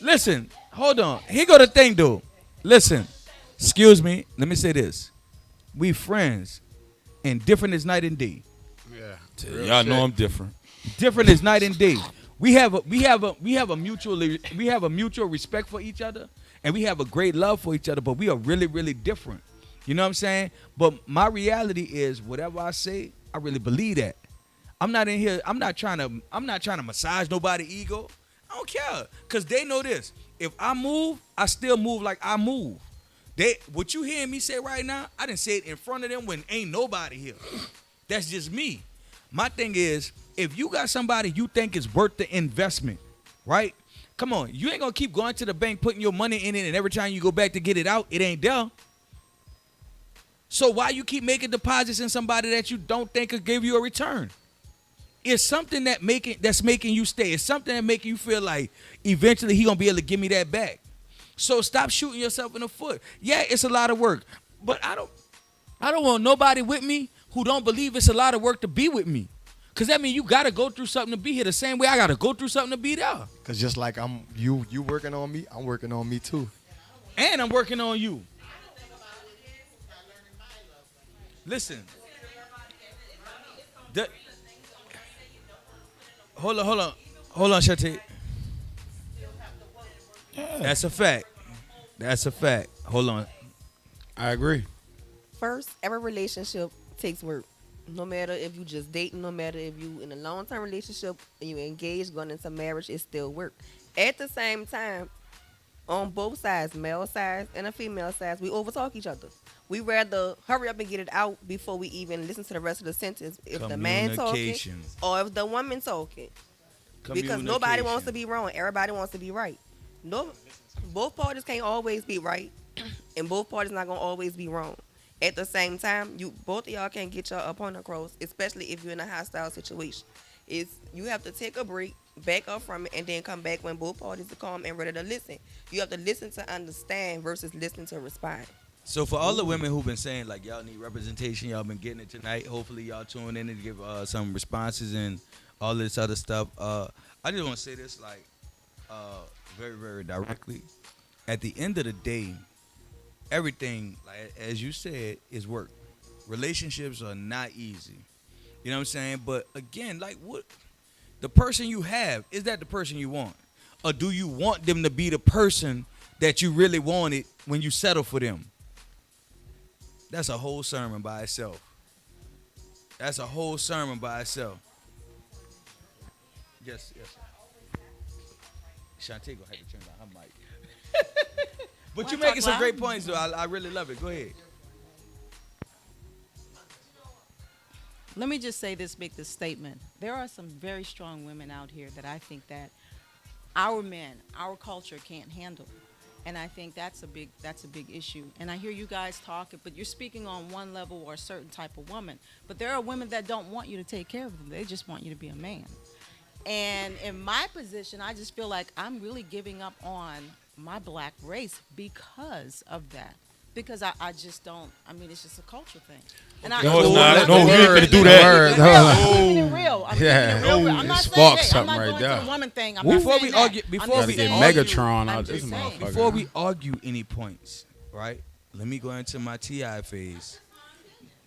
listen, hold on. Here go the thing, though. Listen, excuse me. Let me say this. We friends, and different is night and day. Yeah, y'all know I'm different. Different is night and day. We have a mutual respect for each other, and we have a great love for each other. But we are really, really different. You know what I'm saying? But my reality is, whatever I say, I really believe that. I'm not in here. I'm not trying to massage nobody's ego. I don't care, cause they know this. If I move, I still move like I move. What you hearing me say right now, I didn't say it in front of them when ain't nobody here. That's just me. My thing is, if you got somebody you think is worth the investment, right? Come on, you ain't gonna keep going to the bank putting your money in it, and every time you go back to get it out, it ain't there. So why you keep making deposits in somebody that you don't think could give you a return? It's something that's making you stay. It's something that making you feel like eventually he gonna be able to give me that back. So stop shooting yourself in the foot. Yeah, it's a lot of work, but I don't want nobody with me who don't believe it's a lot of work to be with me. Cause that means you gotta go through something to be here the same way I gotta go through something to be there. Cause just like you working on me, I'm working on me too. And I'm working on you. Listen. Hold on, Shantae. Yeah. That's a fact. Hold on. I agree. First, every relationship takes work. No matter if you just dating, no matter if you in a long-term relationship and you engaged, going into marriage, it still work. At the same time, on both sides, male side and a female side, we overtalk each other. We rather hurry up and get it out before we even listen to the rest of the sentence. If the man talking or if the woman talking. Because nobody wants to be wrong. Everybody wants to be right. No, both parties can't always be right, and both parties not gonna always be wrong. At the same time, both of y'all can't get your opponent across, especially if you're in a hostile situation. You have to take a break, back up from it, and then come back when both parties are calm and ready to listen. You have to listen to understand versus listen to respond. So for all the women who've been saying like y'all need representation, y'all been getting it tonight. Hopefully y'all tune in and give some responses and all this other stuff. I just want to say this like very, very directly. At the end of the day, everything, like as you said, is work. Relationships are not easy. You know what I'm saying? But again, like what the person you have, is that the person you want? Or do you want them to be the person that you really wanted when you settle for them? That's a whole sermon by itself. Yes, yes. Shantae gonna have to turn down her mic. But you're making some great points, though. I really love it. Go ahead. Let me just say this, make this statement. There are some very strong women out here that I think that our men, our culture can't handle. And I think that's a big issue. And I hear you guys talking, but you're speaking on one level or a certain type of woman. But there are women that don't want you to take care of them. They just want you to be a man. And in my position, I just feel like I'm really giving up on my black race because of that. Because I just don't, I mean, it's just a culture thing. And no, it's not. No, we ain't gonna do that. I'm keeping it real. I'm not saying something I'm not right going there. to the woman thing. Before we argue, Megatron out this motherfucker. Before we argue any points, right? Let me go into my TI phase.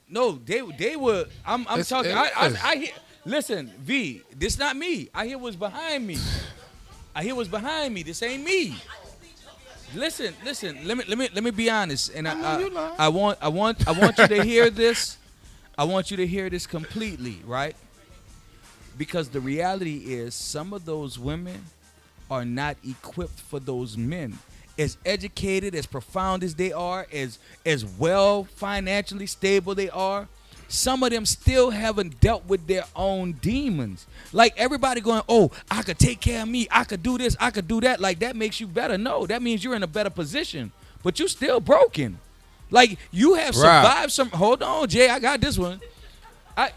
No, they were. I'm talking. I hear. Listen, V. This not me. I hear what's behind me. This ain't me. Listen. Let me be honest, and I want you to hear this. I want you to hear this completely, right? Because the reality is, some of those women are not equipped for those men. As educated, as profound as they are, as well financially stable they are, some of them still haven't dealt with their own demons. Like everybody going, oh, I could take care of me. I could do this. I could do that. Like that makes you better. No, that means you're in a better position. But you're still broken. Like you have survived some. Hold on, Jay. I got this one.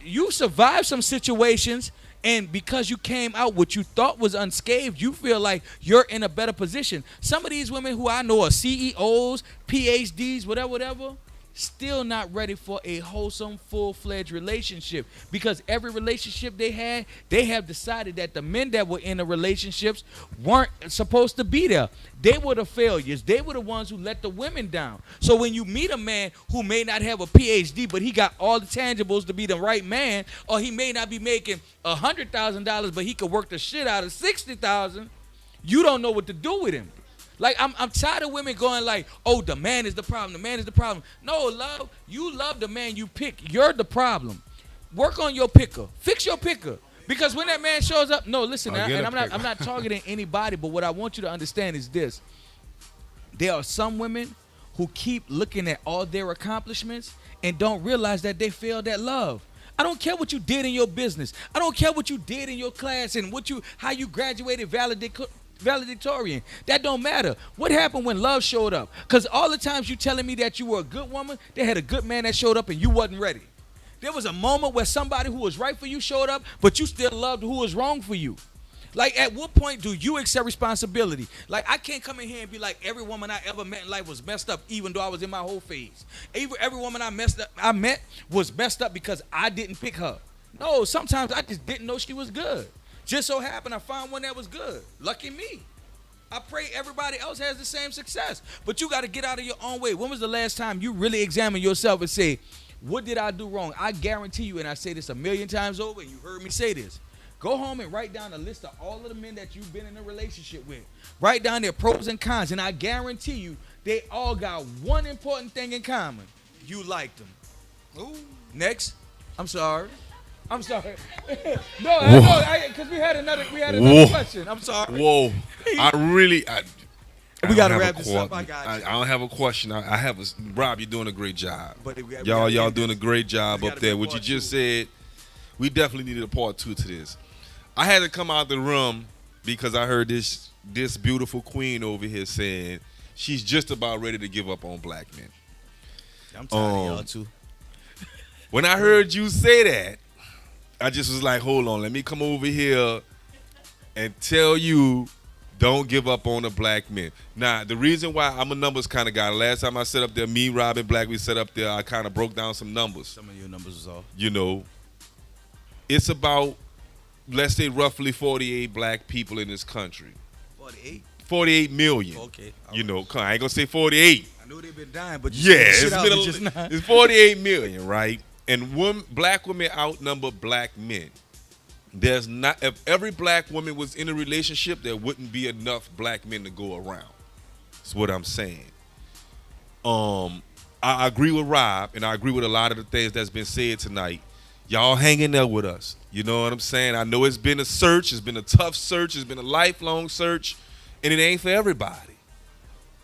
You survived some situations. And because you came out what you thought was unscathed, you feel like you're in a better position. Some of these women who I know are CEOs, PhDs, whatever, still not ready for a wholesome, full-fledged relationship. Because every relationship they had, they have decided that the men that were in the relationships weren't supposed to be there. They were the failures. They were the ones who let the women down. So when you meet a man who may not have a PhD, but he got all the tangibles to be the right man, or he may not be making $100,000, but he could work the shit out of $60,000, you don't know what to do with him. Like, I'm tired of women going like, oh, the man is the problem. No, love, you love the man you pick. You're the problem. Work on your picker. Fix your picker. Because when that man shows up, no, listen, and I'm not targeting anybody, but what I want you to understand is this. There are some women who keep looking at all their accomplishments and don't realize that they failed at love. I don't care what you did in your business. I don't care what you did in your class and how you graduated valedictorian. That don't matter. What happened when love showed up? Because all the times you telling me that you were a good woman, they had a good man that showed up and you wasn't ready. There was a moment where somebody who was right for you showed up, but you still loved who was wrong for you. Like, at what point do you accept responsibility? Like, I can't come in here and be like, every woman I ever met in life was messed up, even though I was in my whole phase. Every woman I met was messed up because I didn't pick her. No, sometimes I just didn't know she was good. Just so happened I found one that was good. Lucky me. I pray everybody else has the same success. But you got to get out of your own way. When was the last time you really examined yourself and say, what did I do wrong? I guarantee you, and I say this a million times over, and you heard me say this. Go home and write down a list of all of the men that you've been in a relationship with. Write down their pros and cons, and I guarantee you they all got one important thing in common. You liked them. Ooh. Next. I'm sorry. No, because we had another question. I'm sorry. Whoa. We got to wrap this up. I got you. I don't have a question. I have a Rob, you're doing a great job. But y'all doing a great job up there. What you just said, we definitely needed a part 2 to this. I had to come out the room because I heard this beautiful queen over here saying she's just about ready to give up on black men. I'm tired of y'all too. When I heard you say that, I just was like, hold on, let me come over here and tell you, don't give up on the black men. Now, the reason why I'm a numbers kind of guy, last time I set up there, me, Rob, and Black, we set up there, I kind of broke down some numbers. Some of your numbers was off. You know, it's about, let's say, roughly 48 black people in this country. 48? 48 million. Okay. You know, I ain't going to say 48. I know they've been dying, but you it's 48 million, right? And black women outnumber black men. There's not, if every black woman was in a relationship, there wouldn't be enough black men to go around. That's what I'm saying. I agree with Rob, and I agree with a lot of the things that's been said tonight. Y'all hang in there with us. You know what I'm saying? I know it's been a search. It's been a tough search. It's been a lifelong search, and it ain't for everybody.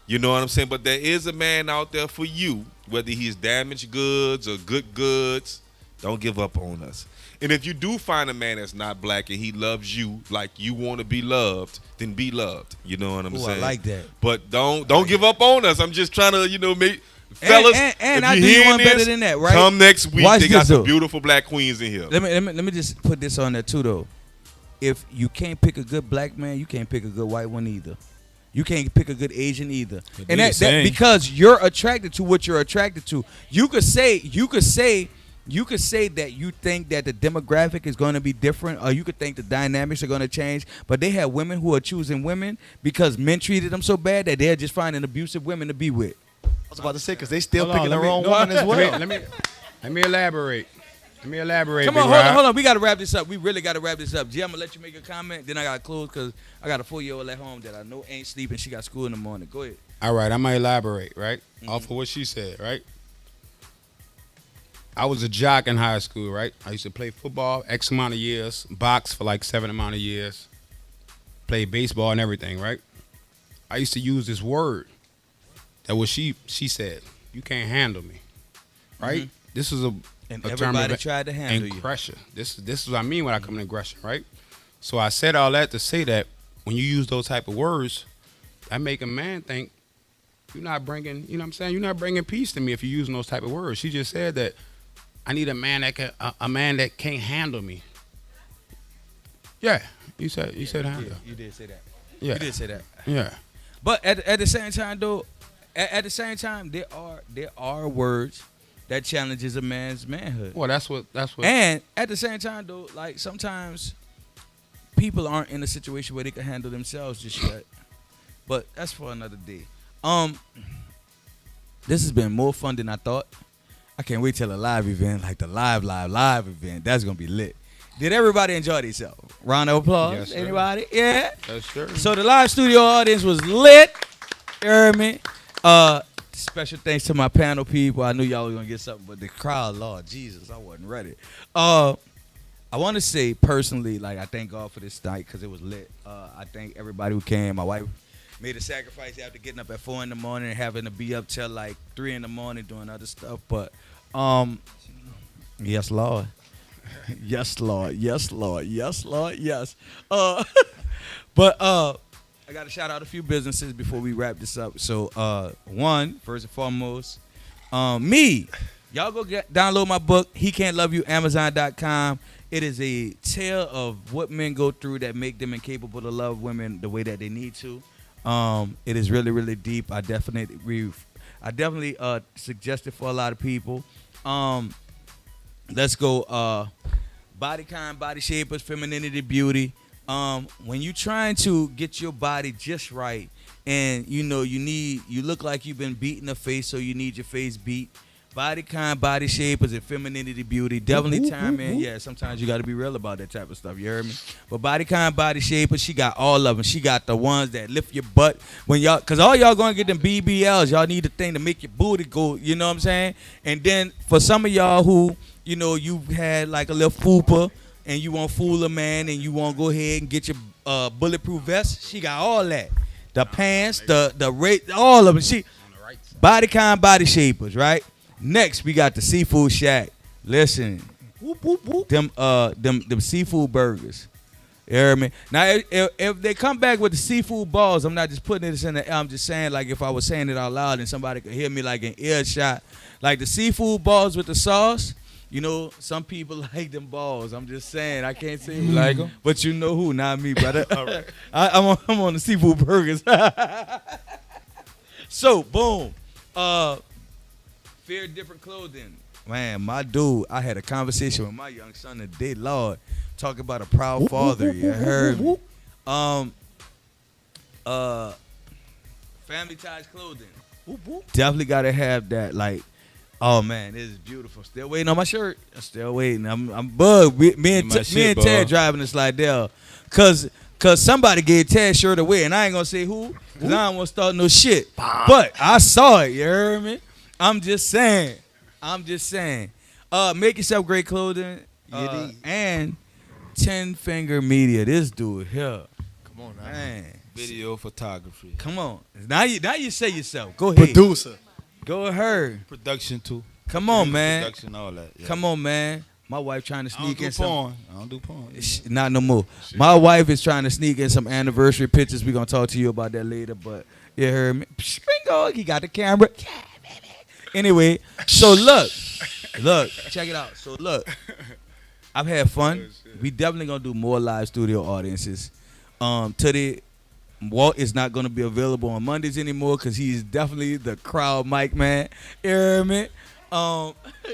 You know what I'm saying? But there is a man out there for you, whether he's damaged goods or good goods. Don't give up on us. And if you do find a man that's not black and he loves you like you want to be loved, then be loved. You know what I'm saying? I like that. But don't give up on us. I'm just trying to, make fellas. And I do you one better than that, right? Come next week. Watch they got this, some though. beautiful black queens in here. Let me just put this on there too, though. If you can't pick a good black man, you can't pick a good white one either. You can't pick a good Asian either. And that because you're attracted to what you're attracted to. You could say that you think that the demographic is going to be different, or you could think the dynamics are going to change. But they have women who are choosing women because men treated them so bad that they're just finding abusive women to be with. I was about to say, because they still picking the wrong woman as well. Let me elaborate. Come on, hold on. We got to wrap this up. We really got to wrap this up. Jim, I'm going to let you make a comment. Then I got to close because I got a 4-year-old at home that I know ain't sleeping. She got school in the morning. Go ahead. All right, I might elaborate, right? Off of what she said, right? I was a jock in high school, right? I used to play football X amount of years, box for like 7 amount of years, play baseball and everything, right? I used to use this word that was she said, you can't handle me, right? Mm-hmm. This is a everybody tried to handle you. Aggression. This is what I mean when I come to aggression, right? So I said all that to say that when you use those type of words, that make a man think you're not bringing, you know what I'm saying? You're not bringing peace to me if you're using those type of words. She just said that I need a man that can't handle me. Yeah, you said handle. You did say that. Yeah, you did say that. Yeah, but at the same time, though, at the same time, there are words that challenges a man's manhood. Well, that's what. And at the same time, though, like sometimes people aren't in a situation where they can handle themselves just yet. But that's for another day. This has been more fun than I thought. I can't wait till a live event, like the live event. That's gonna be lit. Did everybody enjoy themselves? Round of applause. Yes, sir. Anybody? Yeah. Yes, sir. So the live studio audience was lit. You heard me? Special thanks to my panel people. I knew y'all was gonna get something, but the crowd, Lord Jesus, I wasn't ready. I want to say personally, like I thank God for this night because it was lit. I thank everybody who came. My wife made a sacrifice after getting up at 4 in the morning and having to be up till like 3 in the morning doing other stuff. But yes, Lord. Yes, Lord. Yes, Lord. Yes, Lord. Yes. But I got to shout out a few businesses before we wrap this up. So one, first and foremost, me. Y'all go download my book, He Can't Love You, Amazon.com. It is a tale of what men go through that make them incapable to love women the way that they need to. It is really, really deep. I definitely suggest it for a lot of people. Let's go. Body kind, body shapers, femininity, beauty. When you're trying to get your body just right, and you look like you've been beat in the face, so you need your face beat. Body kind, body shapers, and femininity, beauty. Definitely time in. Yeah, sometimes you got to be real about that type of stuff. You heard me? But body kind, body shapers, she got all of them. She got the ones that lift your butt when y'all, cause all y'all gonna get them BBLs. Y'all need a thing to make your booty go. You know what I'm saying? And then for some of y'all who, you've had like a little fupa, and you want to fool a man, and you want to go ahead and get your bulletproof vest. She got all that. The pants, the rate, all of them. She body kind, body shapers, right? Next, we got the seafood shack. Listen, them seafood burgers. You hear me? Now, if they come back with the seafood balls, I'm not just putting this in the air. I'm just saying, like, if I was saying it out loud and somebody could hear me like an earshot, like the seafood balls with the sauce. Some people like them balls. I'm just saying, I can't say who like them, but you know who, not me, brother. All right. I'm on the seafood burgers. So, boom. Fear different clothing. Man, my dude, I had a conversation with my young son today, Lord, talking about a proud father. You heard me? Family ties clothing. Definitely got to have that, like, oh man, this is beautiful. Still waiting on my shirt. Still waiting. I'm bugged. Me and Ted driving this like there, cause somebody gave Ted's shirt away, and I ain't gonna say who, cause I don't want to start no shit. But I saw it. You heard me? I'm just saying. Make yourself great clothing. And 10 Finger Media. This dude here. Come on, now. Man. Video photography. Come on. Now you say yourself. Go ahead. Producer. Go ahead. Production too. Come on, man. Production, all that. Yeah. Come on, man. My wife trying to sneak in some. I don't do porn. Not no more. My wife is trying to sneak in some anniversary pictures. We're gonna talk to you about that later. But you heard me. Bingo. He got the camera. Yeah, baby. Anyway, so look, check it out. So look, I've had fun. We definitely gonna do more live studio audiences. Today, Walt is not gonna be available on Mondays anymore because he's definitely the crowd mic man. You hear me?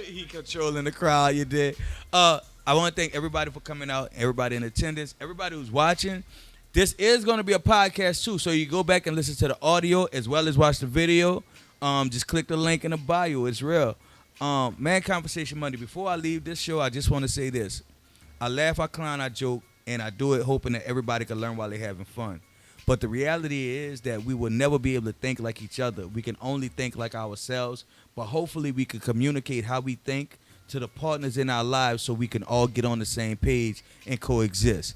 He controlling the crowd. You did. I want to thank everybody for coming out. Everybody in attendance. Everybody who's watching. This is gonna be a podcast too, so you go back and listen to the audio as well as watch the video. Just click the link in the bio. It's real. Man Conversation Monday. Before I leave this show, I just want to say this. I laugh, I clown, I joke, and I do it hoping that everybody can learn while they're having fun. But the reality is that we will never be able to think like each other. We can only think like ourselves. But hopefully we can communicate how we think to the partners in our lives so we can all get on the same page and coexist.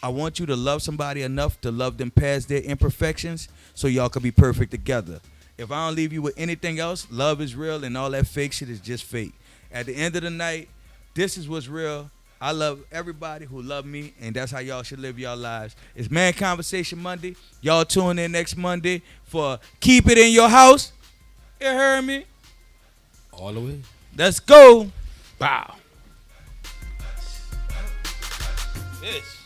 I want you to love somebody enough to love them past their imperfections so y'all can be perfect together. If I don't leave you with anything else, love is real and all that fake shit is just fake. At the end of the night, this is what's real. I love everybody who love me, and that's how y'all should live your lives. It's Man Conversation Monday. Y'all tune in next Monday for Keep It in Your House. You heard me? All the way. Let's go. Bow. Yes.